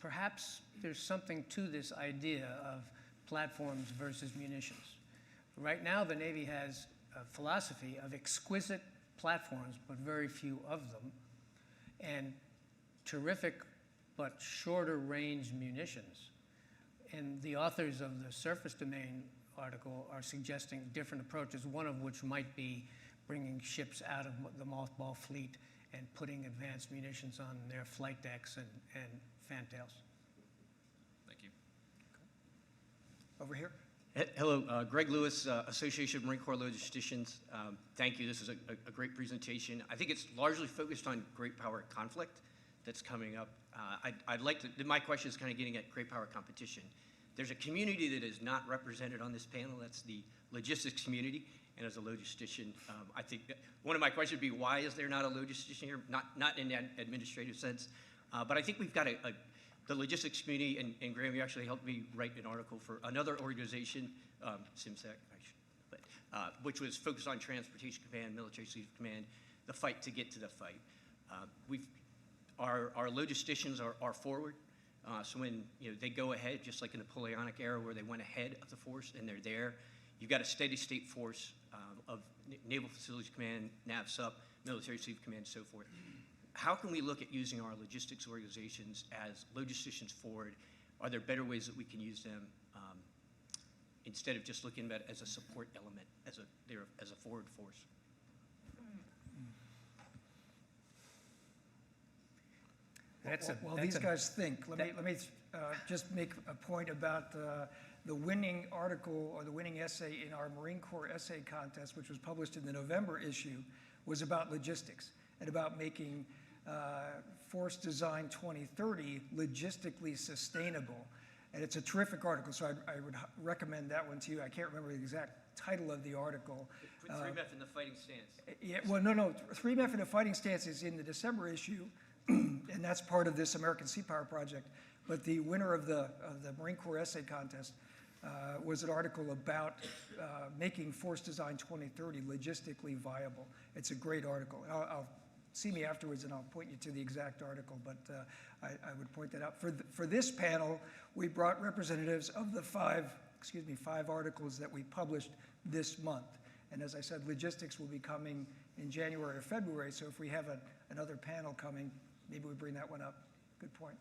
S18: perhaps there's something to this idea of platforms versus munitions. Right now, the Navy has a philosophy of exquisite platforms, but very few of them, and terrific but shorter range munitions. And the authors of the surface domain article are suggesting different approaches, one of which might be bringing ships out of the mothball fleet and putting advanced munitions on their flight decks and fantails.
S6: Thank you.
S8: Over here.
S3: Hello, Greg Lewis, Association of Marine Corps Logisticians. Thank you. This is a great presentation. I think it's largely focused on great power conflict that's coming up. I'd like to, my question is kind of getting at great power competition. There's a community that is not represented on this panel. That's the logistics community. And as a logistician, I think that one of my questions would be, why is there not a logistician here? Not in that administrative sense, but I think we've got the logistics community, and Graham, you actually helped me write an article for another organization, SIMSEC, which was focused on transportation command, military sleeve command, the fight to get to the fight. Our logisticians are forward. So when they go ahead, just like in the Napoleonic era where they went ahead of the force and they're there, you've got a steady state force of Naval Facilities Command, NAVSUP, Military Sleeve Command, and so forth. How can we look at using our logistics organizations as logisticians forward? Are there better ways that we can use them instead of just looking at it as a support element, as a forward force?
S16: These guys think. Let me just make a point about the winning article or the winning essay in our Marine Corps essay contest, which was published in the November issue, was about logistics and about making Force Design 2030 logistically sustainable. And it's a terrific article, so I would recommend that one to you. I can't remember the exact title of the article.
S3: Put 3MEF in the fighting stance.
S16: Yeah, well, no. 3MEF in the fighting stance is in the December issue, and that's part of this American Sea Power project. But the winner of the Marine Corps essay contest was an article about making Force Design 2030 logistically viable. It's a great article. I'll see me afterwards and I'll point you to the exact article, but I would point that out. For this panel, we brought representatives of the five articles that we published this month. And as I said, logistics will be coming in January or February, so if we have another panel coming, maybe we bring that one up. Good point.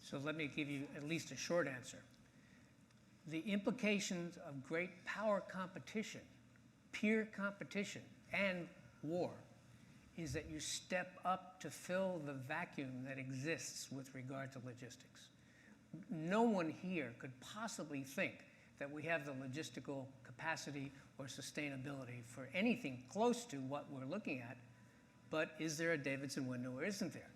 S18: So let me give you at least a short answer. The implications of great power competition, peer competition, and war is that you step up to fill the vacuum that exists with regard to logistics. No one here could possibly think that we have the logistical capacity or sustainability for anything close to what we're looking at, but is there a Davidson window or isn't there?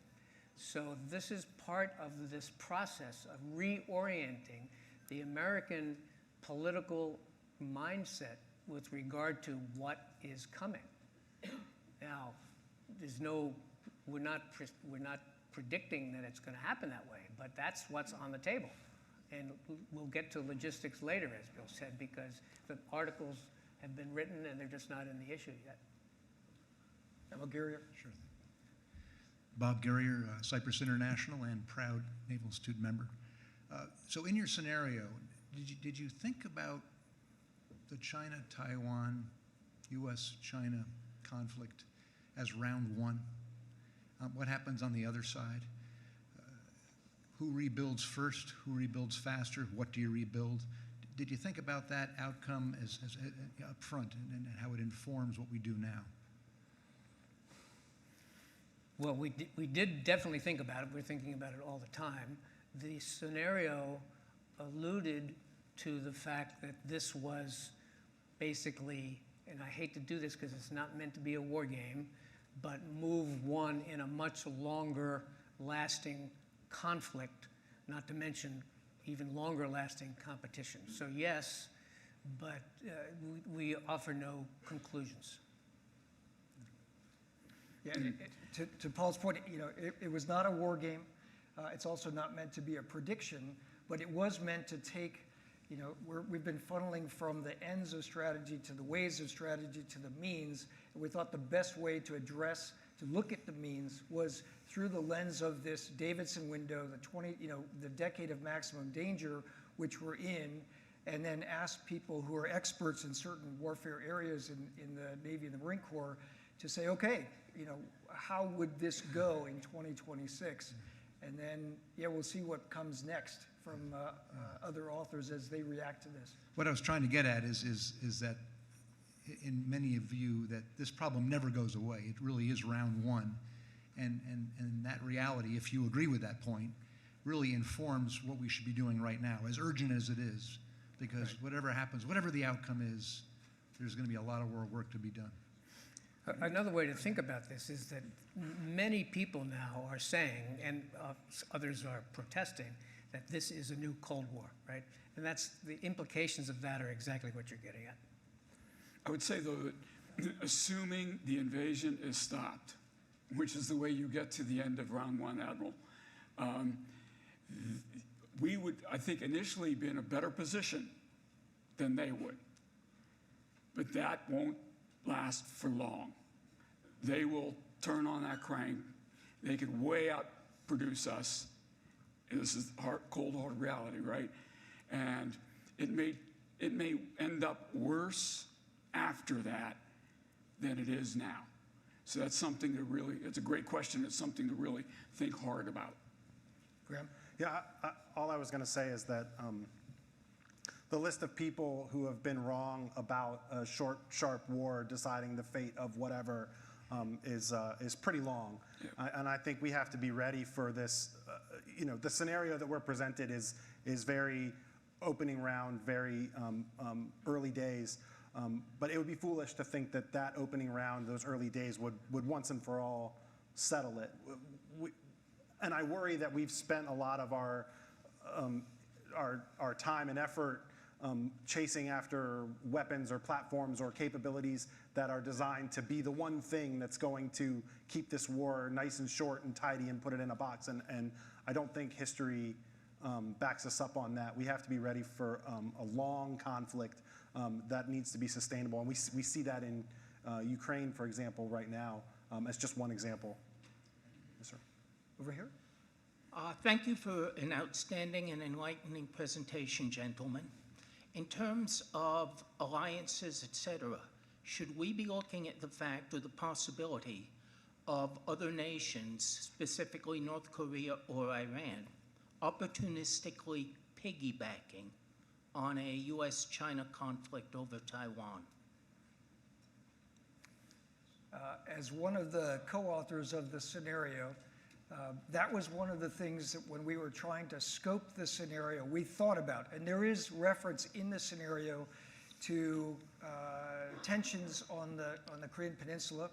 S18: So this is part of this process of reorienting the American political mindset with regard to what is coming. Now, we're not predicting that it's going to happen that way, but that's what's on the table. And we'll get to logistics later, as Bill said, because the articles have been written and they're just not in the issue yet.
S8: Naval Guerrier?
S4: Sure. Bob Guerrier, Cyprus International and proud Naval Institute member. So in your scenario, did you think about the China-Taiwan, U.S.-China conflict as round one? What happens on the other side? Who rebuilds first? Who rebuilds faster? What do you rebuild? Did you think about that outcome as up front and how it informs what we do now?
S18: Well, we did definitely think about it. We're thinking about it all the time. The scenario alluded to the fact that this was basically, and I hate to do this because it's not meant to be a war game, but move one in a much longer lasting conflict, not to mention even longer lasting competition. So yes, but we offer no conclusions.
S16: Yeah, to Paul's point, it was not a war game. It's also not meant to be a prediction, but it was meant to take, we've been funneling from the ends of strategy to the ways of strategy to the means, and we thought the best way to look at the means was through the lens of this Davidson window, the decade of maximum danger, which we're in, and then ask people who are experts in certain warfare areas in the Navy and the Marine Corps to say, okay, how would this go in 2026? And then, we'll see what comes next from other authors as they react to this.
S4: What I was trying to get at is that in many of you that this problem never goes away. It really is round one. And that reality, if you agree with that point, really informs what we should be doing right now, as urgent as it is. Because whatever happens, whatever the outcome is, there's going to be a lot of work to be done.
S18: Another way to think about this is that many people now are saying, and others are protesting, that this is a new Cold War, right? And that's the implications of that are exactly what you're getting at.
S19: I would say, though, that assuming the invasion is stopped, which is the way you get to the end of round one, Admiral, we would, I think, initially be in a better position than they would. But that won't last for long. They will turn on that crank. They could way outproduce us. And this is cold, hard reality, right? And it may end up worse after that than it is now. So that's something to really, it's a great question. It's something to really think hard about.
S16: Graham?
S20: Yeah, all I was going to say is that the list of people who have been wrong about a short, sharp war deciding the fate of whatever is pretty long. Yeah. And I think we have to be ready for this. The scenario that we're presented is very opening round, very early days. But it would be foolish to think that opening round, those early days, would once and for all settle it. And I worry that we've spent a lot of our time and effort chasing after weapons or platforms or capabilities that are designed to be the one thing that's going to keep this war nice and short and tidy and put it in a box. And I don't think history backs us up on that. We have to be ready for a long conflict that needs to be sustainable. And we see that in Ukraine, for example, right now, as just one example. Yes, sir.
S16: Over here.
S9: Thank you for an outstanding and enlightening presentation, gentlemen. In terms of alliances, etc., should we be looking at the fact or the possibility of other nations, specifically North Korea or Iran, opportunistically piggybacking on a U.S.-China conflict over Taiwan?
S16: As one of the co-authors of the scenario, that was one of the things that when we were trying to scope the scenario, we thought about. And there is reference in the scenario to tensions on the Korean Peninsula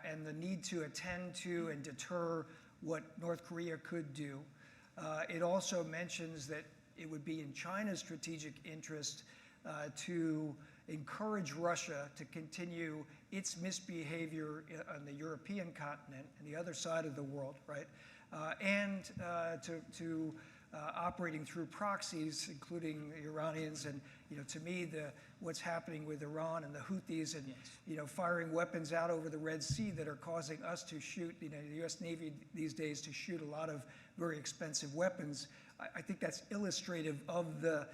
S16: and the need to attend to and deter what North Korea could do. It also mentions that it would be in China's strategic interest to encourage Russia to continue its misbehavior on the European continent and the other side of the world, right? And to operating through proxies, including the Iranians. And to me, what's happening with Iran and the Houthis, and firing weapons out over the Red Sea that are causing us to shoot, the U.S. Navy these days to shoot a lot of very expensive weapons. I think that's illustrative of the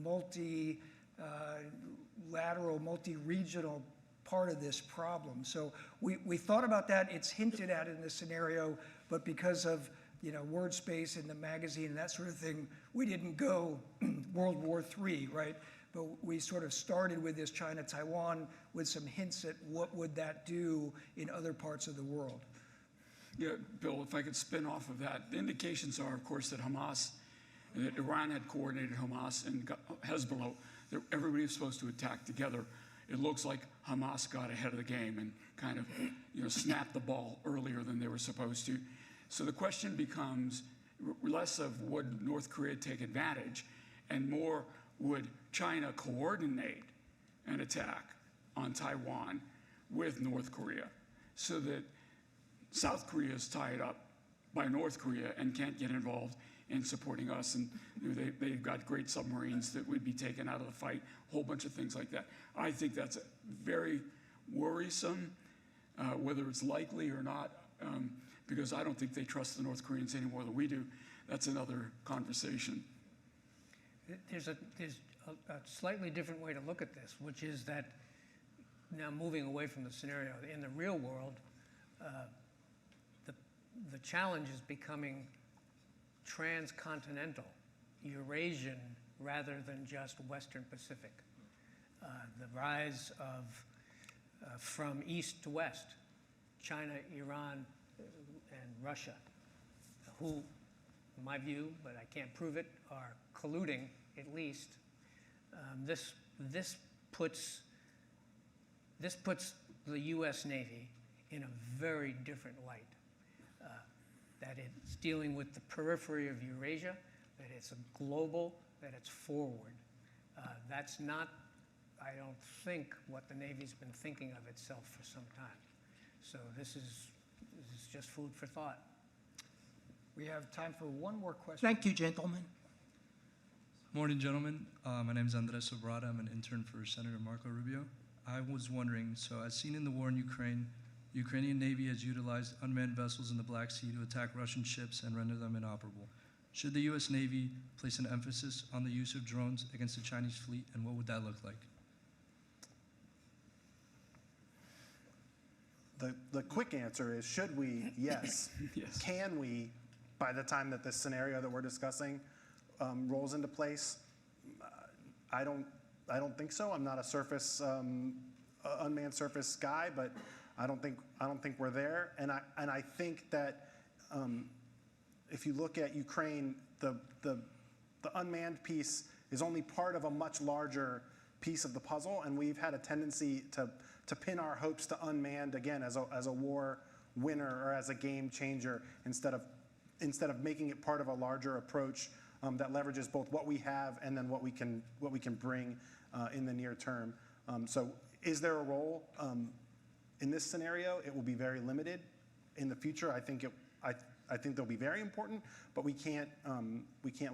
S16: multi-lateral, multi-regional part of this problem. So we thought about that. It's hinted at in this scenario, but because of word space in the magazine and that sort of thing, we didn't go World War III, right? But we sort of started with this China-Taiwan with some hints at what would that do in other parts of the world.
S19: Yeah, Bill, if I could spin off of that, the indications are, of course, that that Iran had coordinated Hamas and Hezbollah, that everybody was supposed to attack together. It looks like Hamas got ahead of the game and kind of, snapped the ball earlier than they were supposed to. So the question becomes less of would North Korea take advantage and more would China coordinate an attack on Taiwan with North Korea so that South Korea is tied up by North Korea and can't get involved in supporting us. And they've got great submarines that would be taken out of the fight, a whole bunch of things like that. I think that's very worrisome, whether it's likely or not, because I don't think they trust the North Koreans any more than we do. That's another conversation.
S18: There's a slightly different way to look at this, which is that now moving away from the scenario, in the real world, the challenge is becoming transcontinental, Eurasian, rather than just Western Pacific. The rise of, from east to west, China, Iran, and Russia, who, in my view, but I can't prove it, are colluding at least. This puts the U.S. Navy in a very different light. That it's dealing with the periphery of Eurasia, that it's a global, that it's forward. That's not, I don't think, what the Navy's been thinking of itself for some time. So this is just food for thought.
S16: We have time for one more question.
S9: Thank you, gentlemen.
S10: Morning, gentlemen. My name is Andres Sobrada. I'm an intern for Senator Marco Rubio. I was wondering, so as seen in the war in Ukraine, Ukrainian Navy has utilized unmanned vessels in the Black Sea to attack Russian ships and render them inoperable. Should the U.S. Navy place an emphasis on the use of drones against the Chinese fleet, and what would that look like?
S20: The quick answer is, should we? Yes.
S19: Yes.
S20: Can we, by the time that this scenario that we're discussing rolls into place? I don't think so. I'm not a surface unmanned surface guy, but I don't think we're there. And I think that if you look at Ukraine, the unmanned piece is only part of a much larger piece of the puzzle, and we've had a tendency to pin our hopes to unmanned again as a war winner or as a game changer instead of making it part of a larger approach that leverages both what we have and then what we can bring in the near term. So is there a role? In this scenario, it will be very limited. In the future, I think they'll be very important, but we can't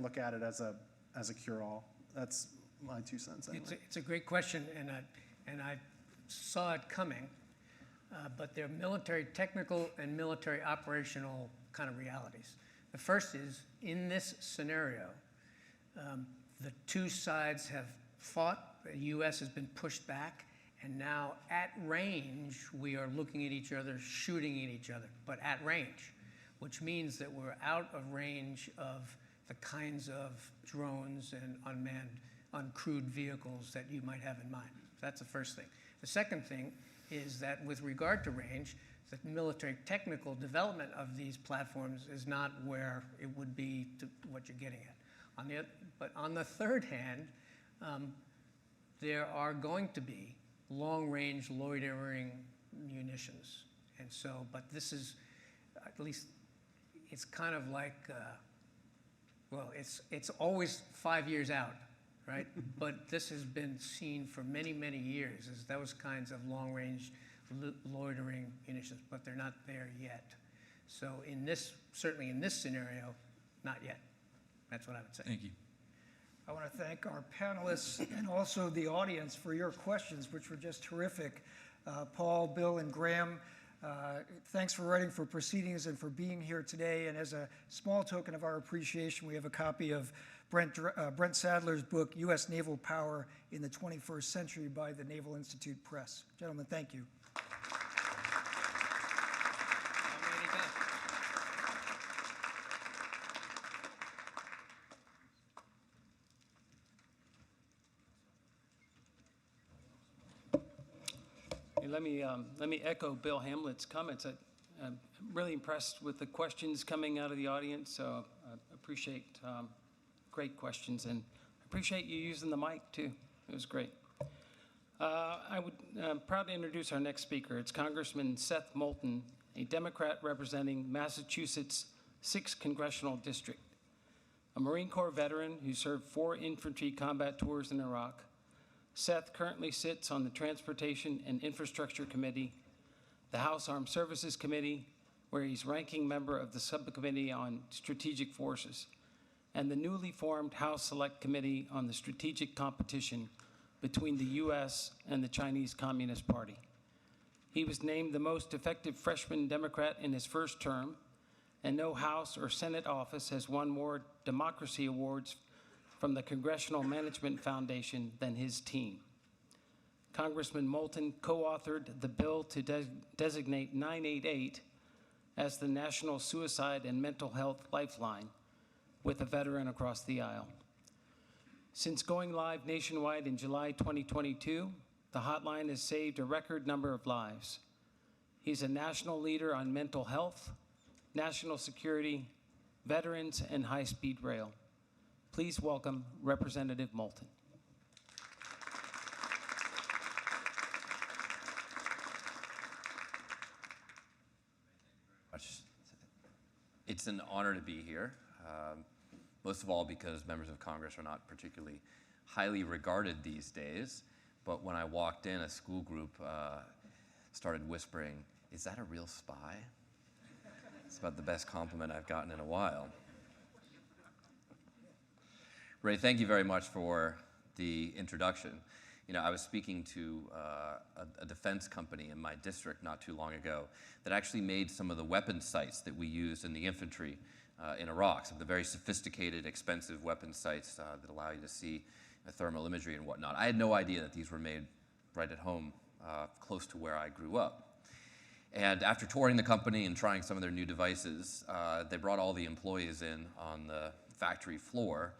S20: look at it as a cure-all. That's my 2 cents. Anyway.
S18: It's a great question, and I saw it coming, but they're military technical and military operational kind of realities. The first is, in this scenario, the two sides have fought, the U.S. has been pushed back, and now at range, we are looking at each other, shooting at each other, but at range, which means that we're out of range of the kinds of drones and unmanned, uncrewed vehicles that you might have in mind. That's the first thing. The second thing is that with regard to range, the military technical development of these platforms is not where it would be to what you're getting at. But on the third hand, there are going to be long-range loitering munitions. And so, but this is, at least, it's kind of like, well, it's always 5 years out, right? But this has been seen for many, many years as those kinds of long-range loitering munitions, but they're not there yet. So certainly in this scenario, not yet. That's what I would say.
S10: Thank you.
S16: I want to thank our panelists and also the audience for your questions, which were just terrific. Paul, Bill, and Graham, thanks for writing for Proceedings and for being here today. And as a small token of our appreciation, we have a copy of Brent Sadler's book, U.S. Naval Power in the 21st Century by the Naval Institute Press. Gentlemen, thank you.
S12: Let me echo Bill Hamlet's comments. I'm really impressed with the questions coming out of the audience, so I appreciate great questions, and I appreciate you using the mic too. It was great. I'm proud to introduce our next speaker. It's Congressman Seth Moulton, a Democrat representing Massachusetts' 6th Congressional District, a Marine Corps veteran who served 4 infantry combat tours in Iraq. Seth currently sits on the Transportation and Infrastructure Committee, the House Armed Services Committee, where he's ranking member of the Subcommittee on Strategic Forces, and the newly formed House Select Committee on the Strategic Competition between the U.S. and the Chinese Communist Party. He was named the most effective freshman Democrat in his first term, and no House or Senate office has won more democracy awards from the Congressional Management Foundation than his team. Congressman Moulton co-authored the bill to designate 988 as the National Suicide and Mental Health Lifeline with a veteran across the aisle. Since going live nationwide in July 2022, the hotline has saved a record number of lives. He's a national leader on mental health, national security, veterans, and high-speed rail. Please welcome Representative Moulton.
S13: It's an honor to be here, most of all because members of Congress are not particularly highly regarded these days. But when I walked in, a school group started whispering, "Is that a real spy?" It's about the best compliment I've gotten in a while. Ray, thank you very much for the introduction. You know, I was speaking to a defense company in my district not too long ago that actually made some of the weapon sights that we use in the infantry in Iraq, some of the very sophisticated, expensive weapon sights that allow you to see thermal imagery and whatnot. I had no idea that these were made right at home, close to where I grew up. And after touring the company and trying some of their new devices, they brought all the employees in on the factory floor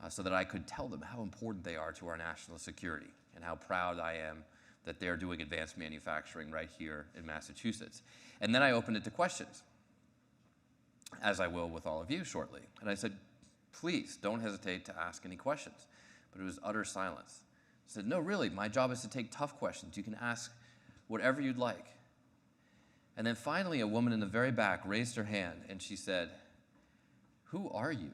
S13: so that I could tell them how important they are to our national security and how proud I am that they're doing advanced manufacturing right here in Massachusetts. And then I opened it to questions, as I will with all of you shortly. And I said, please don't hesitate to ask any questions. But it was utter silence. I said, no, really, my job is to take tough questions. You can ask whatever you'd like. And then finally, a woman in the very back raised her hand and she said, "Who are you?"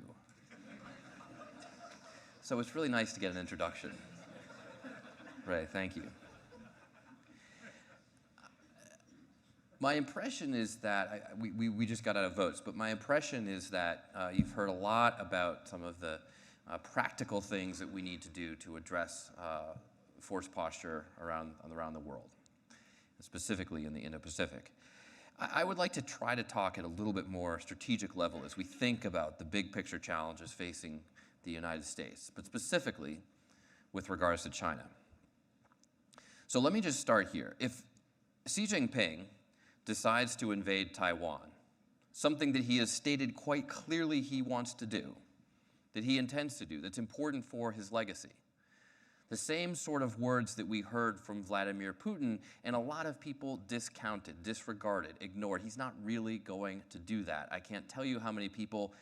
S13: So it's really nice to get an introduction. Ray, thank you. My impression is that, we just got out of votes, but my impression is that you've heard a lot about some of the practical things that we need to do to address force posture around the world, specifically in the Indo-Pacific. I would like to try to talk at a little bit more strategic level as we think about the big picture challenges facing the United States, but specifically with regards to China. So let me just start here. If Xi Jinping decides to invade Taiwan, something that he has stated quite clearly he wants to do, that he intends to do, that's important for his legacy, the same sort of words that we heard from Vladimir Putin, and a lot of people discounted, disregarded, ignored. He's not really going to do that. I can't tell you how many people,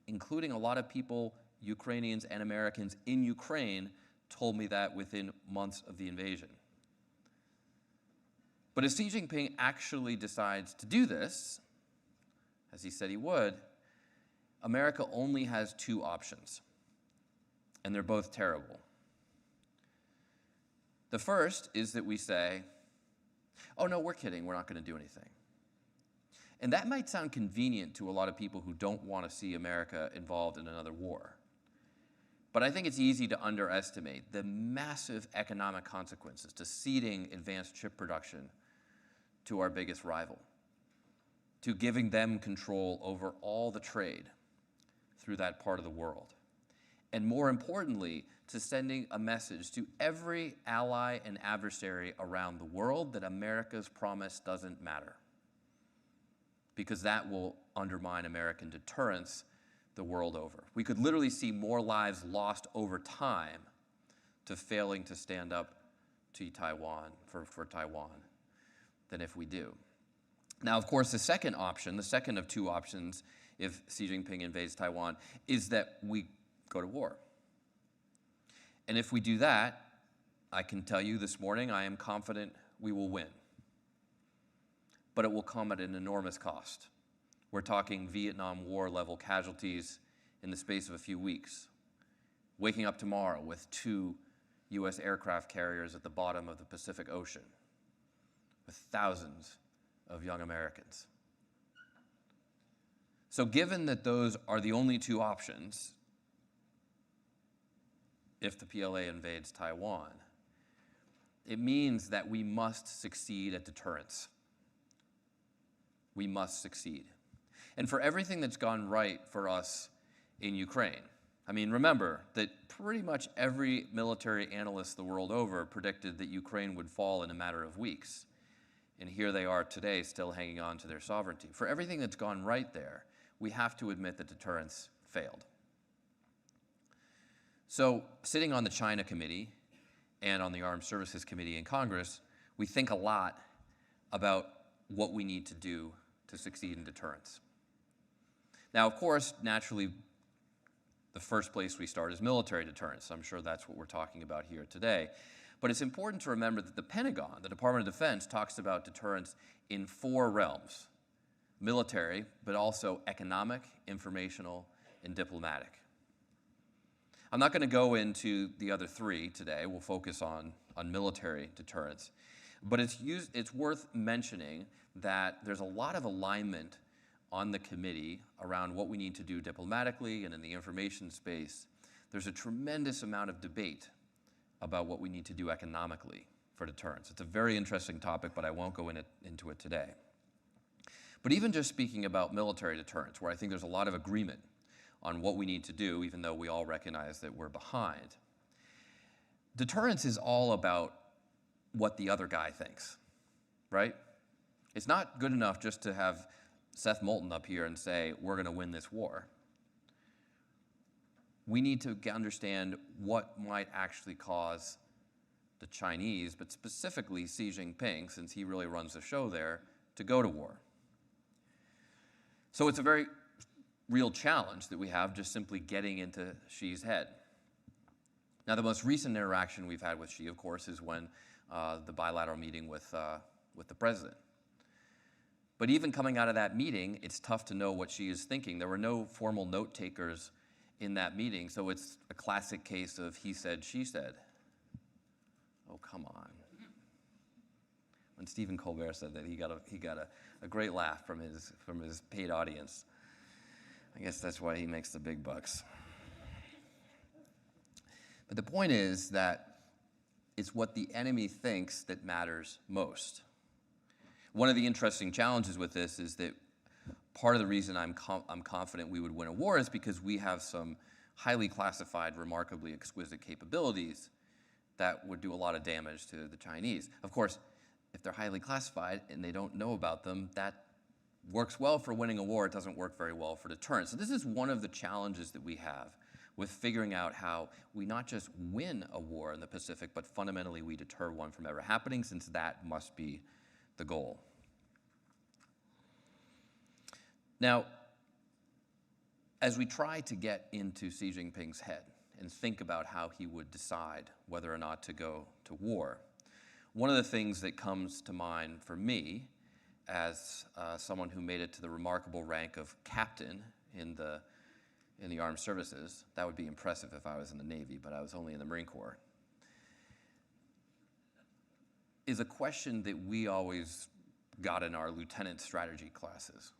S13: including a lot of people, Ukrainians and Americans in Ukraine, told me that within months of the invasion. But if Xi Jinping actually decides to do this, as he said he would, America only has 2 options, and they're both terrible. The first is that we say, oh no, we're kidding, we're not going to do anything. And that might sound convenient to a lot of people who don't want to see America involved in another war. But I think it's easy to underestimate the massive economic consequences to ceding advanced chip production to our biggest rival, to giving them control over all the trade through that part of the world. and more importantly, to sending a message to every ally and adversary around the world that America's promise doesn't matter, because that will undermine American deterrence the world over. We could literally see more lives lost over time to failing to stand up to Taiwan, for Taiwan, than if we do. Now, of course, the second option, the second of two options, if Xi Jinping invades Taiwan, is that we go to war. And if we do that, I can tell you this morning, I am confident we will win. But it will come at an enormous cost. We're talking Vietnam War level casualties in the space of a few weeks. Waking up tomorrow with 2 U.S. aircraft carriers at the bottom of the Pacific Ocean with thousands of young Americans. So given that those are the only two options, if the PLA invades Taiwan, it means that we must succeed at deterrence. We must succeed. And for everything that's gone right for us in Ukraine, I mean, remember that pretty much every military analyst the world over predicted that Ukraine would fall in a matter of weeks. And here they are today, still hanging on to their sovereignty. For everything that's gone right there, we have to admit that deterrence failed. So, sitting on the China Committee and on the Armed Services Committee in Congress, we think a lot about what we need to do to succeed in deterrence. Now, of course, naturally, the first place we start is military deterrence. I'm sure that's what we're talking about here today. But it's important to remember that the Pentagon, the Department of Defense, talks about deterrence in 4 realms: military, but also economic, informational, and diplomatic. I'm not going to go into the other 3 today. We'll focus on military deterrence. But it's worth mentioning that there's a lot of alignment on the committee around what we need to do diplomatically, and in the information space, there's a tremendous amount of debate about what we need to do economically for deterrence. It's a very interesting topic, but I won't go into it today. But even just speaking about military deterrence, where I think there's a lot of agreement on what we need to do, even though we all recognize that we're behind, deterrence is all about what the other guy thinks, right? It's not good enough just to have Seth Moulton up here and say, we're going to win this war. We need to understand what might actually cause the Chinese, but specifically Xi Jinping, since he really runs the show there, to go to war. So it's a very real challenge that we have, just simply getting into Xi's head. Now, the most recent interaction we've had with Xi, of course, is when the bilateral meeting with the president. But even coming out of that meeting, it's tough to know what Xi is thinking. There were no formal note takers in that meeting, so it's a classic case of he said, she said. Oh, come on. When Stephen Colbert said that, he got a great laugh from his paid audience. I guess that's why he makes the big bucks. But the point is that it's what the enemy thinks that matters most. One of the interesting challenges with this is that part of the reason I'm confident we would win a war is because we have some highly classified, remarkably exquisite capabilities that would do a lot of damage to the Chinese. Of course, if they're highly classified and they don't know about them, that works well for winning a war. It doesn't work very well for deterrence. So this is one of the challenges that we have with figuring out how we not just win a war in the Pacific, but fundamentally we deter one from ever happening, since that must be the goal. Now, as we try to get into Xi Jinping's head and think about how he would decide whether or not to go to war, one of the things that comes to mind for me as someone who made it to the remarkable rank of captain in the armed services — that would be impressive if I was in the Navy, but I was only in the Marine Corps — is a question that we always got in our lieutenant strategy classes,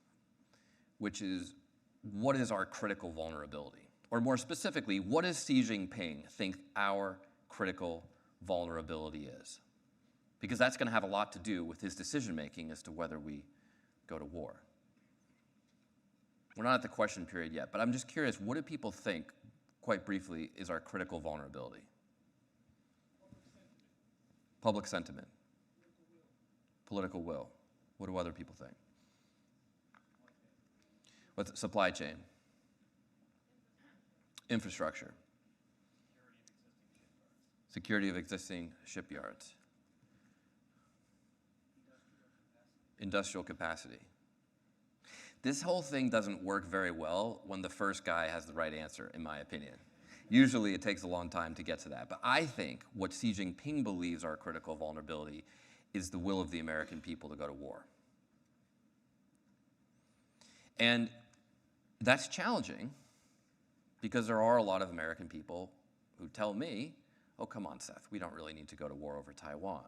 S13: which is, what is our critical vulnerability? Or more specifically, what does Xi Jinping think our critical vulnerability is? Because that's going to have a lot to do with his decision-making as to whether we go to war. We're not at the question period yet, but I'm just curious, what do people think quite briefly, is our critical vulnerability. Public sentiment. Political will. What do other people think? What's supply chain? Infrastructure. Security of existing shipyards. Industrial capacity. This whole thing doesn't work very well when the first guy has the right answer, in my opinion. Usually it takes a long time to get to that. But I think what Xi Jinping believes our critical vulnerability is the will of the American people to go to war. And that's challenging because there are a lot of American people who tell me, oh, come on, Seth, we don't really need to go to war over Taiwan,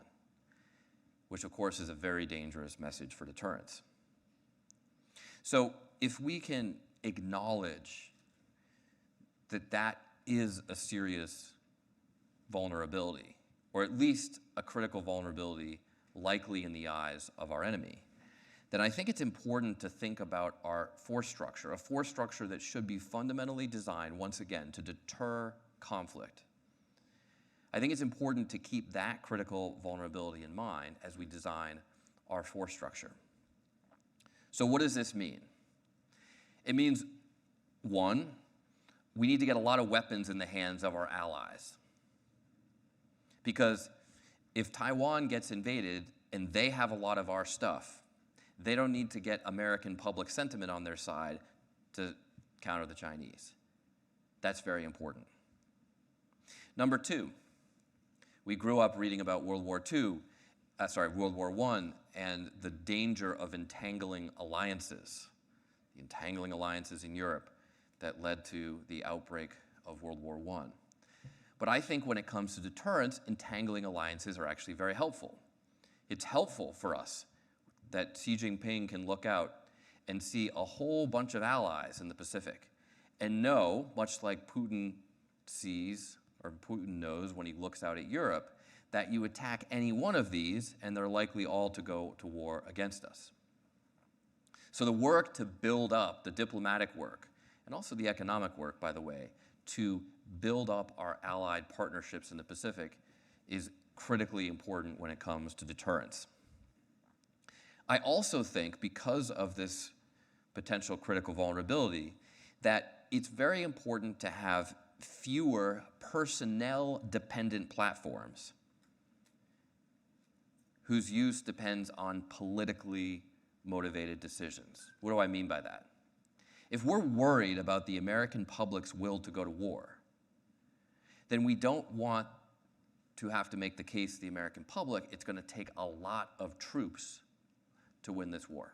S13: which of course is a very dangerous message for deterrence. So if we can acknowledge that that is a serious vulnerability, or at least a critical vulnerability likely in the eyes of our enemy, then I think it's important to think about our force structure, a force structure that should be fundamentally designed, once again, to deter conflict. I think it's important to keep that critical vulnerability in mind as we design our force structure. So what does this mean? It means, one, we need to get a lot of weapons in the hands of our allies. Because if Taiwan gets invaded and they have a lot of our stuff, they don't need to get American public sentiment on their side to counter the Chinese. That's very important. Number two, we grew up reading about World War I and the danger of entangling alliances, the entangling alliances in Europe that led to the outbreak of World War I. But I think when it comes to deterrence, entangling alliances are actually very helpful. It's helpful for us that Xi Jinping can look out and see a whole bunch of allies in the Pacific and know, much like Putin sees or Putin knows when he looks out at Europe, that you attack any one of these and they're likely all to go to war against us. So the work to build up, the diplomatic work, and also the economic work, by the way, to build up our allied partnerships in the Pacific is critically important when it comes to deterrence. I also think, because of this potential critical vulnerability, that it's very important to have fewer personnel-dependent platforms whose use depends on politically motivated decisions. What do I mean by that? If we're worried about the American public's will to go to war, then we don't want to have to make the case to the American public it's going to take a lot of troops to win this war.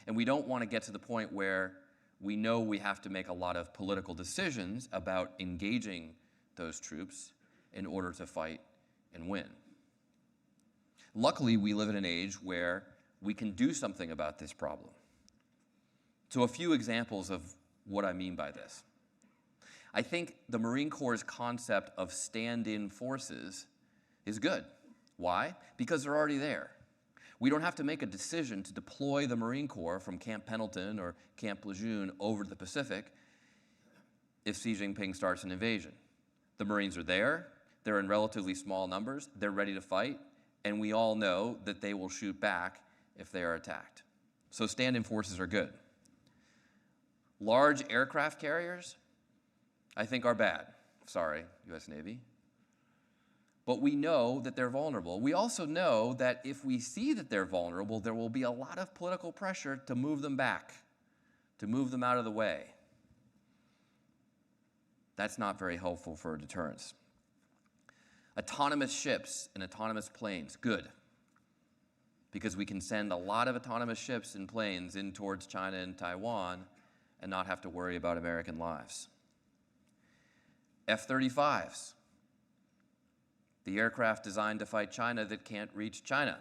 S13: And we don't want to get to the point where we know we have to make a lot of political decisions about engaging those troops in order to fight and win. Luckily, we live in an age where we can do something about this problem. So a few examples of what I mean by this. I think the Marine Corps' concept of stand-in forces is good. Why? Because they're already there. We don't have to make a decision to deploy the Marine Corps from Camp Pendleton or Camp Lejeune over to the Pacific if Xi Jinping starts an invasion. The Marines are there, they're in relatively small numbers, they're ready to fight, and we all know that they will shoot back if they are attacked. So stand-in forces are good. Large aircraft carriers, I think are bad. Sorry, US Navy. But we know that they're vulnerable. We also know that if we see that they're vulnerable, there will be a lot of political pressure to move them back, to move them out of the way. That's not very helpful for deterrence. Autonomous ships and autonomous planes, good. Because we can send a lot of autonomous ships and planes in towards China and Taiwan and not have to worry about American lives. F-35s. The aircraft designed to fight China that can't reach China.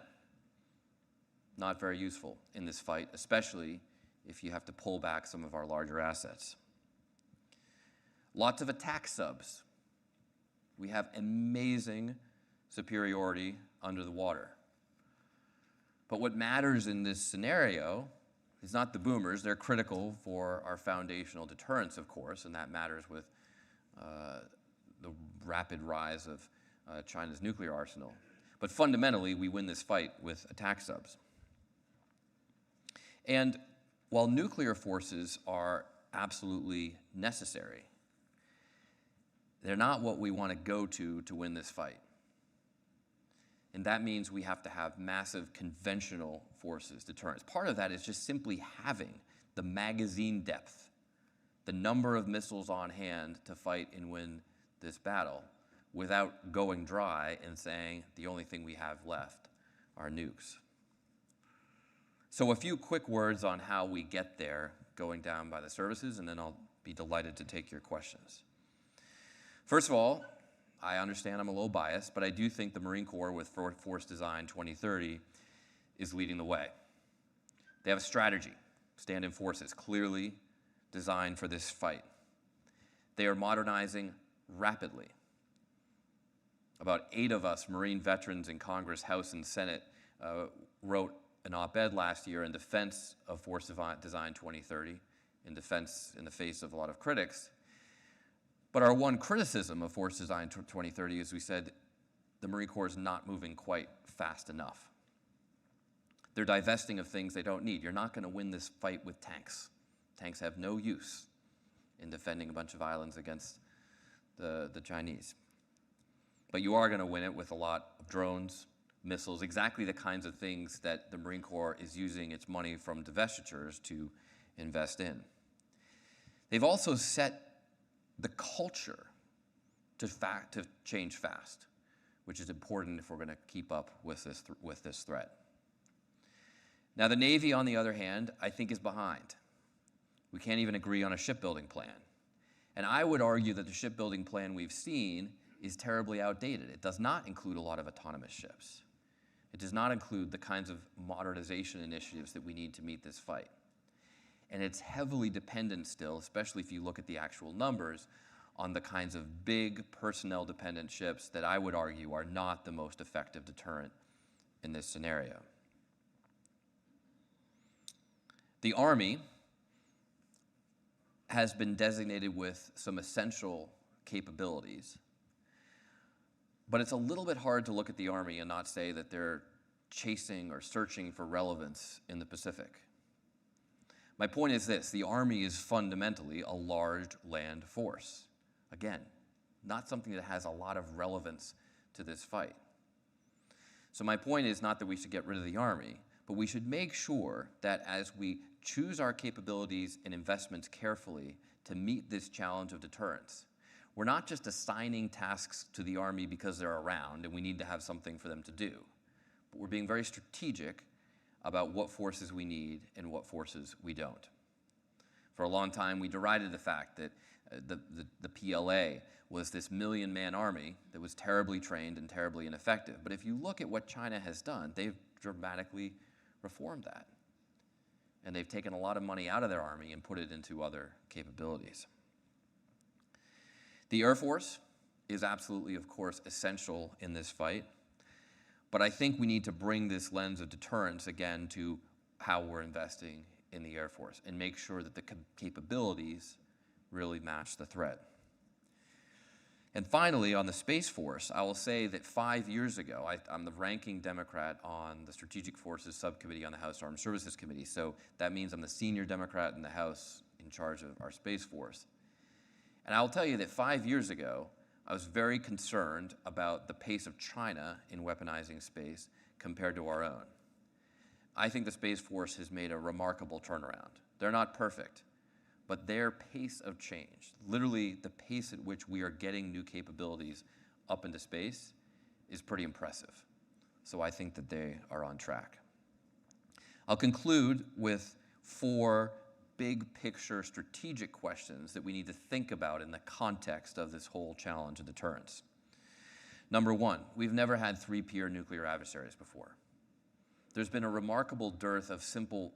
S13: Not very useful in this fight, especially if you have to pull back some of our larger assets. Lots of attack subs. We have amazing superiority under the water. But what matters in this scenario It's not the boomers. They're critical for our foundational deterrence, of course, and that matters with the rapid rise of China's nuclear arsenal. But fundamentally, we win this fight with attack subs. And while nuclear forces are absolutely necessary, they're not what we want to go to win this fight. And that means we have to have massive conventional forces deterrence. Part of that is just simply having the magazine depth, the number of missiles on hand to fight and win this battle without going dry and saying the only thing we have left are nukes. So a few quick words on how we get there, going down by the services, and then I'll be delighted to take your questions. First of all, I understand I'm a little biased, but I do think the Marine Corps with Force Design 2030 is leading the way. They have a strategy, stand-in forces, clearly designed for this fight. They are modernizing rapidly. About 8 of us Marine veterans in Congress, House, and Senate wrote an op-ed last year in defense of Force Design 2030, in defense in the face of a lot of critics. But our one criticism of Force Design 2030 is we said the Marine Corps is not moving quite fast enough. They're divesting of things they don't need. You're not going to win this fight with tanks. Tanks have no use in defending a bunch of islands against the Chinese. But you are going to win it with a lot of drones, missiles, exactly the kinds of things that the Marine Corps is using its money from divestitures to invest in. They've also set the culture to change fast, which is important if we're going to keep up with this threat. Now, the Navy, on the other hand, I think is behind. We can't even agree on a shipbuilding plan. And I would argue that the shipbuilding plan we've seen is terribly outdated. It does not include a lot of autonomous ships. It does not include the kinds of modernization initiatives that we need to meet this fight. And it's heavily dependent still, especially if you look at the actual numbers, on the kinds of big personnel-dependent ships that I would argue are not the most effective deterrent in this scenario. The Army has been designated with some essential capabilities, but it's a little bit hard to look at the Army and not say that they're chasing or searching for relevance in the Pacific. My point is this: the Army is fundamentally a large land force. Again, not something that has a lot of relevance to this fight. So my point is not that we should get rid of the Army, but we should make sure that as we choose our capabilities and investments carefully to meet this challenge of deterrence, we're not just assigning tasks to the Army because they're around and we need to have something for them to do, but we're being very strategic about what forces we need and what forces we don't. For a long time, we derided the fact that the PLA was this million-man army that was terribly trained and terribly ineffective. But if you look at what China has done, they've dramatically reformed that. And they've taken a lot of money out of their army and put it into other capabilities. The Air Force is absolutely, of course, essential in this fight. But I think we need to bring this lens of deterrence again to how we're investing in the Air Force and make sure that the capabilities really match the threat. And finally, on the Space Force, I will say that 5 years ago, I'm the ranking Democrat on the Strategic Forces Subcommittee on the House Armed Services Committee, so that means I'm the senior Democrat in the House in charge of our Space Force. And I'll tell you that 5 years ago, I was very concerned about the pace of China in weaponizing space compared to our own. I think the Space Force has made a remarkable turnaround. They're not perfect, but their pace of change, literally the pace at which we are getting new capabilities up into space, is pretty impressive. So I think that they are on track. I'll conclude with 4 big picture strategic questions that we need to think about in the context of this whole challenge of deterrence. Number 1, we've never had 3 peer nuclear adversaries before. There's been a remarkable dearth of simple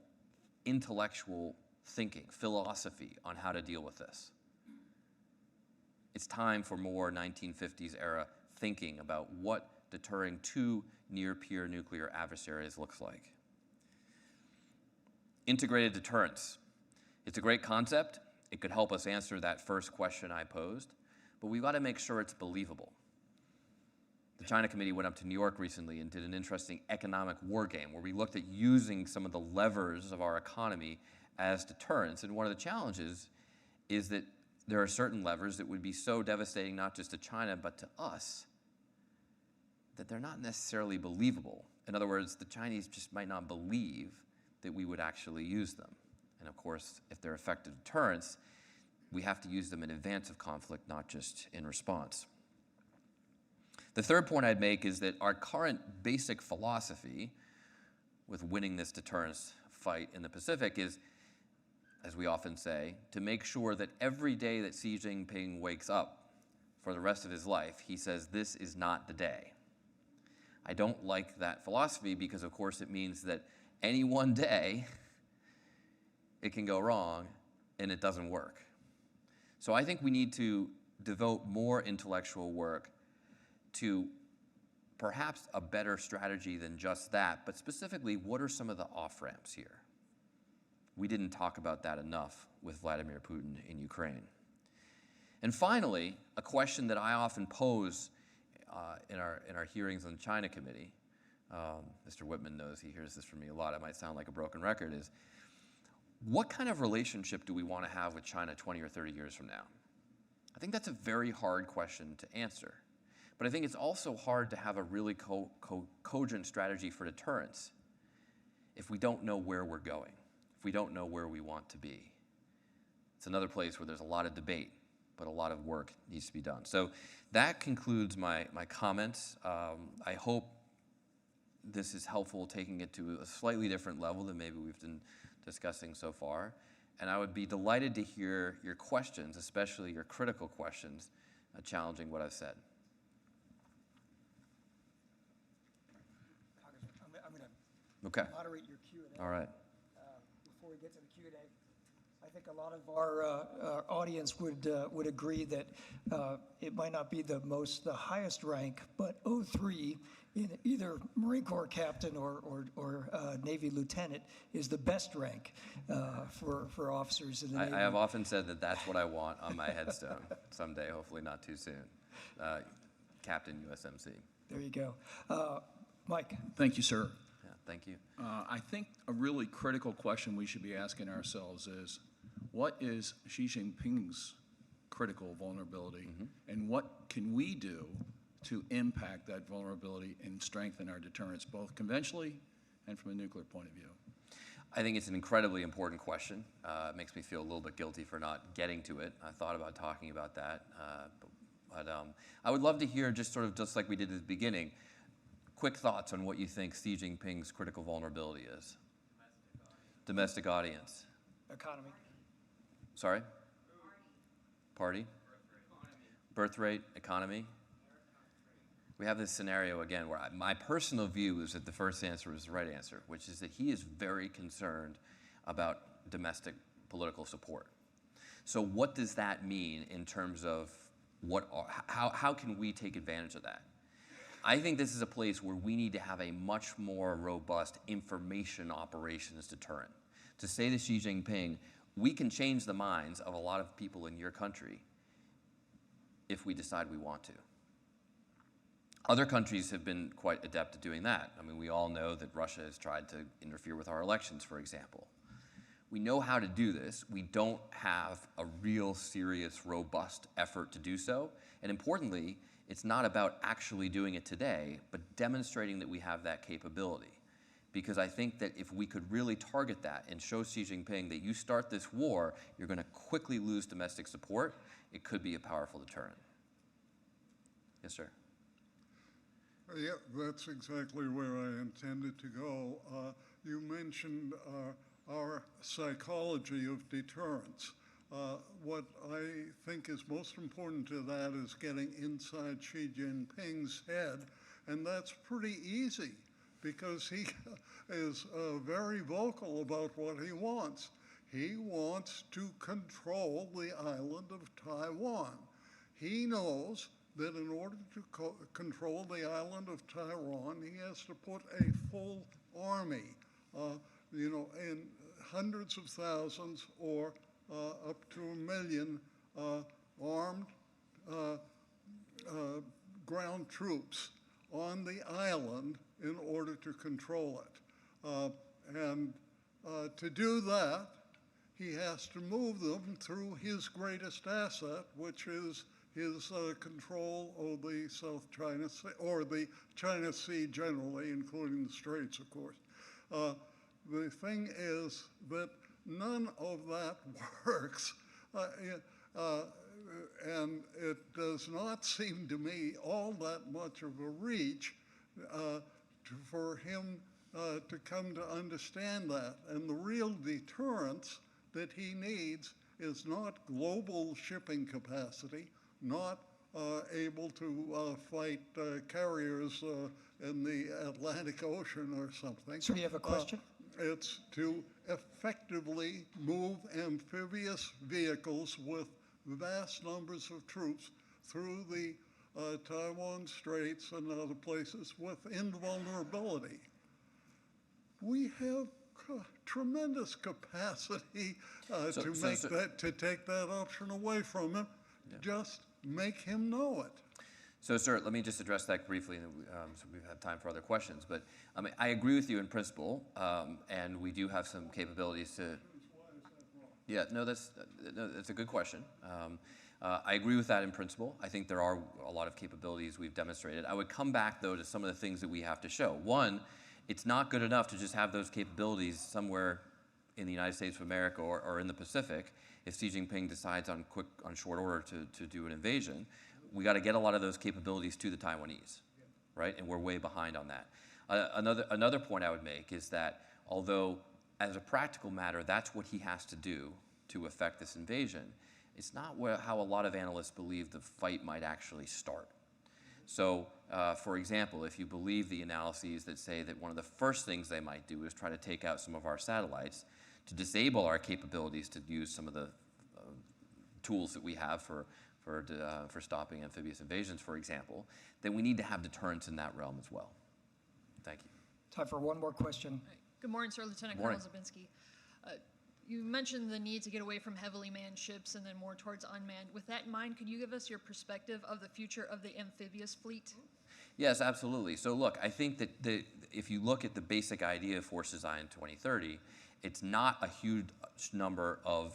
S13: intellectual thinking, philosophy on how to deal with this. It's time for more 1950s era thinking about what deterring 2 near peer nuclear adversaries looks like. integrated deterrence. It's a great concept. It could help us answer that first question I posed, but we've got to make sure it's believable. The China Committee went up to New York recently and did an interesting economic war game where we looked at using some of the levers of our economy as deterrence. And one of the challenges is that there are certain levers that would be so devastating not just to China but to us that they're not necessarily believable. In other words, the Chinese just might not believe that we would actually use them. And of course, if they're effective deterrents, we have to use them in advance of conflict, not just in response. The third point I'd make is that our current basic philosophy with winning this deterrence fight in the Pacific is, as we often say, to make sure that every day that Xi Jinping wakes up for the rest of his life, he says, this is not the day. I don't like that philosophy because, of course, it means that any one day it can go wrong and it doesn't work. So I think we need to devote more intellectual work to perhaps a better strategy than just that, but specifically, what are some of the off-ramps here? We didn't talk about that enough with Vladimir Putin in Ukraine. And finally, a question that I often pose in our hearings on the China Committee, Mr. Whitman knows, he hears this from me a lot, I might sound like a broken record, is what kind of relationship do we want to have with China 20 or 30 years from now? I think that's a very hard question to answer. But I think it's also hard to have a really cogent strategy for deterrence if we don't know where we're going, if we don't know where we want to be. It's another place where there's a lot of debate, but a lot of work needs to be done. So that concludes my comments. I hope this is helpful, taking it to a slightly different level than maybe we've been discussing so far. And I would be delighted to hear your questions, especially your critical questions, challenging what I've said.
S16: I'm going to moderate your Q&A.
S13: All right.
S16: Before we get to the Q&A, I think a lot of our audience would agree that it might not be the highest rank, but 03 in either Marine Corps captain or Navy lieutenant is the best rank for officers in the Navy.
S13: I have often said that that's what I want on my headstone someday, hopefully not too soon. Captain USMC.
S16: There you go. Mike.
S7: Thank you, sir.
S13: Yeah, thank you.
S7: I think a really critical question we should be asking ourselves is, what is Xi Jinping's critical vulnerability, and what can we do to impact that vulnerability and strengthen our deterrence, both conventionally and from a nuclear point of view?
S13: I think it's an incredibly important question. It makes me feel a little bit guilty for not getting to it. I thought about talking about that, but I would love to hear, just like we did at the beginning, quick thoughts on what you think Xi Jinping's critical vulnerability is. Domestic audience.
S16: Economy.
S13: Sorry? Party? Birth rate, economy. We have this scenario again where my personal view is that the first answer is the right answer, which is that he is very concerned about domestic political support. So what does that mean in terms of how can we take advantage of that? I think this is a place where we need to have a much more robust information operations deterrent. To say to Xi Jinping, we can change the minds of a lot of people in your country if we decide we want to. Other countries have been quite adept at doing that. I mean, we all know that Russia has tried to interfere with our elections, for example. We know how to do this. We don't have a real serious, robust effort to do so. And importantly, it's not about actually doing it today, but demonstrating that we have that capability. Because I think that if we could really target that and show Xi Jinping that you start this war, you're going to quickly lose domestic support, it could be a powerful deterrent. Yes, sir.
S14: Yeah, that's exactly where I intended to go. You mentioned our psychology of deterrence. What I think is most important to that is getting inside Xi Jinping's head, and that's pretty easy because he is very vocal about what he wants. He wants to control the island of Taiwan. He knows that in order to control the island of Taiwan, he has to put a full army, and hundreds of thousands or up to 1 million armed ground troops on the island in order to control it. And to do that, he has to move them through his greatest asset, which is his control of the South China Sea, or the China Sea generally, including the Straits, of course. The thing is that none of that works, and it does not seem to me all that much of a reach for him to come to understand that. And the real deterrence that he needs is not global shipping capacity, not able to fight carriers in the Atlantic Ocean or something.
S16: Sir, you have a question?
S14: It's to effectively move amphibious vehicles with vast numbers of troops through the Taiwan Straits and other places with invulnerability. We have tremendous capacity to take that option away from him. Yeah. Just make him know it.
S13: So, sir, let me just address that briefly, so we've had time for other questions. But I agree with you in principle, and we do have some capabilities to. Yeah, no, that's a good question. I agree with that in principle. I think there are a lot of capabilities we've demonstrated. I would come back, though, to some of the things that we have to show. One, it's not good enough to just have those capabilities somewhere in the United States of America or in the Pacific. If Xi Jinping decides on short order to do an invasion, we got to get a lot of those capabilities to the Taiwanese, right? And we're way behind on that. Another point I would make is that although, as a practical matter, that's what he has to do to effect this invasion, it's not how a lot of analysts believe the fight might actually start. So, for example, if you believe the analyses that say that one of the first things they might do is try to take out some of our satellites to disable our capabilities to use some of the tools that we have for stopping amphibious invasions, for example, then we need to have deterrence in that realm as well. Thank you.
S16: Time for one more question.
S11: Good morning, sir. Lieutenant Colonel Zabinski. You mentioned the need to get away from heavily manned ships and then more towards unmanned. With that in mind, could you give us your perspective of the future of the amphibious fleet?
S13: Yes, absolutely. So look, I think that if you look at the basic idea of force design in 2030, it's not a huge number of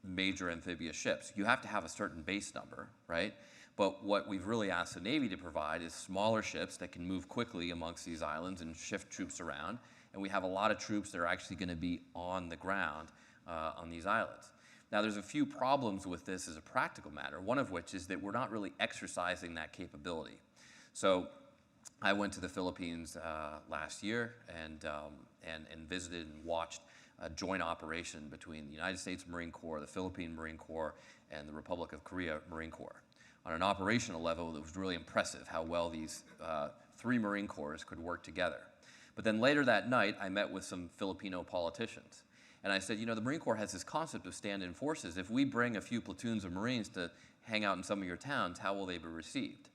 S13: major amphibious ships. You have to have a certain base number, right? But what we've really asked the Navy to provide is smaller ships that can move quickly amongst these islands and shift troops around. And we have a lot of troops that are actually going to be on the ground on these islands. Now, there's a few problems with this as a practical matter, one of which is that we're not really exercising that capability. So I went to the Philippines last year and visited and watched a joint operation between the United States Marine Corps, the Philippine Marine Corps, and the Republic of Korea Marine Corps. On an operational level, it was really impressive how well these three Marine Corps could work together. But then later that night, I met with some Filipino politicians. And I said, you know, the Marine Corps has this concept of stand-in forces. If we bring a few platoons of Marines to hang out in some of your towns, how will they be received?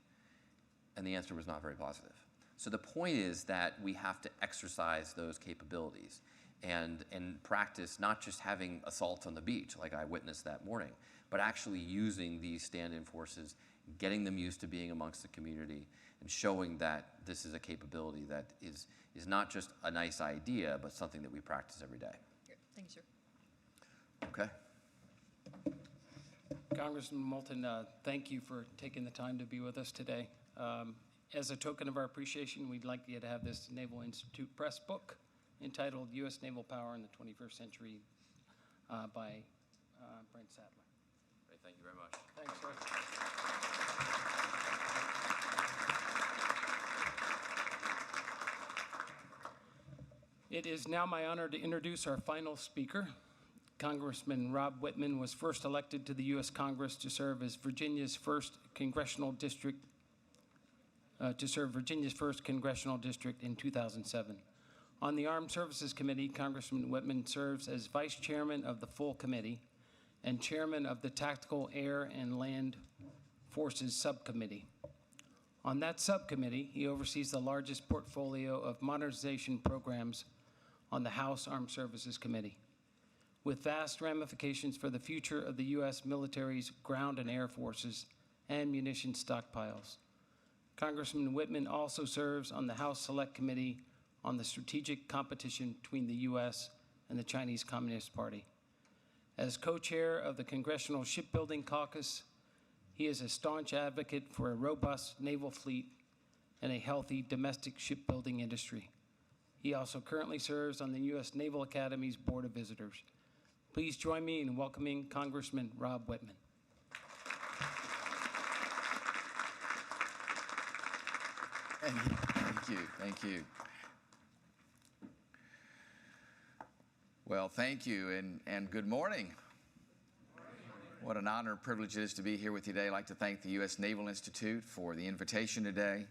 S13: And the answer was not very positive. So the point is that we have to exercise those capabilities and practice not just having assaults on the beach like I witnessed that morning, but actually using these stand-in forces, getting them used to being amongst the community, and showing that this is a capability that is not just a nice idea, but something that we practice every day.
S11: Thank you, sir.
S13: Okay.
S12: Congressman Moulton, thank you for taking the time to be with us today. As a token of our appreciation, we'd like you to have this Naval Institute press book entitled U.S. Naval Power in the 21st Century by Brent Sadler.
S13: Great, thank you very much.
S12: Thanks, sir. It is now my honor to introduce our final speaker. Congressman Rob Whitman was first elected to the U.S. Congress to serve as Virginia's first congressional district, in 2007. On the Armed Services Committee, Congressman Whitman serves as Vice Chairman of the full committee and Chairman of the Tactical Air and Land Forces Subcommittee. On that subcommittee, he oversees the largest portfolio of modernization programs on the House Armed Services Committee. with vast ramifications for the future of the U.S. military's ground and air forces and munition stockpiles. Congressman Whitman also serves on the House Select Committee on the strategic competition between the U.S. and the Chinese Communist Party. As co-chair of the Congressional Shipbuilding Caucus, he is a staunch advocate for a robust naval fleet and a healthy domestic shipbuilding industry. He also currently serves on the U.S. Naval Academy's Board of Visitors. Please join me in welcoming Congressman Rob Whitman.
S15: Thank you. Well, thank you, and good morning. What an honor and privilege it is to be here with you today. I'd like to thank the U.S. Naval Institute for the invitation today.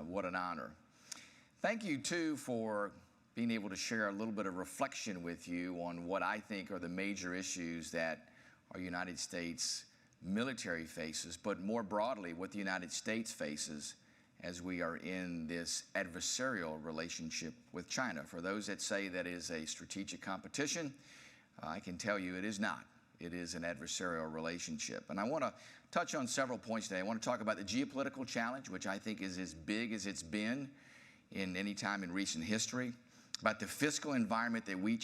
S15: What an honor. Thank you, too, for being able to share a little bit of reflection with you on what I think are the major issues that our United States military faces, but more broadly, what the United States faces as we are in this adversarial relationship with China. For those that say that is a strategic competition, I can tell you it is not. It is an adversarial relationship. And I want to touch on several points today. I want to talk about the geopolitical challenge, which I think is as big as it's been in any time in recent history, about the fiscal environment that we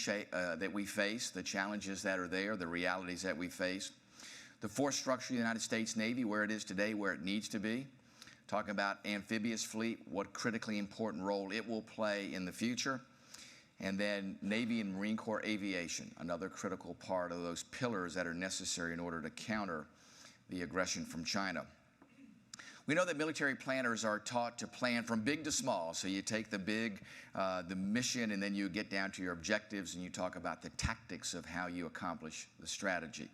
S15: face, the challenges that are there, the realities that we face, the force structure of the United States Navy, where it is today, where it needs to be, talking about amphibious fleet, what critically important role it will play in the future, and then Navy and Marine Corps aviation, another critical part of those pillars that are necessary in order to counter the aggression from China. We know that military planners are taught to plan from big to small. So you take the mission, and then you get down to your objectives, and you talk about the tactics of how you accomplish the strategy.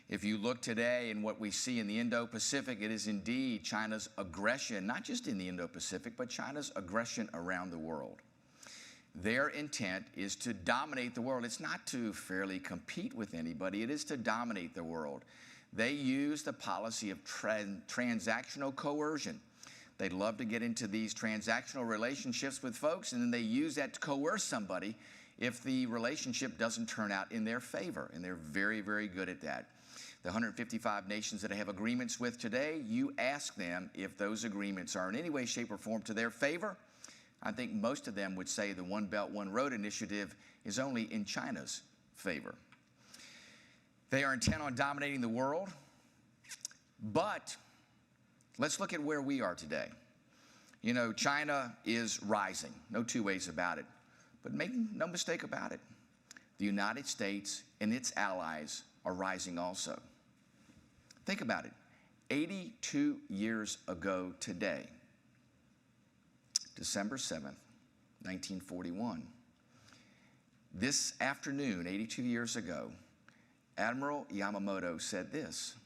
S15: If you look today in what we see in the Indo-Pacific, it is indeed China's aggression, not just in the Indo-Pacific, but China's aggression around the world. Their intent is to dominate the world. It's not to fairly compete with anybody. It is to dominate the world. They use the policy of transactional coercion. They love to get into these transactional relationships with folks, and then they use that to coerce somebody if the relationship doesn't turn out in their favor, and they're very, very good at that. The 155 nations that I have agreements with today, you ask them if those agreements are in any way, shape, or form to their favor. I think most of them would say the One Belt, One Road initiative is only in China's favor. They are intent on dominating the world, but let's look at where we are today. You know, China is rising, no two ways about it, but make no mistake about it. The United States and its allies are rising also. Think about it. 82 years ago today, December 7th, 1941, this afternoon, 82 years ago, Admiral Yamamoto said this: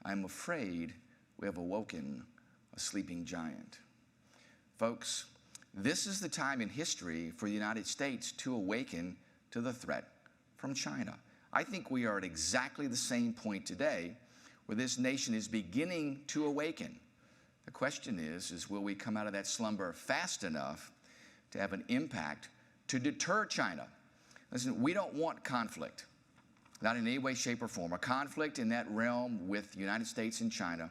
S15: "I'm afraid we have awoken a sleeping giant." Folks, this is the time in history for the United States to awaken to the threat from China. I think we are at exactly the same point today where this nation is beginning to awaken. The question is will we come out of that slumber fast enough to have an impact to deter China? Listen, we don't want conflict. Not in any way, shape, or form. A conflict in that realm with the United States and China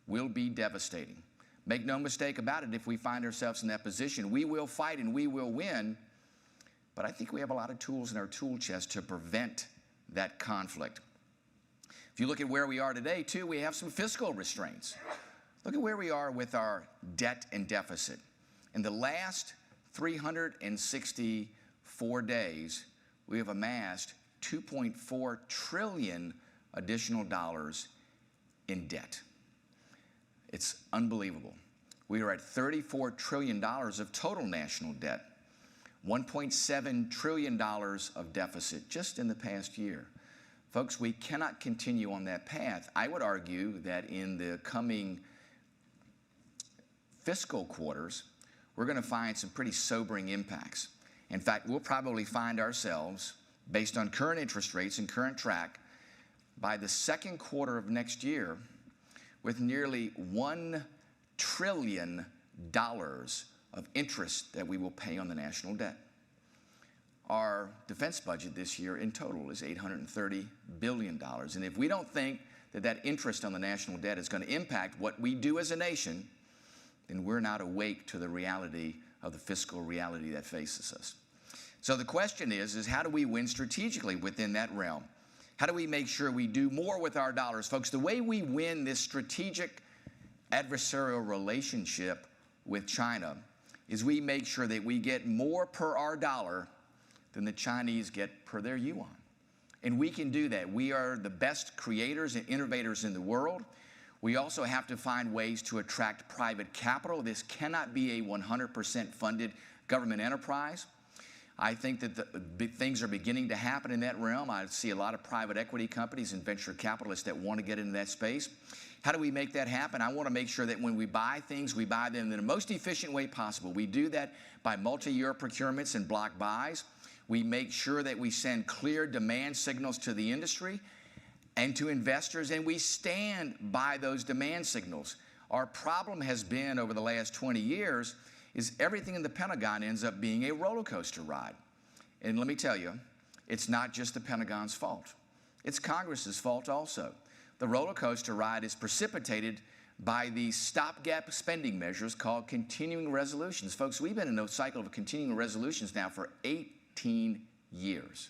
S15: will be devastating. Make no mistake about it, if we find ourselves in that position, we will fight and we will win. But I think we have a lot of tools in our tool chest to prevent that conflict. If you look at where we are today, too, we have some fiscal restraints. Look at where we are with our debt and deficit. In the last 364 days, we have amassed $2.4 trillion additional dollars in debt. It's unbelievable. We are at $34 trillion of total national debt, $1.7 trillion of deficit just in the past year. Folks, we cannot continue on that path. I would argue that in the coming fiscal quarters, we're going to find some pretty sobering impacts. In fact, we'll probably find ourselves, based on current interest rates and current track, by the second quarter of next year with nearly $1 trillion of interest that we will pay on the national debt. our defense budget this year in total is $830 billion. And if we don't think that that interest on the national debt is going to impact what we do as a nation, then we're not awake to the reality of the fiscal reality that faces us. So the question is how do we win strategically within that realm? How do we make sure we do more with our dollars? Folks, the way we win this strategic adversarial relationship with China is we make sure that we get more per our dollar than the Chinese get per their yuan. And we can do that. We are the best creators and innovators in the world. We also have to find ways to attract private capital. This cannot be a 100% funded government enterprise. I think that things are beginning to happen in that realm. I see a lot of private equity companies and venture capitalists that want to get into that space. How do we make that happen? I want to make sure that when we buy things, we buy them in the most efficient way possible. We do that by multi-year procurements and block buys. We make sure that we send clear demand signals to the industry and to investors, and we stand by those demand signals. Our problem has been over the last 20 years is everything in the Pentagon ends up being a roller coaster ride. And let me tell you, it's not just the Pentagon's fault. It's Congress's fault also. The roller coaster ride is precipitated by these stopgap spending measures called continuing resolutions. Folks, we've been in a cycle of continuing resolutions now for 18 years.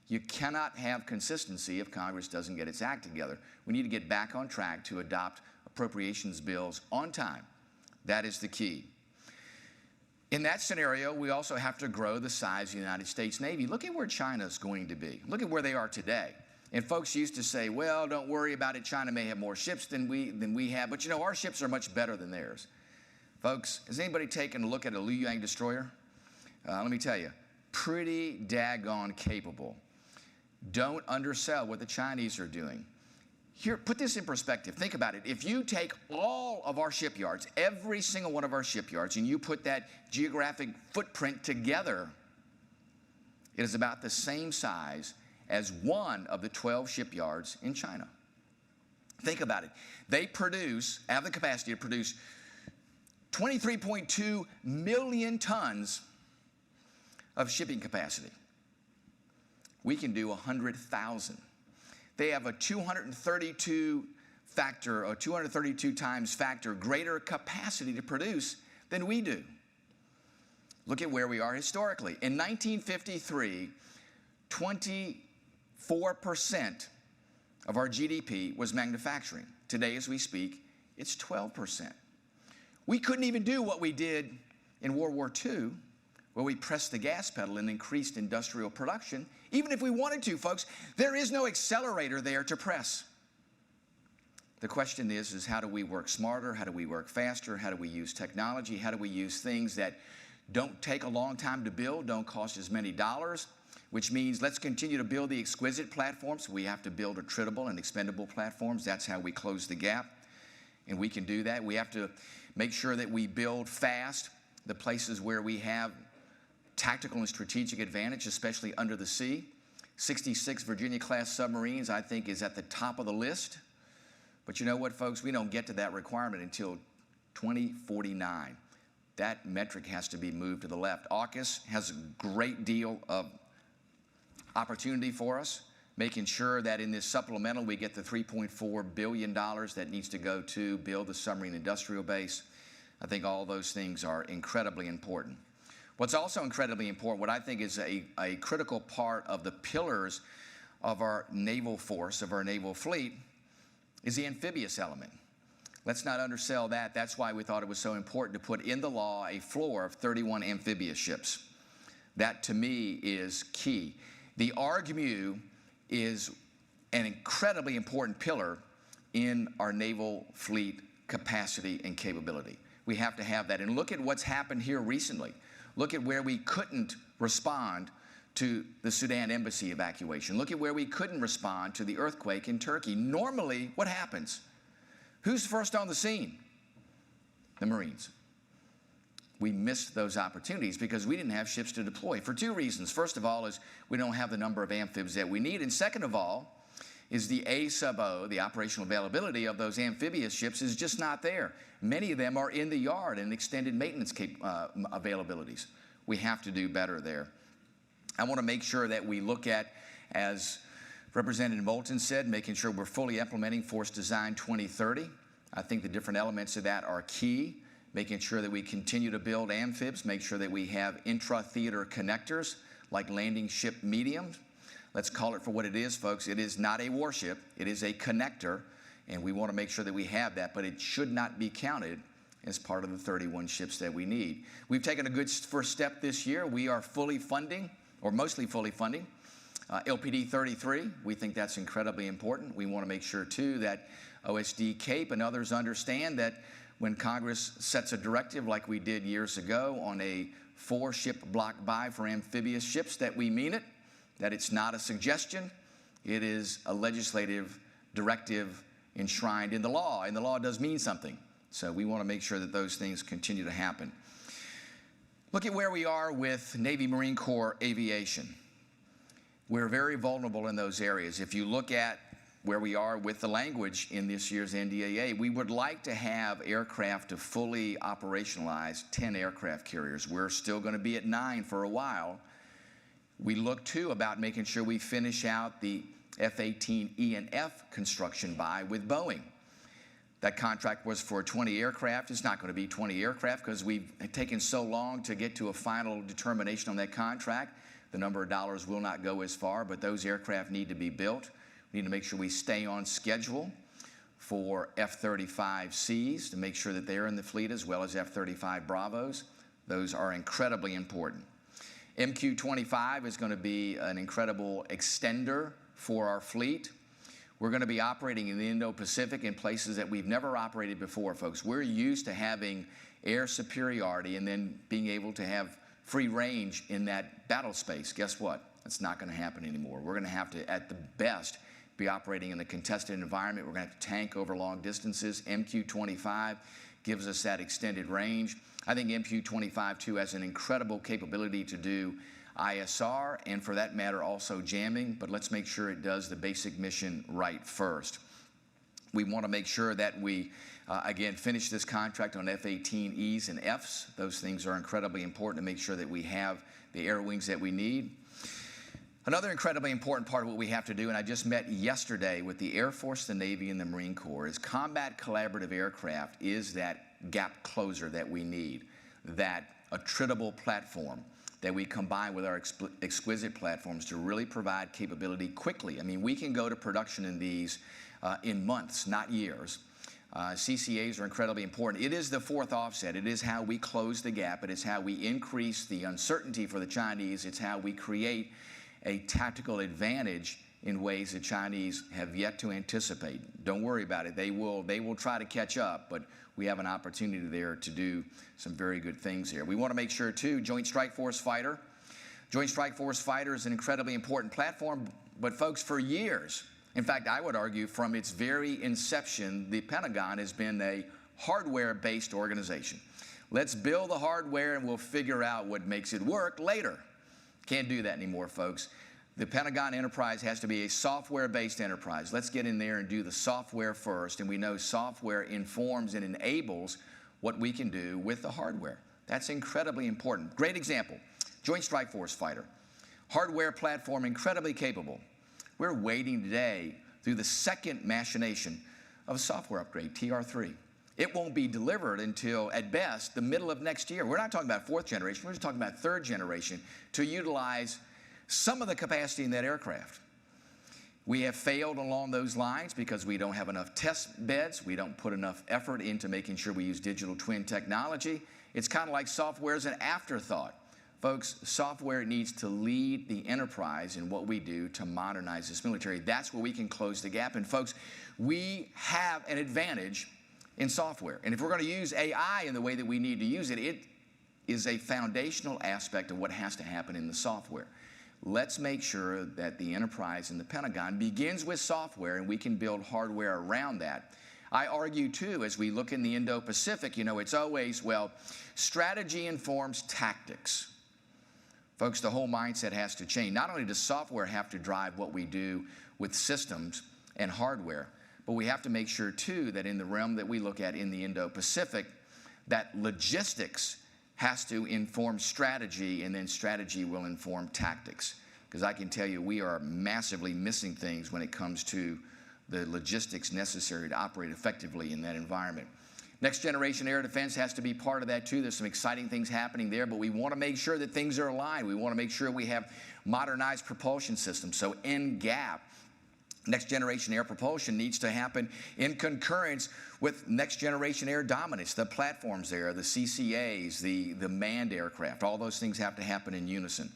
S15: You cannot have consistency if Congress doesn't get its act together. We need to get back on track to adopt appropriations bills on time. That is the key. In that scenario, we also have to grow the size of the United States Navy. Look at where China's going to be. Look at where they are today. And folks used to say, well, don't worry about it. China may have more ships than we have. But, you know, our ships are much better than theirs. Folks, has anybody taken a look at a Liu Yang destroyer? Let me tell you, pretty daggone capable. Don't undersell what the Chinese are doing. Here, put this in perspective. Think about it. If you take all of our shipyards, every single one of our shipyards, and you put that geographic footprint together, it is about the same size as one of the 12 shipyards in China. Think about it. They have the capacity to produce 23.2 million tons of shipping capacity. We can do 100,000. They have a 232 times factor greater capacity to produce than we do. Look at where we are historically. In 1953, 24% of our GDP was manufacturing. Today, as we speak, it's 12%. We couldn't even do what we did in World War II, where we pressed the gas pedal and increased industrial production. Even if we wanted to, folks, there is no accelerator there to press. The question is how do we work smarter? How do we work faster? How do we use technology? How do we use things that don't take a long time to build, don't cost as many dollars, which means let's continue to build the exquisite platforms. We have to build attritable and expendable platforms. That's how we close the gap, and we can do that. We have to make sure that we build fast the places where we have tactical and strategic advantage, especially under the sea. 66 Virginia-class submarines, I think, is at the top of the list. But you know what, folks? We don't get to that requirement until 2049. That metric has to be moved to the left. AUKUS has a great deal of opportunity for us, making sure that in this supplemental we get the $3.4 billion that needs to go to build the submarine industrial base. I think all those things are incredibly important. What's also incredibly important, what I think is a critical part of the pillars of our naval force, of our naval fleet, is the amphibious element. Let's not undersell that. That's why we thought it was so important to put in the law a floor of 31 amphibious ships. That, to me, is key. The ARGMU is an incredibly important pillar in our naval fleet capacity and capability. We have to have that. And look at what's happened here recently. Look at where we couldn't respond to the Sudan embassy evacuation. Look at where we couldn't respond to the earthquake in Turkey. Normally, what happens? Who's first on the scene? The Marines. We missed those opportunities because we didn't have ships to deploy for two reasons. First of all is we don't have the number of amphibs that we need. And second of all is the A sub O, the operational availability of those amphibious ships is just not there. Many of them are in the yard and extended maintenance availabilities. We have to do better there. I want to make sure that we look at, as Representative Moulton said, making sure we're fully implementing Force Design 2030. I think the different elements of that are key, making sure that we continue to build amphibs, make sure that we have intra-theater connectors like landing ship mediums. Let's call it for what it is, folks. It is not a warship. It is a connector, and we want to make sure that we have that, but it should not be counted as part of the 31 ships that we need. We've taken a good first step this year. We are fully funding, or mostly fully funding, LPD 33. We think that's incredibly important. We want to make sure, too, that OSD CAPE and others understand that when Congress sets a directive like we did years ago on a 4-ship block buy for amphibious ships, that we mean it, that it's not a suggestion, it is a legislative directive enshrined in the law, and the law does mean something. So we want to make sure that those things continue to happen. Look at where we are with Navy Marine Corps aviation. We're very vulnerable in those areas. If you look at where we are with the language in this year's NDAA, we would like to have aircraft to fully operationalize 10 aircraft carriers. We're still going to be at 9 for a while. We look, too, about making sure we finish out the F-18E and F construction buy with Boeing. That contract was for 20 aircraft. It's not going to be 20 aircraft because we've taken so long to get to a final determination on that contract. The number of dollars will not go as far, but those aircraft need to be built. We need to make sure we stay on schedule for F-35Cs to make sure that they're in the fleet, as well as F-35 Bravos. Those are incredibly important. MQ-25 is going to be an incredible extender for our fleet. We're going to be operating in the Indo-Pacific in places that we've never operated before, folks. We're used to having air superiority and then being able to have free range in that battle space. Guess what? That's not going to happen anymore. We're going to have to, at the best, be operating in a contested environment. We're going to have to tank over long distances. MQ-25 gives us that extended range. I think MQ-25, too, has an incredible capability to do ISR and, for that matter, also jamming, but let's make sure it does the basic mission right first. We want to make sure that we, again, finish this contract on F-18Es and Fs. Those things are incredibly important to make sure that we have the air wings that we need. Another incredibly important part of what we have to do, and I just met yesterday with the Air Force, the Navy, and the Marine Corps, is combat collaborative aircraft is that gap closer that we need, that attritable platform that we combine with our exquisite platforms to really provide capability quickly. I mean, we can go to production in these in months, not years. CCAs are incredibly important. It is the fourth offset. It is how we close the gap. It is how we increase the uncertainty for the Chinese. It's how we create a tactical advantage in ways the Chinese have yet to anticipate. Don't worry about it. They will try to catch up, but we have an opportunity there to do some very good things here. We want to make sure, too, Joint Strike Force Fighter. Joint Strike Force Fighter is an incredibly important platform, but folks, for years, in fact, I would argue from its very inception, the Pentagon has been a hardware-based organization. Let's build the hardware and we'll figure out what makes it work later. Can't do that anymore, folks. The Pentagon enterprise has to be a software-based enterprise. Let's get in there and do the software first, and we know software informs and enables what we can do with the hardware. That's incredibly important. Great example, Joint Strike Force Fighter. Hardware platform incredibly capable. We're waiting today through the second machination of a software upgrade, TR3. It won't be delivered until, at best, the middle of next year. We're not talking about 4th generation. We're just talking about 3rd generation to utilize some of the capacity in that aircraft. We have failed along those lines because we don't have enough test beds. We don't put enough effort into making sure we use digital twin technology. It's kind of like software as an afterthought. Folks, software needs to lead the enterprise in what we do to modernize this military. That's where we can close the gap. And folks, we have an advantage in software. And if we're going to use AI in the way that we need to use it, it is a foundational aspect of what has to happen in the software. Let's make sure that the enterprise in the Pentagon begins with software and we can build hardware around that. I argue, too, as we look in the Indo-Pacific, you know, it's always, well, strategy informs tactics. Folks, the whole mindset has to change. Not only does software have to drive what we do with systems and hardware, but we have to make sure, too, that in the realm that we look at in the Indo-Pacific, that logistics has to inform strategy, and then strategy will inform tactics. Because I can tell you we are massively missing things when it comes to the logistics necessary to operate effectively in that environment. Next generation air defense has to be part of that too. There's some exciting things happening there, but we want to make sure that things are aligned. We want to make sure we have modernized propulsion systems. So NGAP, next generation air propulsion, needs to happen in concurrence with next generation air dominance, the platforms there, the CCAs, the manned aircraft. All those things have to happen in unison.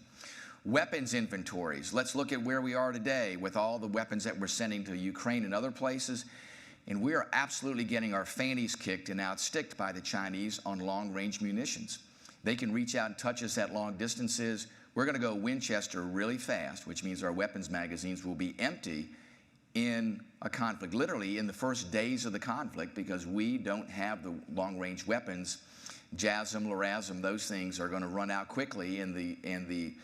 S15: Weapons inventories. Let's look at where we are today with all the weapons that we're sending to Ukraine and other places. And we are absolutely getting our fannies kicked and outsticked by the Chinese on long-range munitions. They can reach out and touch us at long distances. We're going to go Winchester really fast, which means our weapons magazines will be empty in a conflict, literally in the first days of the conflict, because we don't have the long-range weapons. JASM, LRASM, those things are going to run out quickly, and the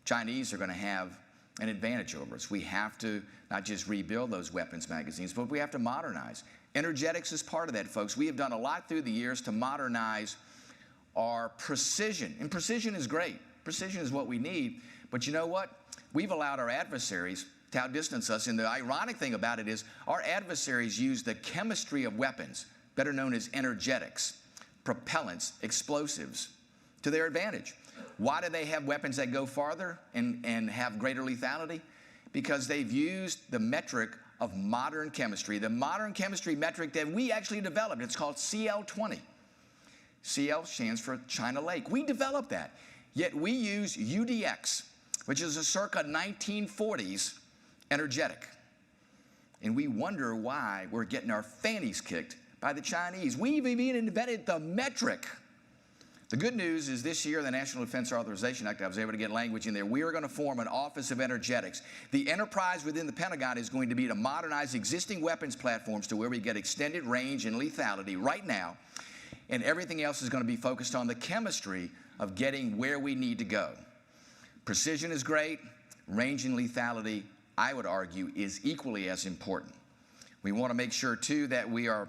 S15: Chinese are going to have an advantage over us. We have to not just rebuild those weapons magazines, but we have to modernize. Energetics is part of that, folks. We have done a lot through the years to modernize our precision. And precision is great. Precision is what we need. But you know what? We've allowed our adversaries to outdistance us. And the ironic thing about it is our adversaries use the chemistry of weapons, better known as energetics, propellants, explosives, to their advantage. Why do they have weapons that go farther and have greater lethality? Because they've used the metric of modern chemistry, the modern chemistry metric that we actually developed. It's called CL20. CL stands for China Lake. We developed that. Yet we use UDX, which is a circa 1940s energetic. And we wonder why we're getting our fannies kicked by the Chinese. We've even invented the metric. The good news is this year, the National Defense Authorization Act, I was able to get language in there. We are going to form an Office of Energetics. The enterprise within the Pentagon is going to be to modernize existing weapons platforms to where we get extended range and lethality right now. And everything else is going to be focused on the chemistry of getting where we need to go. Precision is great. Range and lethality, I would argue, is equally as important. We want to make sure, too, that we are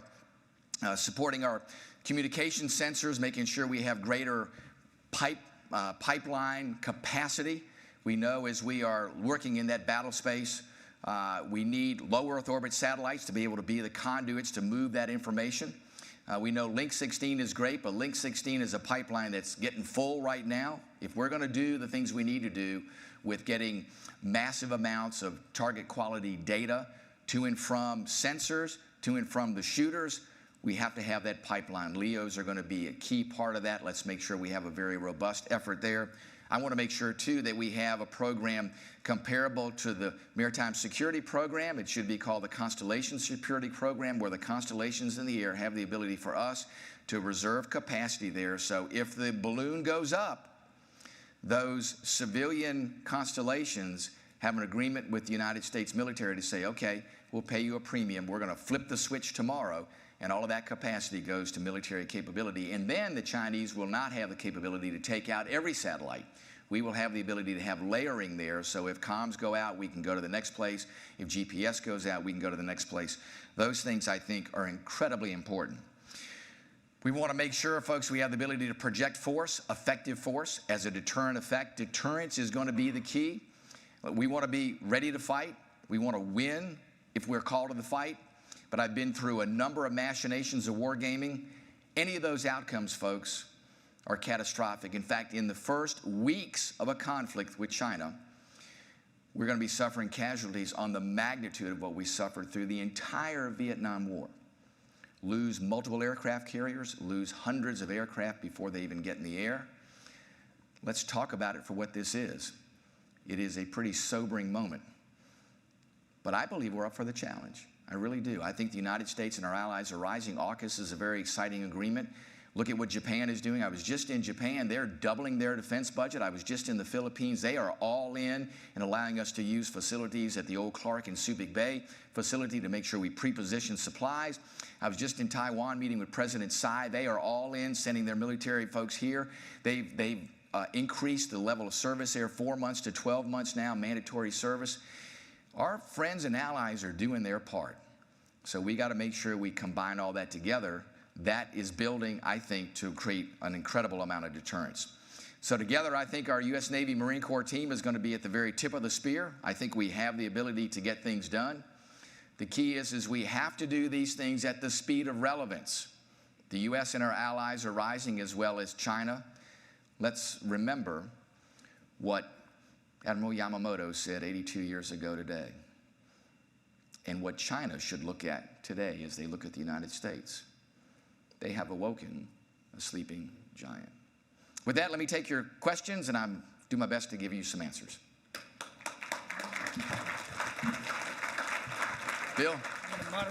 S15: supporting our communication sensors, making sure we have greater pipeline capacity. We know as we are working in that battle space, we need low Earth orbit satellites to be able to be the conduits to move that information. We know Link 16 is great, but Link 16 is a pipeline that's getting full right now. If we're going to do the things we need to do with getting massive amounts of target quality data to and from sensors, to and from the shooters, we have to have that pipeline. LEOs are going to be a key part of that. Let's make sure we have a very robust effort there. I want to make sure, too, that we have a program comparable to the Maritime Security Program. It should be called the Constellation Security Program, where the constellations in the air have the ability for us to reserve capacity there. So if the balloon goes up, those civilian constellations have an agreement with the United States military to say, okay, we'll pay you a premium. We're going to flip the switch tomorrow. And all of that capacity goes to military capability. And then the Chinese will not have the capability to take out every satellite. We will have the ability to have layering there. So if comms go out, we can go to the next place. If GPS goes out, we can go to the next place. Those things, I think, are incredibly important. We want to make sure, folks, we have the ability to project force, effective force, as a deterrent effect. Deterrence is going to be the key. We want to be ready to fight. We want to win if we're called to the fight. But I've been through a number of machinations of wargaming. Any of those outcomes, folks, are catastrophic. In fact, in the first weeks of a conflict with China, we're going to be suffering casualties on the magnitude of what we suffered through the entire Vietnam War. Lose multiple aircraft carriers, lose hundreds of aircraft before they even get in the air. Let's talk about it for what this is. It is a pretty sobering moment. But I believe we're up for the challenge. I really do. I think the United States and our allies are rising. AUKUS is a very exciting agreement. Look at what Japan is doing. I was just in Japan. They're doubling their defense budget. I was just in the Philippines. They are all in and allowing us to use facilities at the old Clark and Subic Bay facility to make sure we pre-position supplies. I was just in Taiwan meeting with President Tsai. They are all in, sending their military folks here. They've increased the level of service there, 4 months to 12 months now, mandatory service. Our friends and allies are doing their part. So we got to make sure we combine all that together. that is building, I think, to create an incredible amount of deterrence. So together, I think our U.S. Navy Marine Corps team is going to be at the very tip of the spear. I think we have the ability to get things done. The key is we have to do these things at the speed of relevance. The U.S. and our allies are rising, as well as China. Let's remember what Admiral Yamamoto said 82 years ago today, and what China should look at today as they look at the United States. They have awoken a sleeping giant. With that, let me take your questions, and I'll do my best to give you some answers. Bill?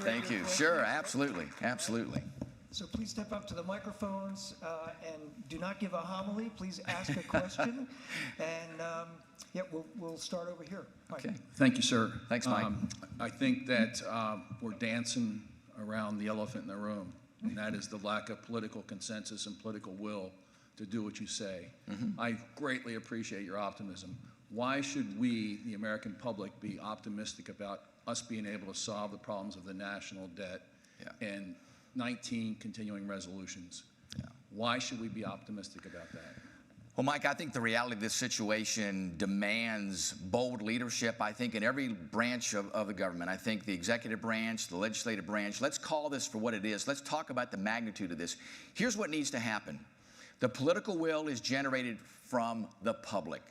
S15: Thank you. Sure, absolutely, absolutely.
S1: So please step up to the microphones and do not give a homily. Please ask a question. And yeah, we'll start over here. Mike.
S7: Okay. Thank you, sir.
S15: Thanks, Mike.
S7: I think that we're dancing around the elephant in the room, and that is the lack of political consensus and political will to do what you say. I greatly appreciate your optimism. Why should we, the American public, be optimistic about us being able to solve the problems of the national debt and 19 continuing resolutions? Why should we be optimistic about that?
S15: Well, Mike, I think the reality of this situation demands bold leadership, I think, in every branch of the government. I think the executive branch, the legislative branch, let's call this for what it is. Let's talk about the magnitude of this. Here's what needs to happen. The political will is generated from the public,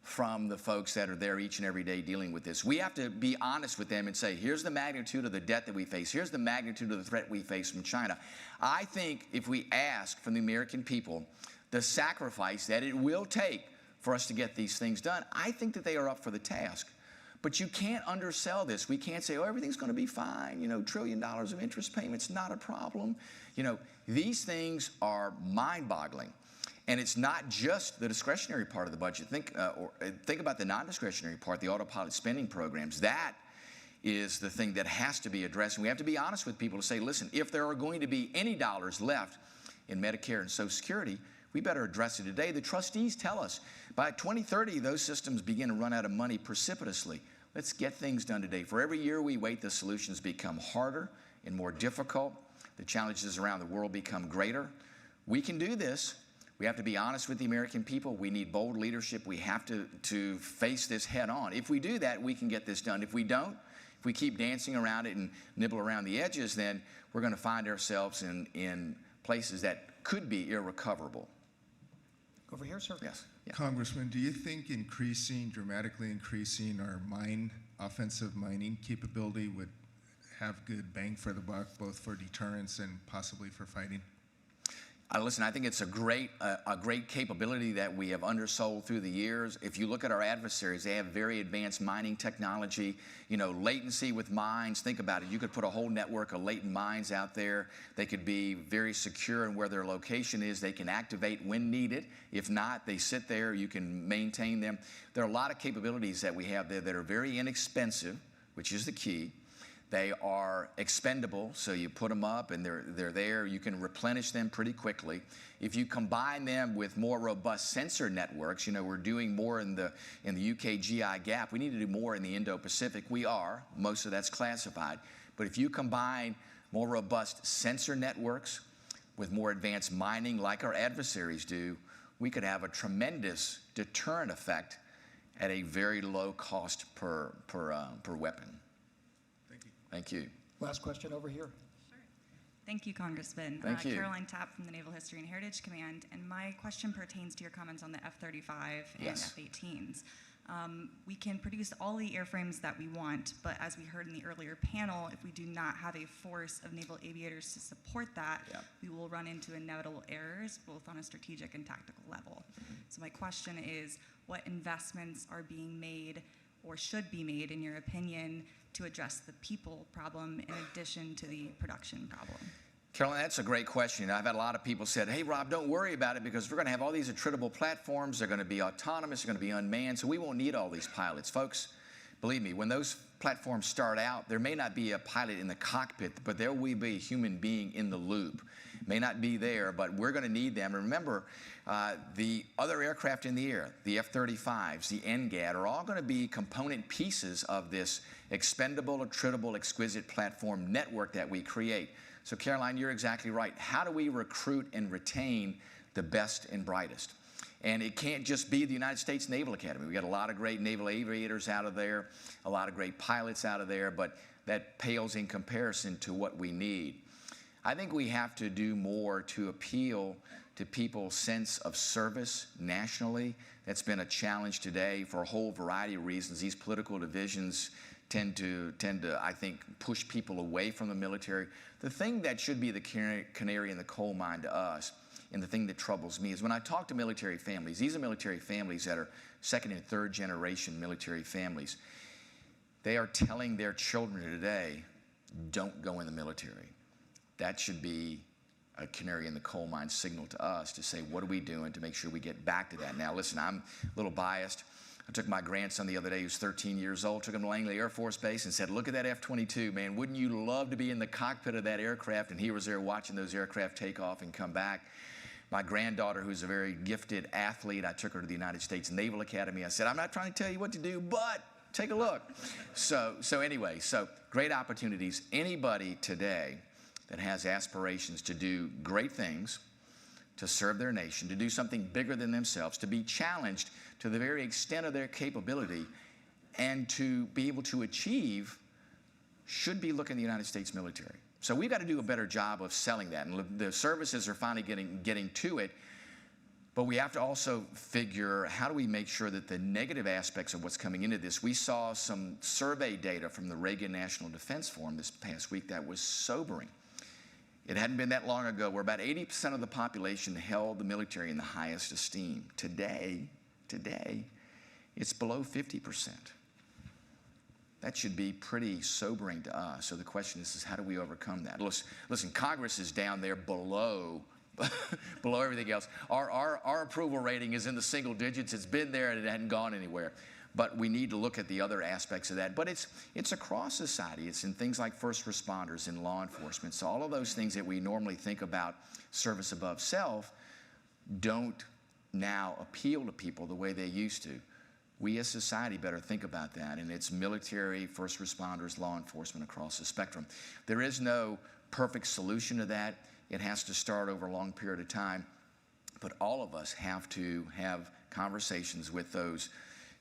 S15: from the folks that are there each and every day dealing with this. We have to be honest with them and say, here's the magnitude of the debt that we face. Here's the magnitude of the threat we face from China. I think if we ask from the American people the sacrifice that it will take for us to get these things done, I think that they are up for the task. But you can't undersell this. We can't say, oh, everything's going to be fine. $1 trillion of interest payments, not a problem. These things are mind-boggling. And it's not just the discretionary part of the budget. Think about the non-discretionary part, the autopilot spending programs. That is the thing that has to be addressed. And we have to be honest with people to say, listen, if there are going to be any dollars left in Medicare and Social Security, we better address it today. The trustees tell us by 2030, those systems begin to run out of money precipitously. Let's get things done today. For every year we wait, the solutions become harder and more difficult. The challenges around the world become greater. We can do this. We have to be honest with the American people. We need bold leadership. We have to face this head on. If we do that, we can get this done. If we don't, if we keep dancing around it and nibble around the edges, then we're going to find ourselves in places that could be irrecoverable.
S1: Over here, sir.
S15: Yes. Yeah.
S21: Congressman, do you think dramatically increasing our offensive mining capability would have good bang for the buck, both for deterrence and possibly for fighting?
S15: Listen, I think it's a great capability that we have undersold through the years. If you look at our adversaries, they have very advanced mining technology. Latency with mines, think about it. You could put a whole network of latent mines out there. They could be very secure in where their location is. They can activate when needed. If not, they sit there. You can maintain them. There are a lot of capabilities that we have there that are very inexpensive, which is the key. They are expendable, so you put them up and they're there. You can replenish them pretty quickly. If you combine them with more robust sensor networks, we're doing more in the UK GI gap. We need to do more in the Indo-Pacific. We are. Most of that's classified. But if you combine more robust sensor networks with more advanced mining like our adversaries do, we could have a tremendous deterrent effect at a very low cost per weapon. Thank you.
S1: Last question over here.
S23: Thank you, Congressman.
S15: Thank you.
S23: Caroline Tapp from the Naval History and Heritage Command, and my question pertains to your comments on the F-35 and
S15: Yes.
S23: F-18s. We can produce all the airframes that we want, but as we heard in the earlier panel, if we do not have a force of naval aviators to support that, we will run into inevitable errors, both on a strategic and tactical level. So my question is, what investments are being made or should be made, in your opinion, to address the people problem in addition to the production problem?
S15: Caroline, that's a great question. I've had a lot of people said, hey, Rob, don't worry about it because we're going to have all these attritable platforms. They're going to be autonomous. They're going to be unmanned, so we won't need all these pilots. Folks, believe me, when those platforms start out, there may not be a pilot in the cockpit, but there will be a human being in the loop. May not be there, but we're going to need them. And remember, the other aircraft in the air, the F-35s, the NGAD, are all going to be component pieces of this expendable, attritable, exquisite platform network that we create. So Caroline, you're exactly right. How do we recruit and retain the best and brightest? And it can't just be the United States Naval Academy. We got a lot of great naval aviators out of there, a lot of great pilots out of there, but that pales in comparison to what we need. I think we have to do more to appeal to people's sense of service nationally. That's been a challenge today for a whole variety of reasons. These political divisions tend to, I think, push people away from the military. The thing that should be the canary in the coal mine to us, and the thing that troubles me, is when I talk to military families, these are military families that are second and third generation military families. They are telling their children today, don't go in the military. That should be a canary in the coal mine signal to us to say, what are we doing to make sure we get back to that? Now, listen, I'm a little biased. I took my grandson the other day, who's 13 years old, took him to Langley Air Force Base and said, look at that F-22, man. Wouldn't you love to be in the cockpit of that aircraft? And he was there watching those aircraft take off and come back. My granddaughter, who's a very gifted athlete, I took her to the United States Naval Academy. I said, I'm not trying to tell you what to do, but take a look. So anyway, great opportunities. Anybody today that has aspirations to do great things, to serve their nation, to do something bigger than themselves, to be challenged to the very extent of their capability, and to be able to achieve, should be looking at the United States military. So we've got to do a better job of selling that. And the services are finally getting to it. But we have to also figure, how do we make sure that the negative aspects of what's coming into this? We saw some survey data from the Reagan National Defense Forum this past week that was sobering. It hadn't been that long ago where about 80% of the population held the military in the highest esteem. Today, it's below 50%. That should be pretty sobering to us. So the question is how do we overcome that? Listen, Congress is down there below everything else. Our approval rating is in the single digits. It's been there and it hadn't gone anywhere. But we need to look at the other aspects of that. But it's across society. It's in things like first responders and law enforcement. So all of those things that we normally think about service above self don't now appeal to people the way they used to. We as society better think about that, and it's military, first responders, law enforcement across the spectrum. There is no perfect solution to that. It has to start over a long period of time, but all of us have to have conversations with those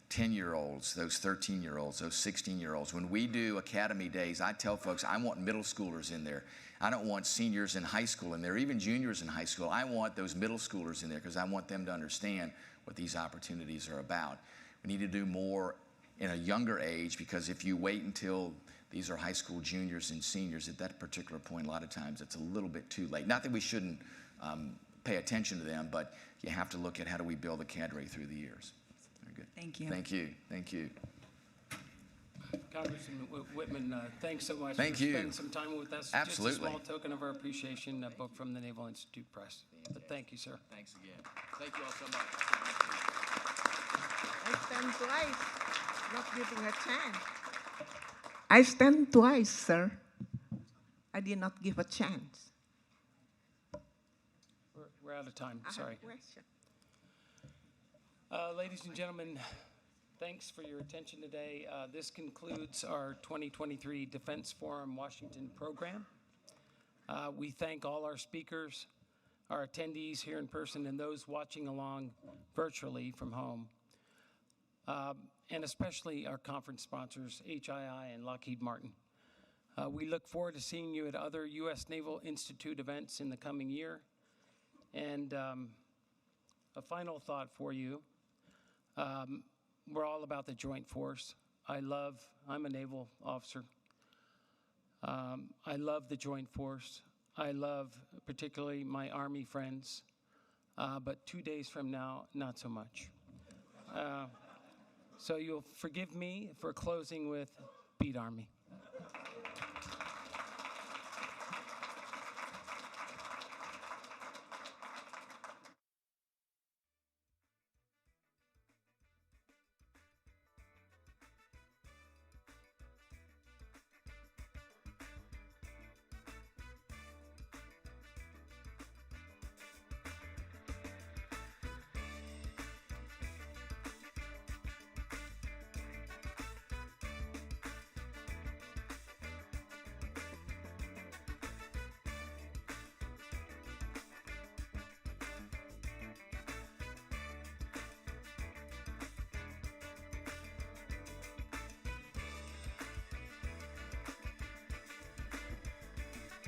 S15: 10-year-olds, those 13-year-olds, those 16-year-olds. When we do academy days, I tell folks, I want middle schoolers in there. I don't want seniors in high school in there, even juniors in high school. I want those middle schoolers in there because I want them to understand what these opportunities are about. We need to do more in a younger age, because if you wait until these are high school juniors and seniors, at that particular point, a lot of times it's a little bit too late. Not that we shouldn't pay attention to them, but you have to look at how do we build a cadre through the years. Very good.
S23: Thank you.
S15: Thank you. Thank you.
S12: Congressman Whitman, thanks so much
S15: Thank
S12: for
S15: you.
S12: spending some time with us.
S15: Absolutely.
S12: Just a small token of our appreciation, a book from the Naval Institute Press. But thank you, sir.
S15: Thanks again. Thank you all so much.
S2: I stand twice, not giving a chance. I stand twice, sir. I did not give a chance.
S12: We're out of time.
S2: I have
S12: Sorry.
S2: a question.
S12: Ladies and gentlemen, thanks for your attention today. This concludes our 2023 Defense Forum Washington program. We thank all our speakers, our attendees here in person, and those watching along virtually from home, and especially our conference sponsors, HII and Lockheed Martin. We look forward to seeing you at other U.S. Naval Institute events in the coming year. And a final thought for you. We're all about the joint force. I'm a naval officer. I love the joint force. I love particularly my Army friends, but 2 days from now, not so much. So you'll forgive me for closing with Beat Army.